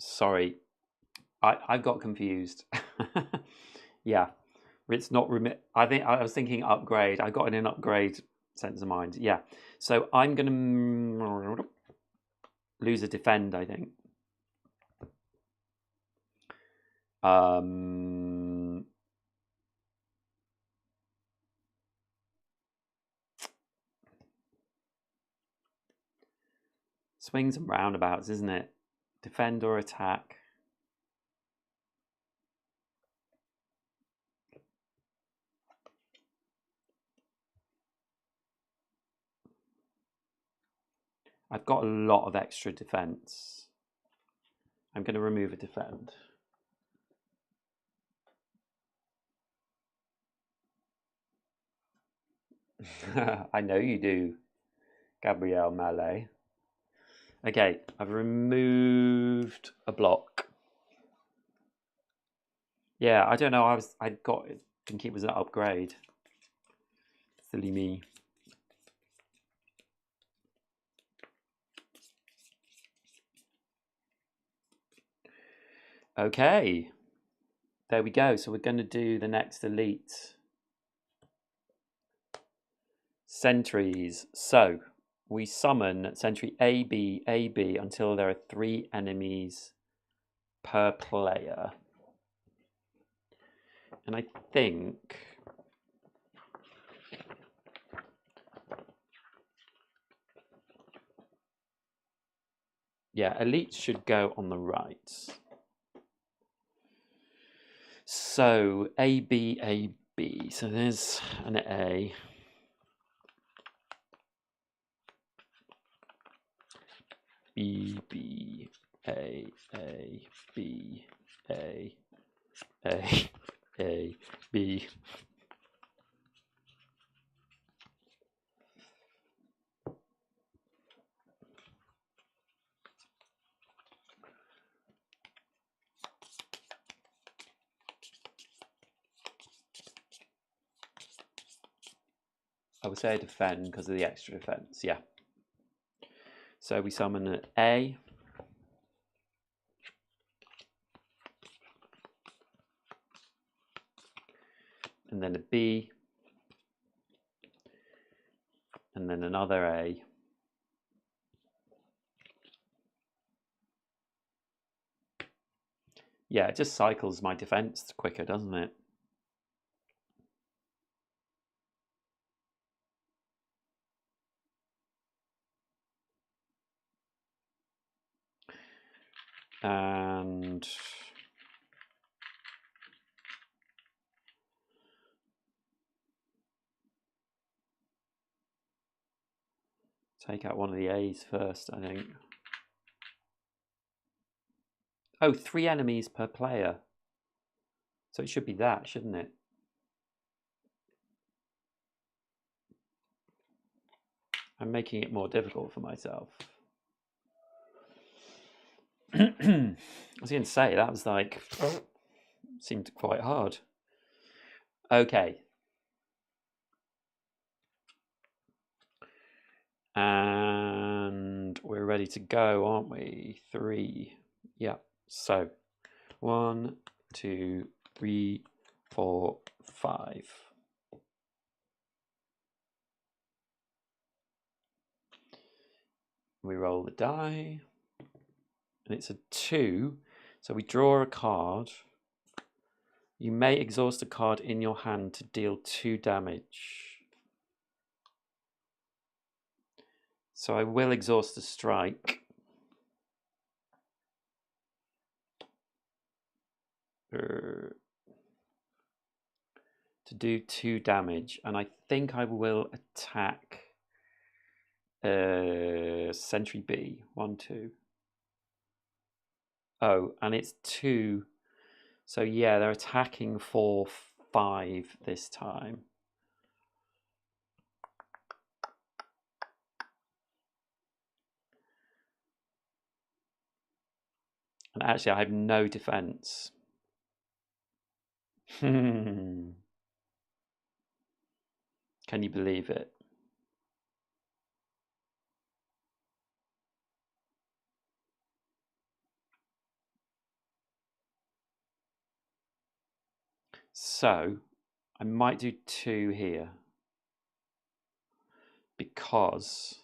Sorry, I got confused. Yeah, it's not remit. I was thinking upgrade. I got in an upgrade sense of mind. Yeah, so I'm gonna lose a defend, I think. Swings and roundabouts, isn't it? Defend or attack. I've got a lot of extra defense. I'm going to remove a defend. I know you do, Gabrielle Mallet. Okay, I've removed a block. Yeah, I don't know. I think it was an upgrade. Silly me. Okay, there we go. So we're going to do the next elite. Sentries. So we summon sentry AB, AB until there are 3 enemies per player. And I think yeah, elites should go on the right. So AB, AB. So there's an A. B, B, A, B, A, B. I would say defend because of the extra defense, yeah. So we summon an A. And then a B. And then another A. Yeah, it just cycles my defense quicker, doesn't it? And take out one of the A's first, I think. Oh, 3 enemies per player. So it should be that, shouldn't it? I'm making it more difficult for myself. I was going to say, that was like, seemed quite hard. Okay. And we're ready to go, aren't we? 3. Yeah. So 1, 2, 3, 4, 5. We roll the die. And it's a 2. So we draw a card. You may exhaust a card in your hand to deal 2 damage. So I will exhaust the strike. To do 2 damage. And I think I will attack Sentry B. 1, 2. Oh, and it's 2. So yeah, they're attacking for 5 this time. And actually, I have no defense. Can you believe it? So I might do 2 here because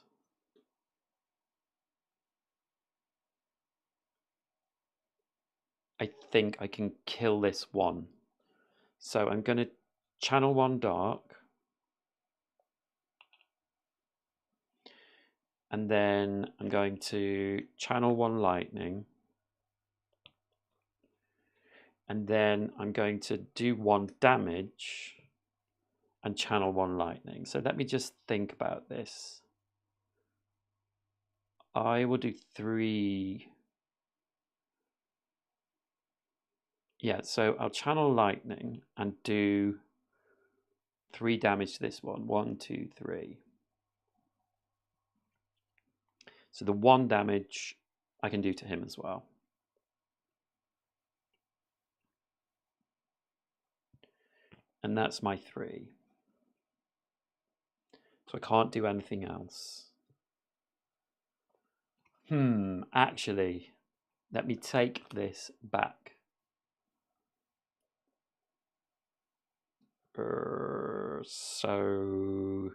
I think I can kill this one. So I'm going to channel 1 dark. And then I'm going to channel 1 lightning. And then I'm going to do 1 damage and channel 1 lightning. So let me just think about this. I will do 3. Yeah, so I'll channel lightning and do 3 damage to this one. 1, 2, 3. So the 1 damage I can do to him as well. And that's my 3. So I can't do anything else. Actually, let me take this back. So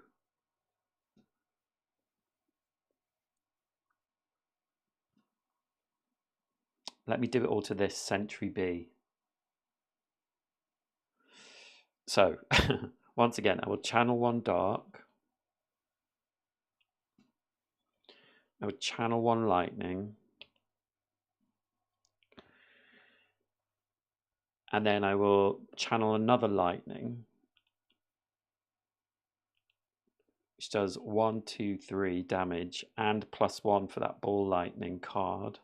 let me do it all to this Sentry B. So once again, I will channel 1 dark. I will channel 1 lightning. And then I will channel another lightning, which does 1, 2, 3 damage and +1 for that ball lightning card.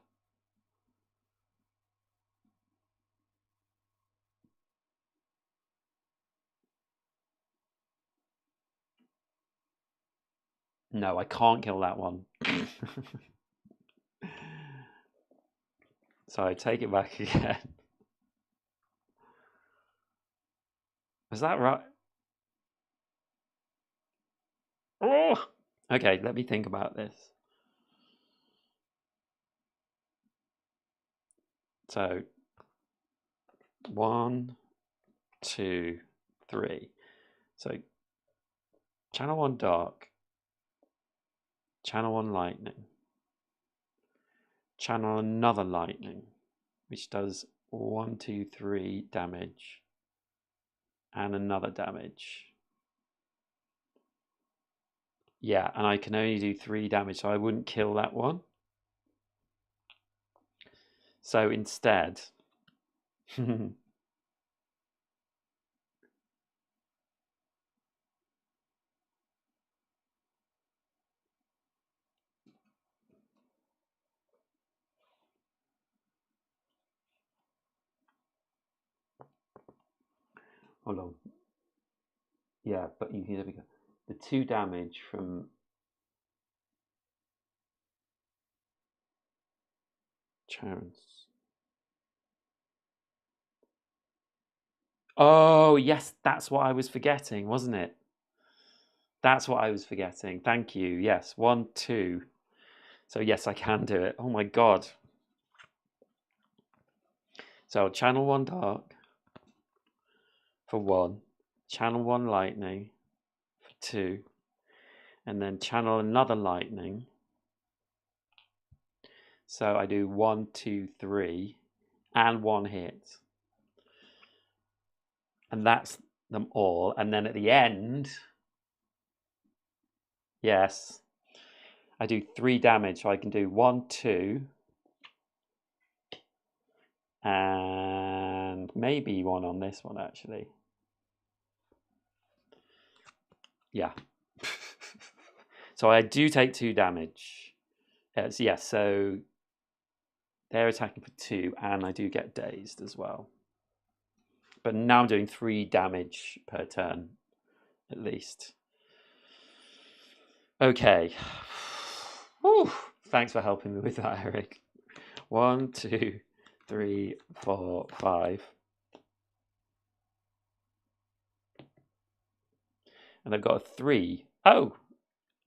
No, I can't kill that one. So I take it back again. Is that right? Oh! Okay, let me think about this. So 1, 2, 3. So channel 1 dark, channel 1 lightning, channel another lightning, which does 1, 2, 3 damage and another damage. Yeah, and I can only do 3 damage, so I wouldn't kill that one. So instead, hold on. Yeah, but you can, there we go. The 2 damage from Chance. Oh, yes, that's what I was forgetting, wasn't it? That's what I was forgetting. Thank you. Yes, 1, 2. So yes, I can do it. Oh my God. So I'll channel 1 dark for 1, channel 1 lightning for 2, and then channel another lightning. So I do 1, 2, 3, and 1 hit. And that's them all. And then at the end, yes, I do 3 damage. So I can do 1, 2, and maybe 1 on this one, actually. Yeah. So I do take 2 damage. Yes, so they're attacking for 2, and I do get dazed as well. But now I'm doing 3 damage per turn, at least. Okay. Whew. Thanks for helping me with that, Eric. 1, 2, 3, 4, 5. And I've got a 3. Oh,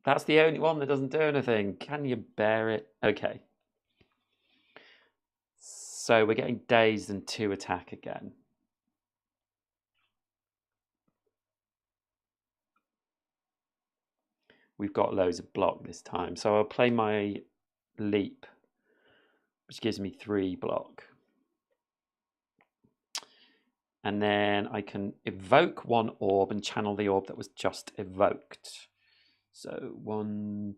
that's the only one that doesn't do anything. Can you bear it? Okay. So we're getting dazed and 2 attack again. We've got loads of block this time. So I'll play my leap, which gives me 3 block. And then I can evoke 1 orb and channel the orb that was just evoked. So 1,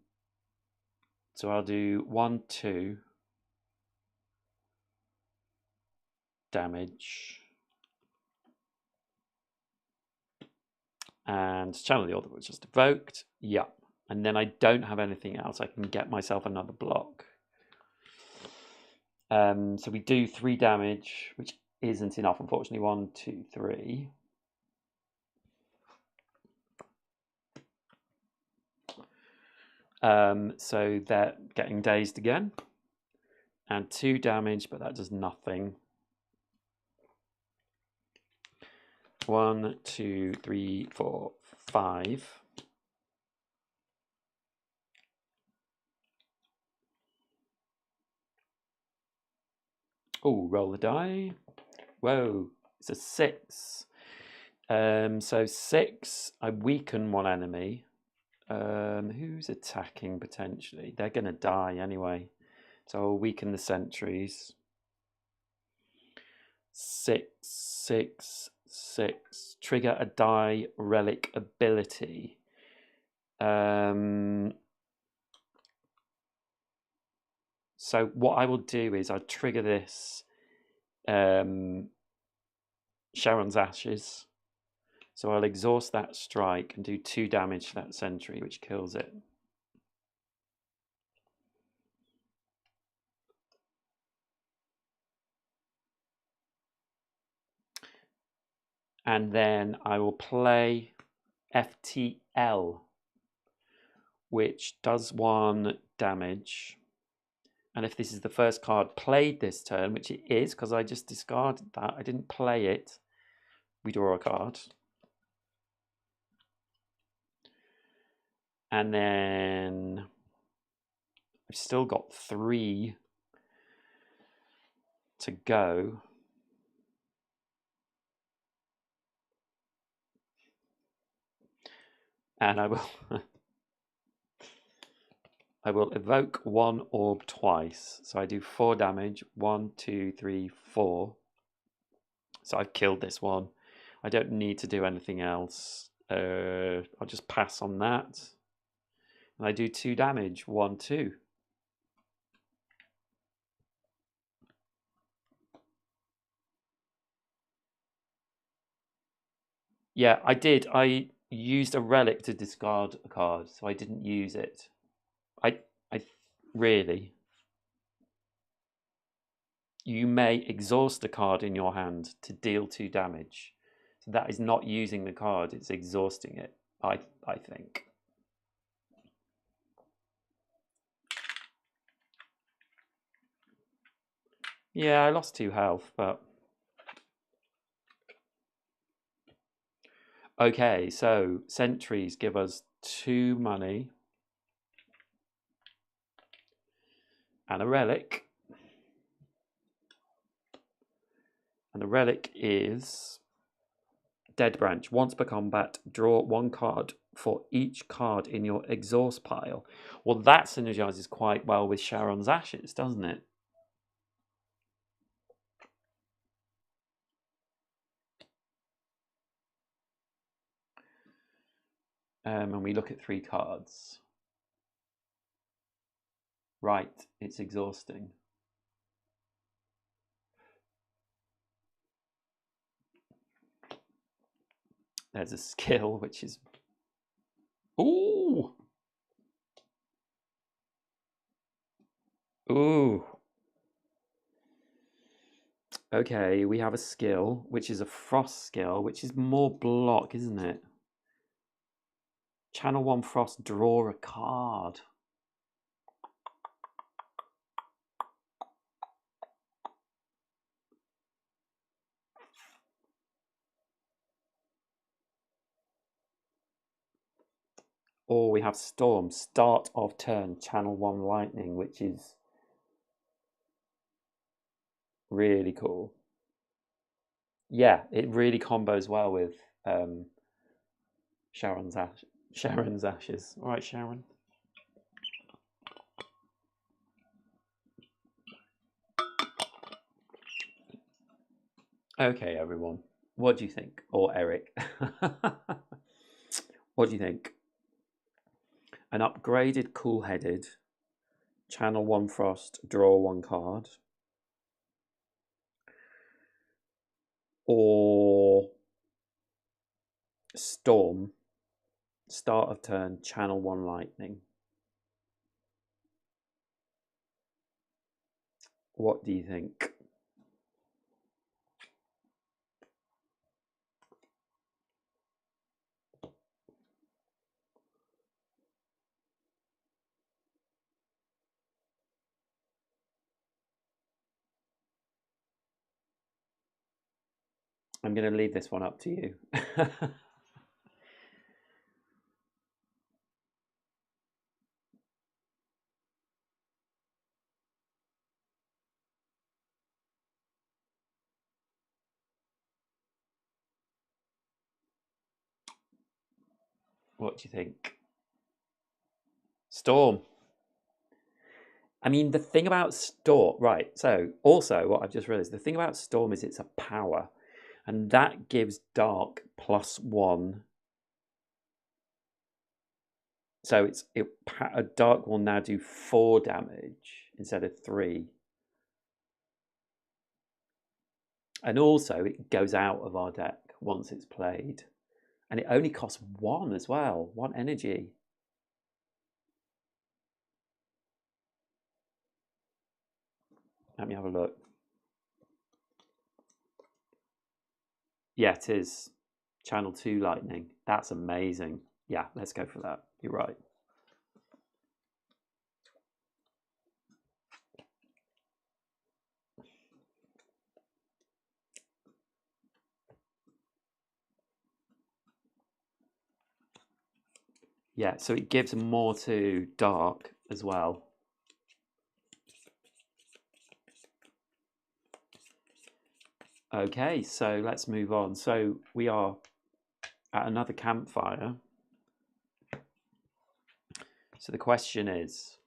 So I'll do 1, 2 damage. And channel the other was just evoked. Yep. And then I don't have anything else. I can get myself another block. So we do 3 damage, which isn't enough, unfortunately. 1, 2, 3. So they're getting dazed again. And 2 damage, but that does nothing. 1, 2, 3, 4, 5. Oh, roll the die. Whoa, it's a 6. So 6, I weaken one enemy. Who's attacking potentially? They're going to die anyway. So I'll weaken the sentries. 6, 6, 6. Trigger a die relic ability. So what I will do is I'll trigger this Sharon's Ashes. So I'll exhaust that strike and do 2 damage to that sentry, which kills it. And then I will play FTL, which does 1 damage. And if this is the first card played this turn, which it is, because I just discarded that, I didn't play it, we draw a card. And then I've still got 3 to go. And I will I will evoke 1 orb twice. So I do 4 damage. 1, 2, 3, 4. So I've killed this one. I don't need to do anything else. I'll just pass on that. And I do 2 damage. 1, 2. Yeah, I did. I used a relic to discard a card, so I didn't use it. I really. You may exhaust a card in your hand to deal 2 damage. So that is not using the card, it's exhausting it, I think. Yeah, I lost 2 health, but... Okay, so sentries give us 2 money. And a relic. And the relic is Dead Branch. Once per combat, draw 1 card for each card in your exhaust pile. Well, that synergizes quite well with Sharon's Ashes, doesn't it? And we look at 3 cards. Right, it's exhausting. There's a skill which is... Ooh! Ooh. Okay, we have a skill, which is a frost skill, which is more block, isn't it? Channel 1 frost, draw a card. Or we have storm, start of turn, channel 1 lightning, which is really cool. Yeah, it really combos well with Sharon's Ashes. All right, Sharon. Okay, everyone. What do you think? Or Eric. What do you think? An upgraded cool-headed channel 1 Frost, draw 1 card. Or Storm, start of turn, channel 1 Lightning. What do you think? I'm going to leave this one up to you. What do you think? Storm. I mean, the thing about Storm, right, so also what I've just realized, the thing about Storm is it's a power, and that gives Dark +1. So a Dark will now do 4 damage instead of 3. And also it goes out of our deck once it's played. And it only costs 1 as well, 1 energy. Let me have a look. Yeah, it is. Channel 2 Lightning. That's amazing. Yeah, let's go for that. You're right. Yeah, so it gives more to Dark as well. Okay, so let's move on. So we are at another campfire. So the question is,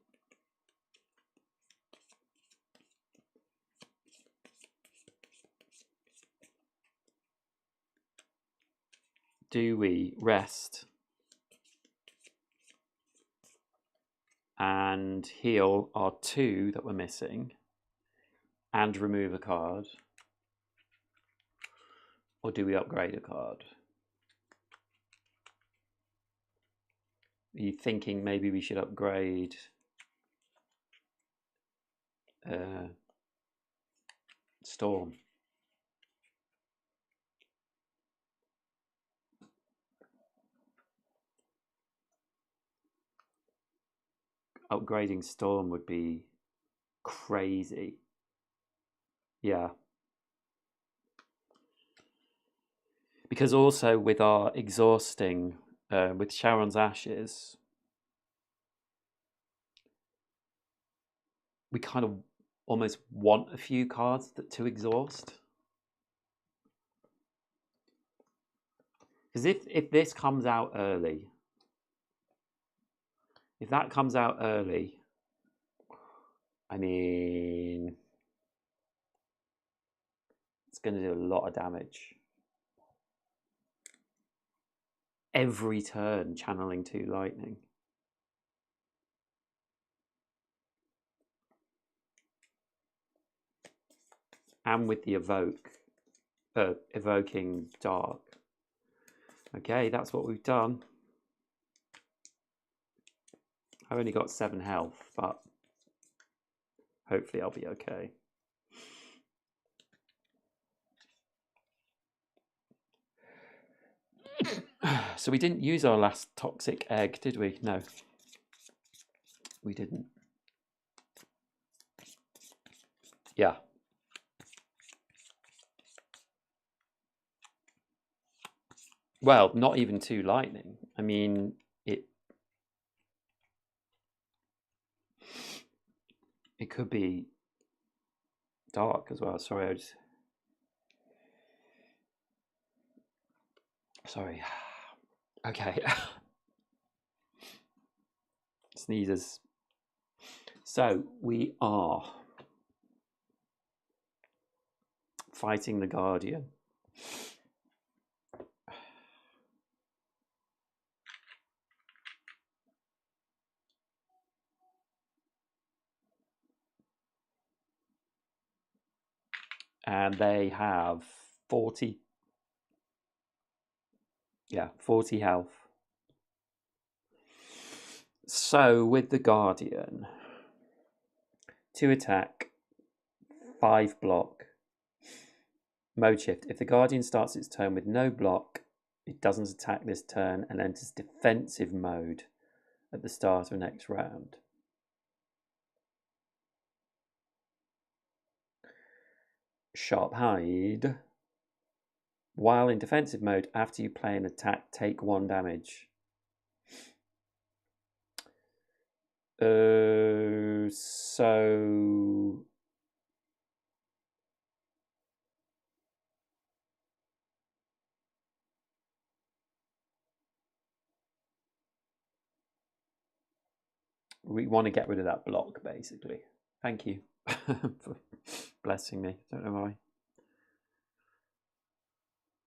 do we rest and heal our 2 that we're missing and remove a card? Or do we upgrade a card? Are you thinking maybe we should upgrade Storm? Upgrading Storm would be crazy. Yeah. Because also with our exhausting, with Sharon's Ashes, we kind of almost want a few cards to exhaust. Because if this comes out early, if that comes out early, I mean, it's going to do a lot of damage. Every turn, channeling 2 Lightning. And with the evoking Dark. Okay, that's what we've done. I've only got 7 health, but hopefully I'll be okay. So we didn't use our last toxic egg, did we? No, we didn't. Yeah. Well, not even 2 Lightning. I mean, it could be Dark as well. Sorry, sorry. Okay. Sneezes. So we are fighting the Guardian. and they have 40. Yeah, 40 health. So with the Guardian, 2 attack, 5 block. Mode shift. If the Guardian starts its turn with no block, it doesn't attack this turn and enters defensive mode at the start of next round. Sharp Hide. While in defensive mode, after you play an attack, take 1 damage. So we want to get rid of that block, basically. Thank you for blessing me. Don't know why.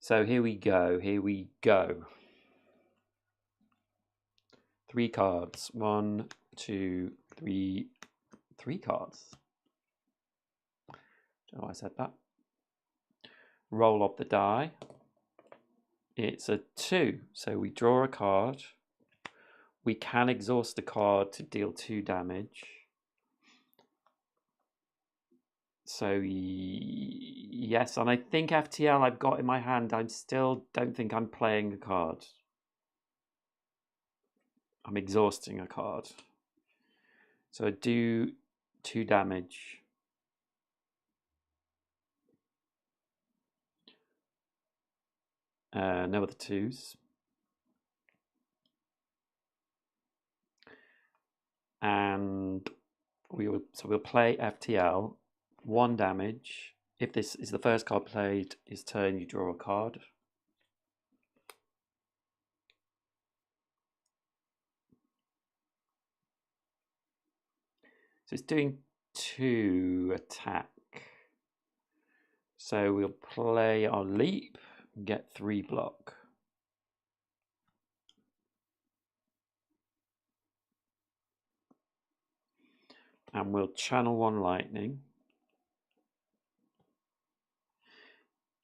So here we go. 3 cards. 1, 2, 3. 3 cards. Don't know why I said that. Roll off the die. It's a 2. So we draw a card. We can exhaust the card to deal 2 damage. So yes, and I think FTL I've got in my hand. I still don't think I'm playing a card. I'm exhausting a card. So I do 2 damage. No other 2s. And we'll play FTL. 1 damage. If this is the first card played, his turn, you draw a card. So it's doing 2 attack. So we'll play our leap, get 3 block. And we'll channel 1 lightning.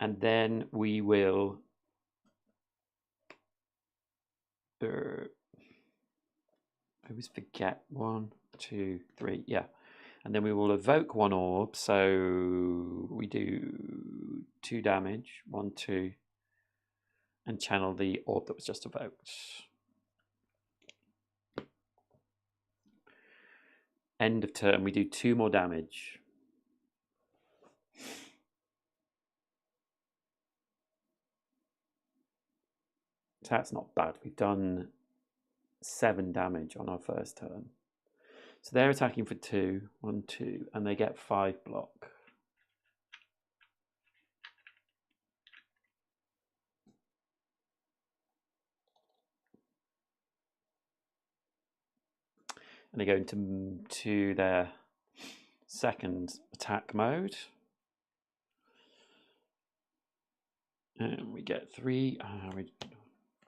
And then we will I always forget 1, 2, 3, yeah. And then we will evoke 1 orb, so we do 2 damage, 1, 2, and channel the orb that was just evoked. End of turn, we do 2 more damage. So that's not bad. We've done 7 damage on our first turn. So they're attacking for 2, 1, 2, and they get 5 block. And they go into their second attack mode. And we get 3,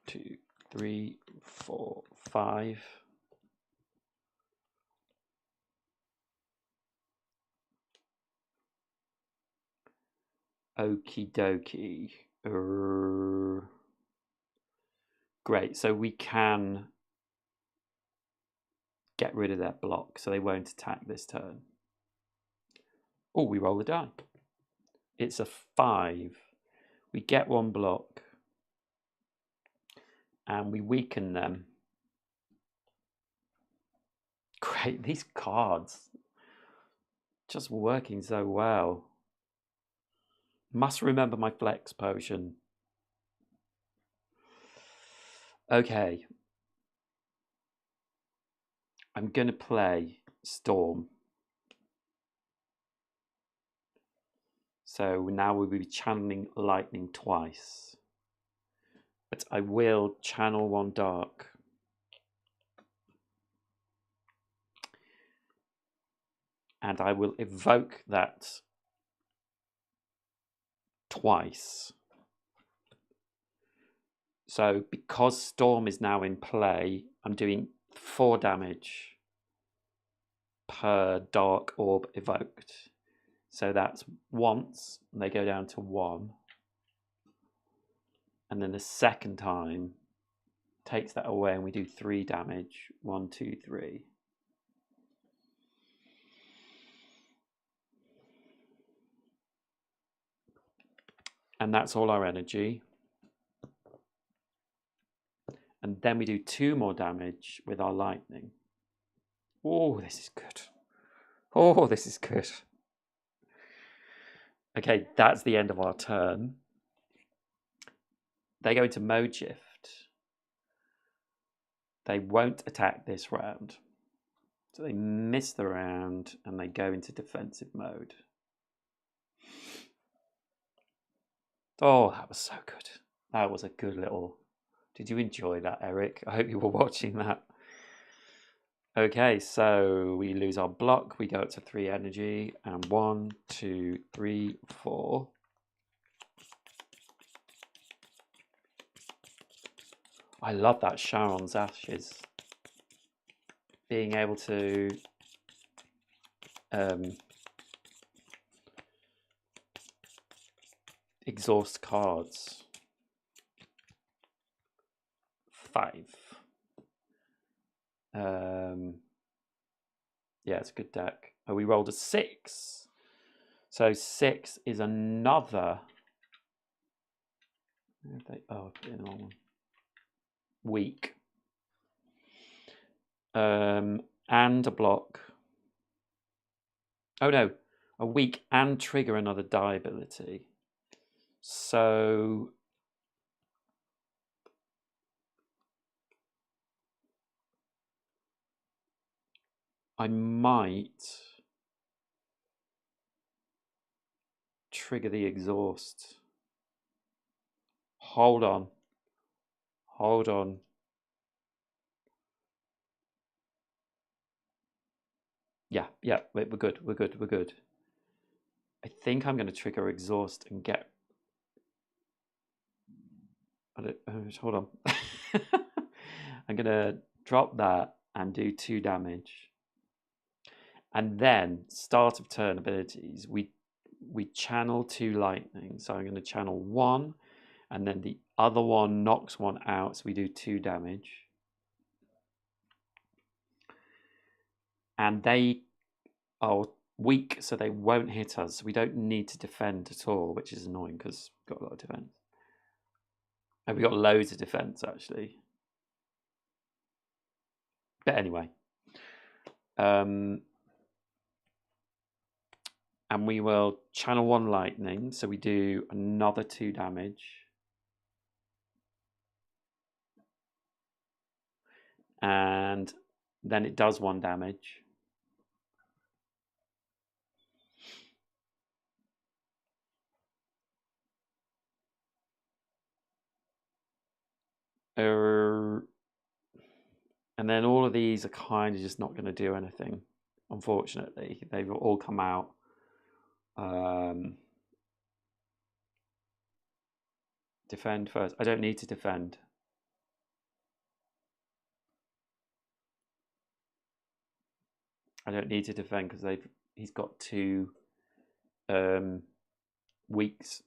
2, 3, 4, 5. Okie dokie. Great, so we can get rid of that block so they won't attack this turn. Oh, we roll the die. It's a 5. We get 1 block and we weaken them. Great, these cards just working so well. Must remember my flex potion. Okay. I'm going to play Storm. So now we'll be channeling lightning twice. But I will channel 1 dark. And I will evoke that twice. So because Storm is now in play, I'm doing 4 damage per dark orb evoked. So that's once, and they go down to 1. And then the second time takes that away, and we do 3 damage. 1, 2, 3. And that's all our energy. And then we do 2 more damage with our lightning. Oh, this is good. Oh, this is good. Okay, that's the end of our turn. They go into mode shift. They won't attack this round. So they miss the round and they go into defensive mode. Oh, that was so good. That was a good little... Did you enjoy that, Eric? I hope you were watching that. Okay, so we lose our block. We go up to 3 energy. And 1, 2, 3, 4. I love that Sharon's Ashes. Being able to... exhaust cards. 5. Yeah, it's a good deck. Oh, we rolled a 6. So 6 is another... Oh, I put in the wrong one. Weak. And a block. Oh no, a weak and trigger another die ability. So I might trigger the exhaust. Hold on. Hold on. Yeah, we're good. We're good. We're good. I think I'm going to trigger exhaust and get... hold on. I'm going to drop that and do 2 damage. And then, start of turn abilities, we channel 2 lightning. So I'm going to channel 1, and then the other one knocks 1 out, so we do 2 damage. And they are weak, so they won't hit us. We don't need to defend at all, which is annoying because we've got a lot of defense. And we've got loads of defense, actually. But anyway. And we will channel 1 lightning, so we do another 2 damage. And then it does 1 damage. And then all of these are kind of just not going to do anything, unfortunately. They've all come out. Defend first. I don't need to defend. I don't need to defend because he's got 2 weaks.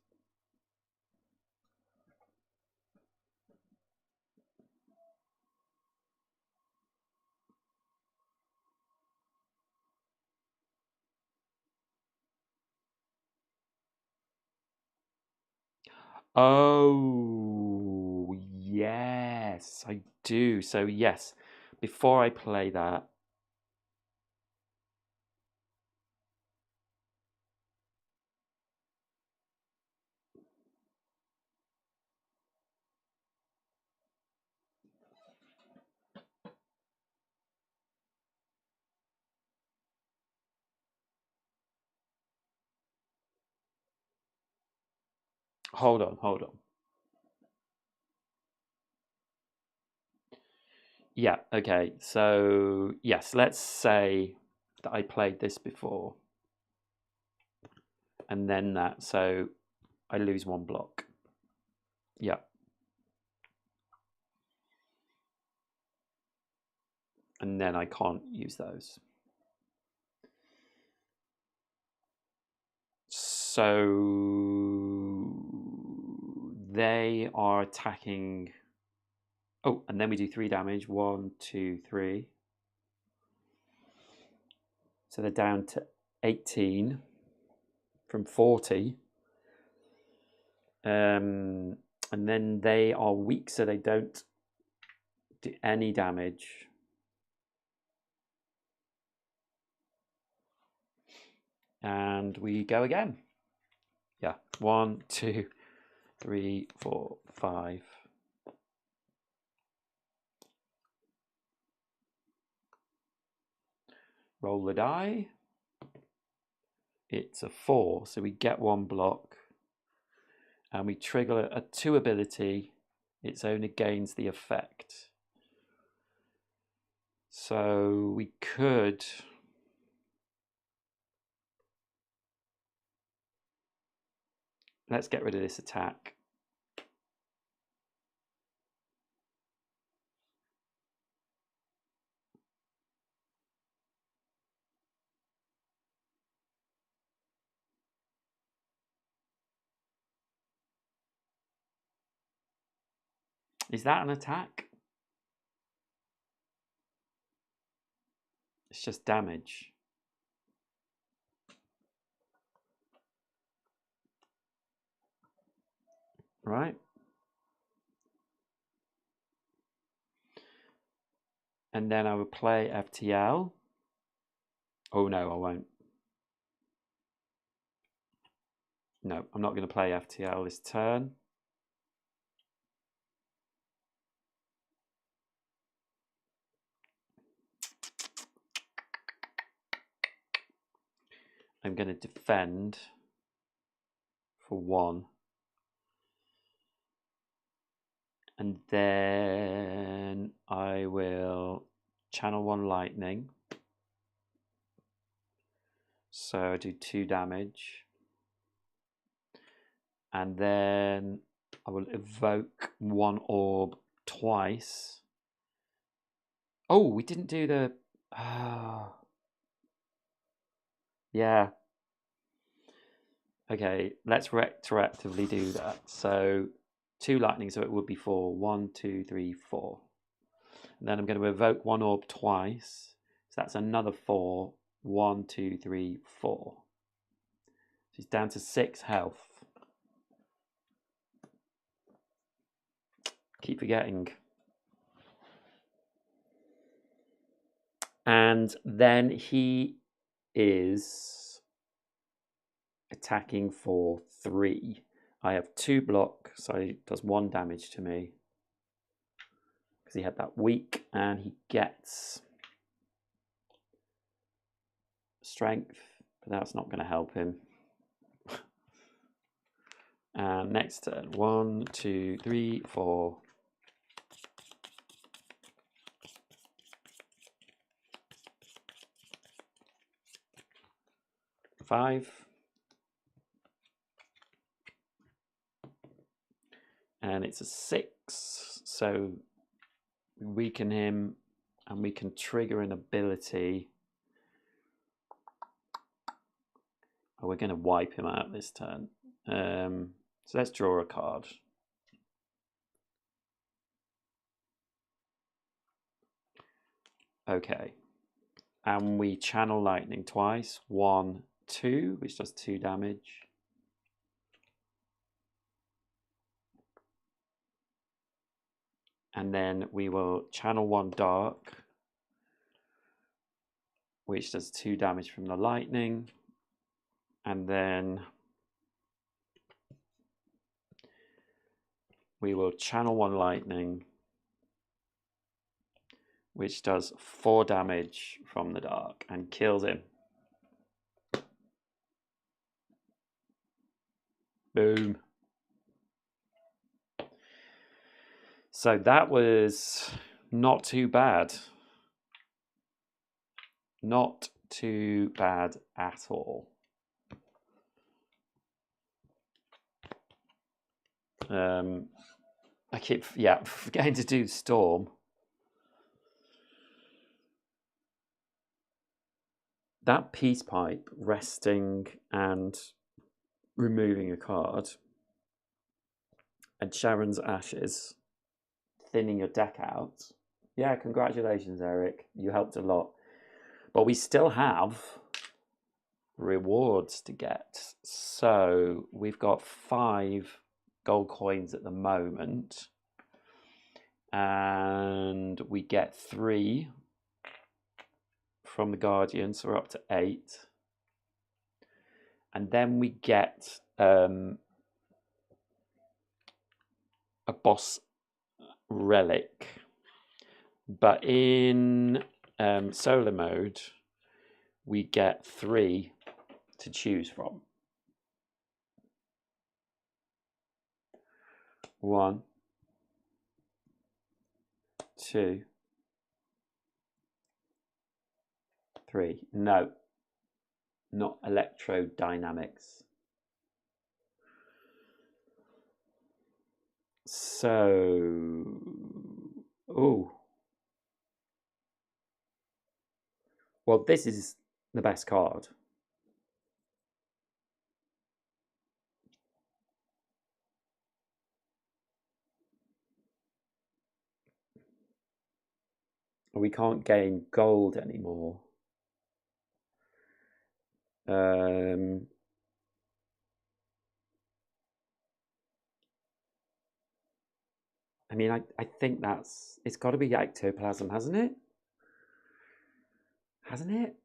Oh, yes, I do. So yes, before I play that, hold on. Yeah, okay. So yes, let's say that I played this before. And then that, so I lose 1 block. Yeah. And then I can't use those. So they are attacking. Oh, and then we do 3 damage. 1, 2, 3. So they're down to 18 from 40. And then they are weak, so they don't do any damage. And we go again. Yeah, 1, 2, 3, 4, 5. Roll the die. It's a 4, so we get 1 block. And we trigger a 2 ability. Its owner gains the effect. So we could... Let's get rid of this attack. Is that an attack? It's just damage. Right? And then I would play FTL. Oh no, I won't. No, I'm not going to play FTL this turn. I'm going to defend for 1. And then I will channel 1 lightning. So I do 2 damage. And then I will evoke 1 orb twice. Oh, we didn't do the... yeah. Okay, let's retroactively do that. So 2 lightning, so it would be 4. 1, 2, 3, 4. And then I'm going to evoke 1 orb twice. So that's another 4. 1, 2, 3, 4. So he's down to 6 health. Keep forgetting. And then he is attacking for 3. I have 2 block, so he does 1 damage to me. Because he had that weak, and he gets strength, but that's not going to help him. And next turn, 1, 2, 3, 4. 5. And it's a 6, so we weaken him, and we can trigger an ability. Oh, we're going to wipe him out this turn. So let's draw a card. Okay. And we channel lightning twice. 1, 2, which does 2 damage. And then we will channel 1 dark, which does 2 damage from the lightning. And then we will channel 1 lightning, which does 4 damage from the dark and kills him. Boom. So that was not too bad. Not too bad at all. I keep forgetting to do Storm. That peace pipe resting and removing a card, and Sharon's Ashes, thinning your deck out. Yeah, congratulations, Eric. You helped a lot. But we still have rewards to get. So we've got 5 gold coins at the moment. And we get 3 from the Guardian, so we're up to 8. And then we get a boss relic. But in solar mode, we get 3 to choose from. 1, 2, 3. No, not electrodynamics. So, oh, well, this is the best card. We can't gain gold anymore. I mean, I think it's got to be ectoplasm, hasn't it? Hasn't it?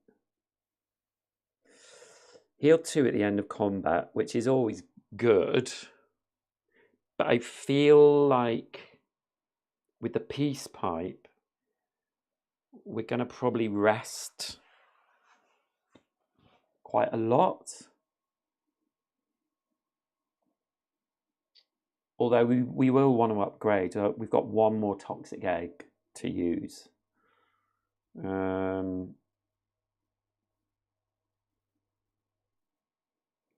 Heal 2 at the end of combat, which is always good. But I feel like with the peace pipe, we're going to probably rest quite a lot. Although we will want to upgrade. We've got 1 more toxic egg to use.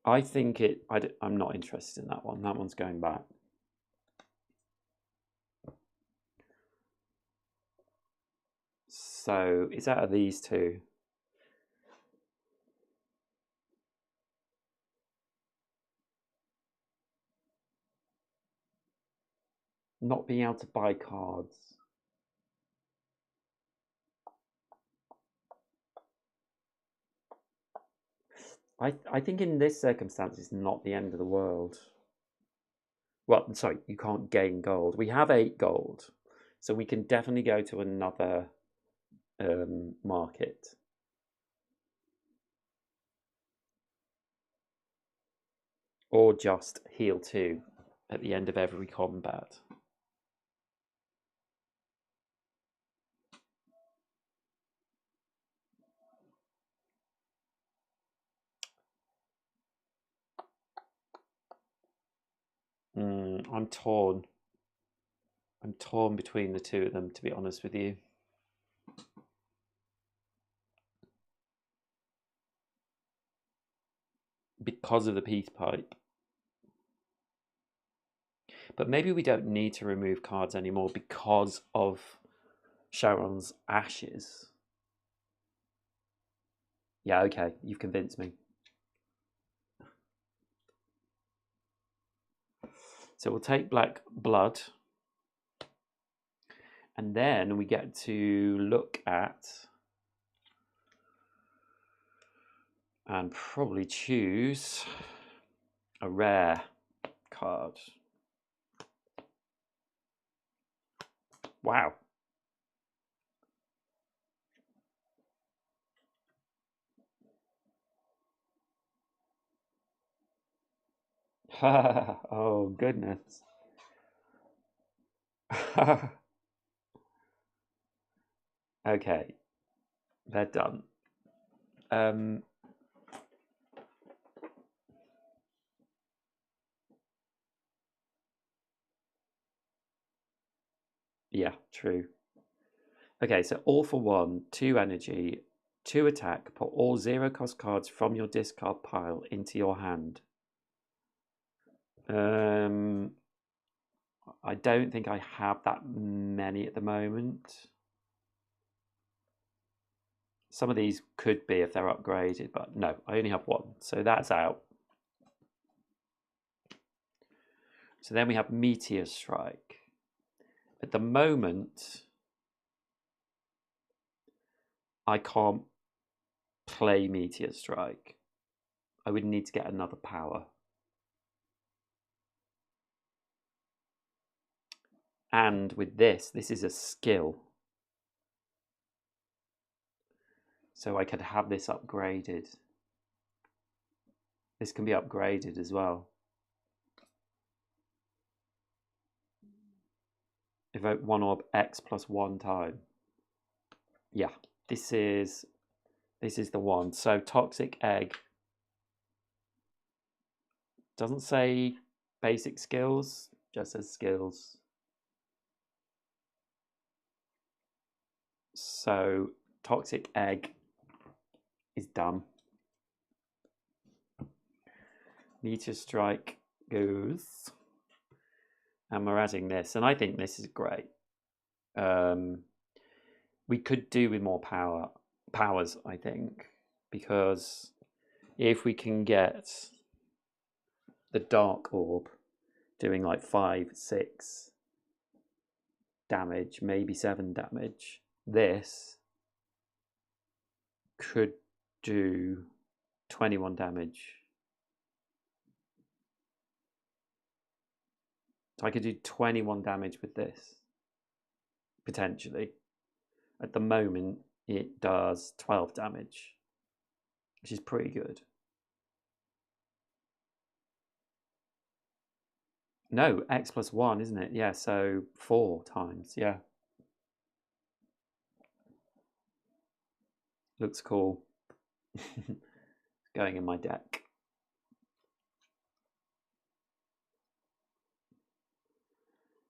I think I'm not interested in that one. That one's going back. So it's out of these 2. Not being able to buy cards. I think in this circumstance, it's not the end of the world. Well, sorry, you can't gain gold. We have 8 gold, so we can definitely go to another market. Or just heal 2 at the end of every combat. I'm torn. I'm torn between the 2 of them, to be honest with you. Because of the peace pipe. But maybe we don't need to remove cards anymore because of Sharon's Ashes. Yeah, okay, you've convinced me. So we'll take Black Blood. And then we get to look at and probably choose a rare card. Wow. Oh, goodness. Okay, they're done. Yeah, true. Okay, so all for 1, 2 energy, 2 attack, put all 0-cost cards from your discard pile into your hand. I don't think I have that many at the moment. Some of these could be if they're upgraded, but no, I only have 1, so that's out. So then we have Meteor Strike. At the moment, I can't play Meteor Strike. I would need to get another power. And with this is a skill. So I could have this upgraded. This can be upgraded as well. Evoke 1 orb X plus 1 time. Yeah, this is the one. So Toxic Egg doesn't say basic skills, just says skills. So Toxic Egg is done. Meteor Strike goes. And we're adding this, and I think this is great. We could do with more powers, I think, because if we can get the Dark Orb doing like 5, 6 damage, maybe 7 damage, this could do 21 damage. So I could do 21 damage with this, potentially. At the moment, it does 12 damage, which is pretty good. No, X plus 1, isn't it? Yeah, so 4 times, yeah. Looks cool. Going in my deck.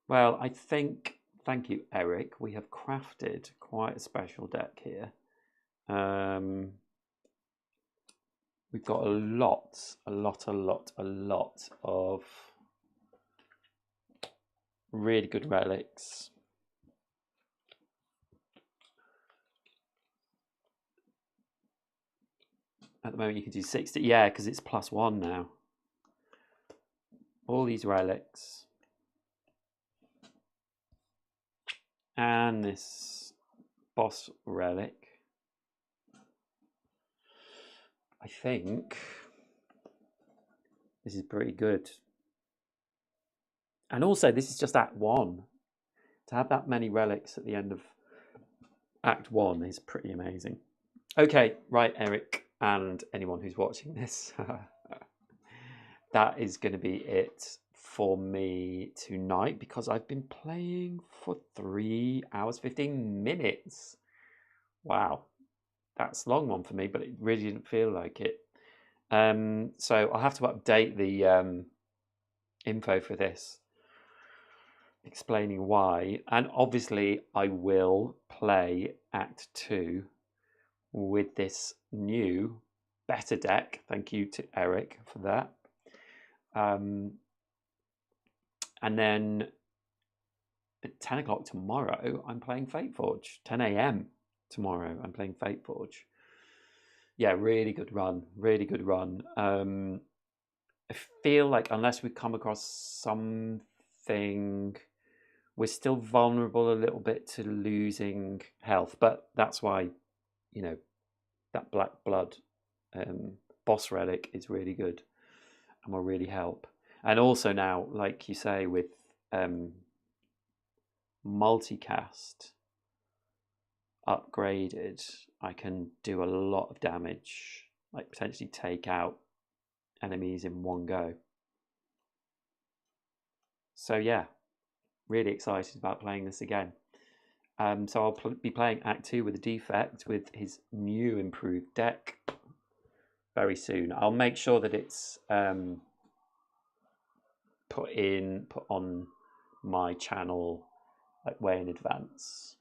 Well, I think, thank you, Eric, we have crafted quite a special deck here. We've got a lot of really good relics. At the moment you can do 60, yeah, because it's plus 1 now. All these relics. And this boss relic. I think this is pretty good. And also, this is just Act 1. To have that many relics at the end of Act 1 is pretty amazing. Okay, right, Eric, and anyone who's watching this. That is going to be it for me tonight, because I've been playing for 3 hours, 15 minutes. Wow. That's a long one for me, but it really didn't feel like it. So I'll have to update the info for this, explaining why. And obviously I will play Act 2 with this new, better deck. Thank you to Eric for that. And then at 10 o'clock tomorrow, I'm playing Fateforge. 10 a.m. tomorrow, I'm playing Fateforge. Yeah, really good run. Really good run. I feel like unless we come across something, we're still vulnerable a little bit to losing health. But that's why, you know, that Black Blood boss relic is really good and will really help. And also now, like you say, with multicast upgraded, I can do a lot of damage, like potentially take out enemies in one go. So yeah, really excited about playing this again. So I'll be playing Act 2 with a Defect with his new improved deck very soon. I'll make sure that it's put on my channel like way in advance.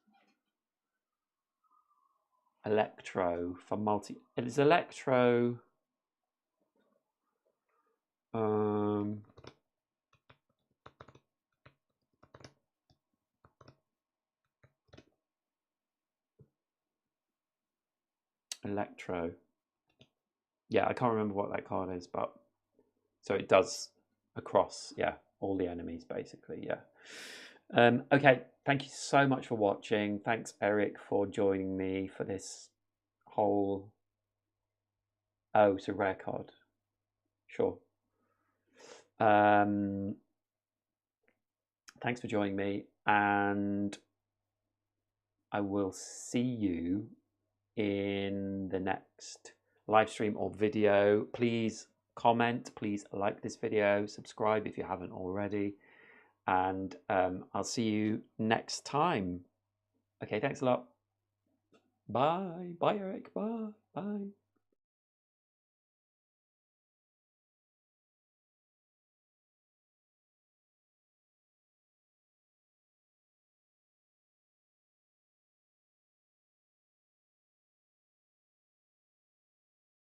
Electro for multi. It is Electro. Electro. Yeah, I can't remember what that card is, but so it does across, yeah, all the enemies basically. Yeah. Okay, thank you so much for watching. Thanks, Eric, for joining me for this whole... Oh, it's a rare card. Sure. Thanks for joining me, and I will see you in the next live stream or video. Please comment, please like this video, subscribe if you haven't already, and I'll see you next time. Okay, thanks a lot. Bye. Bye, Eric. Bye. Bye.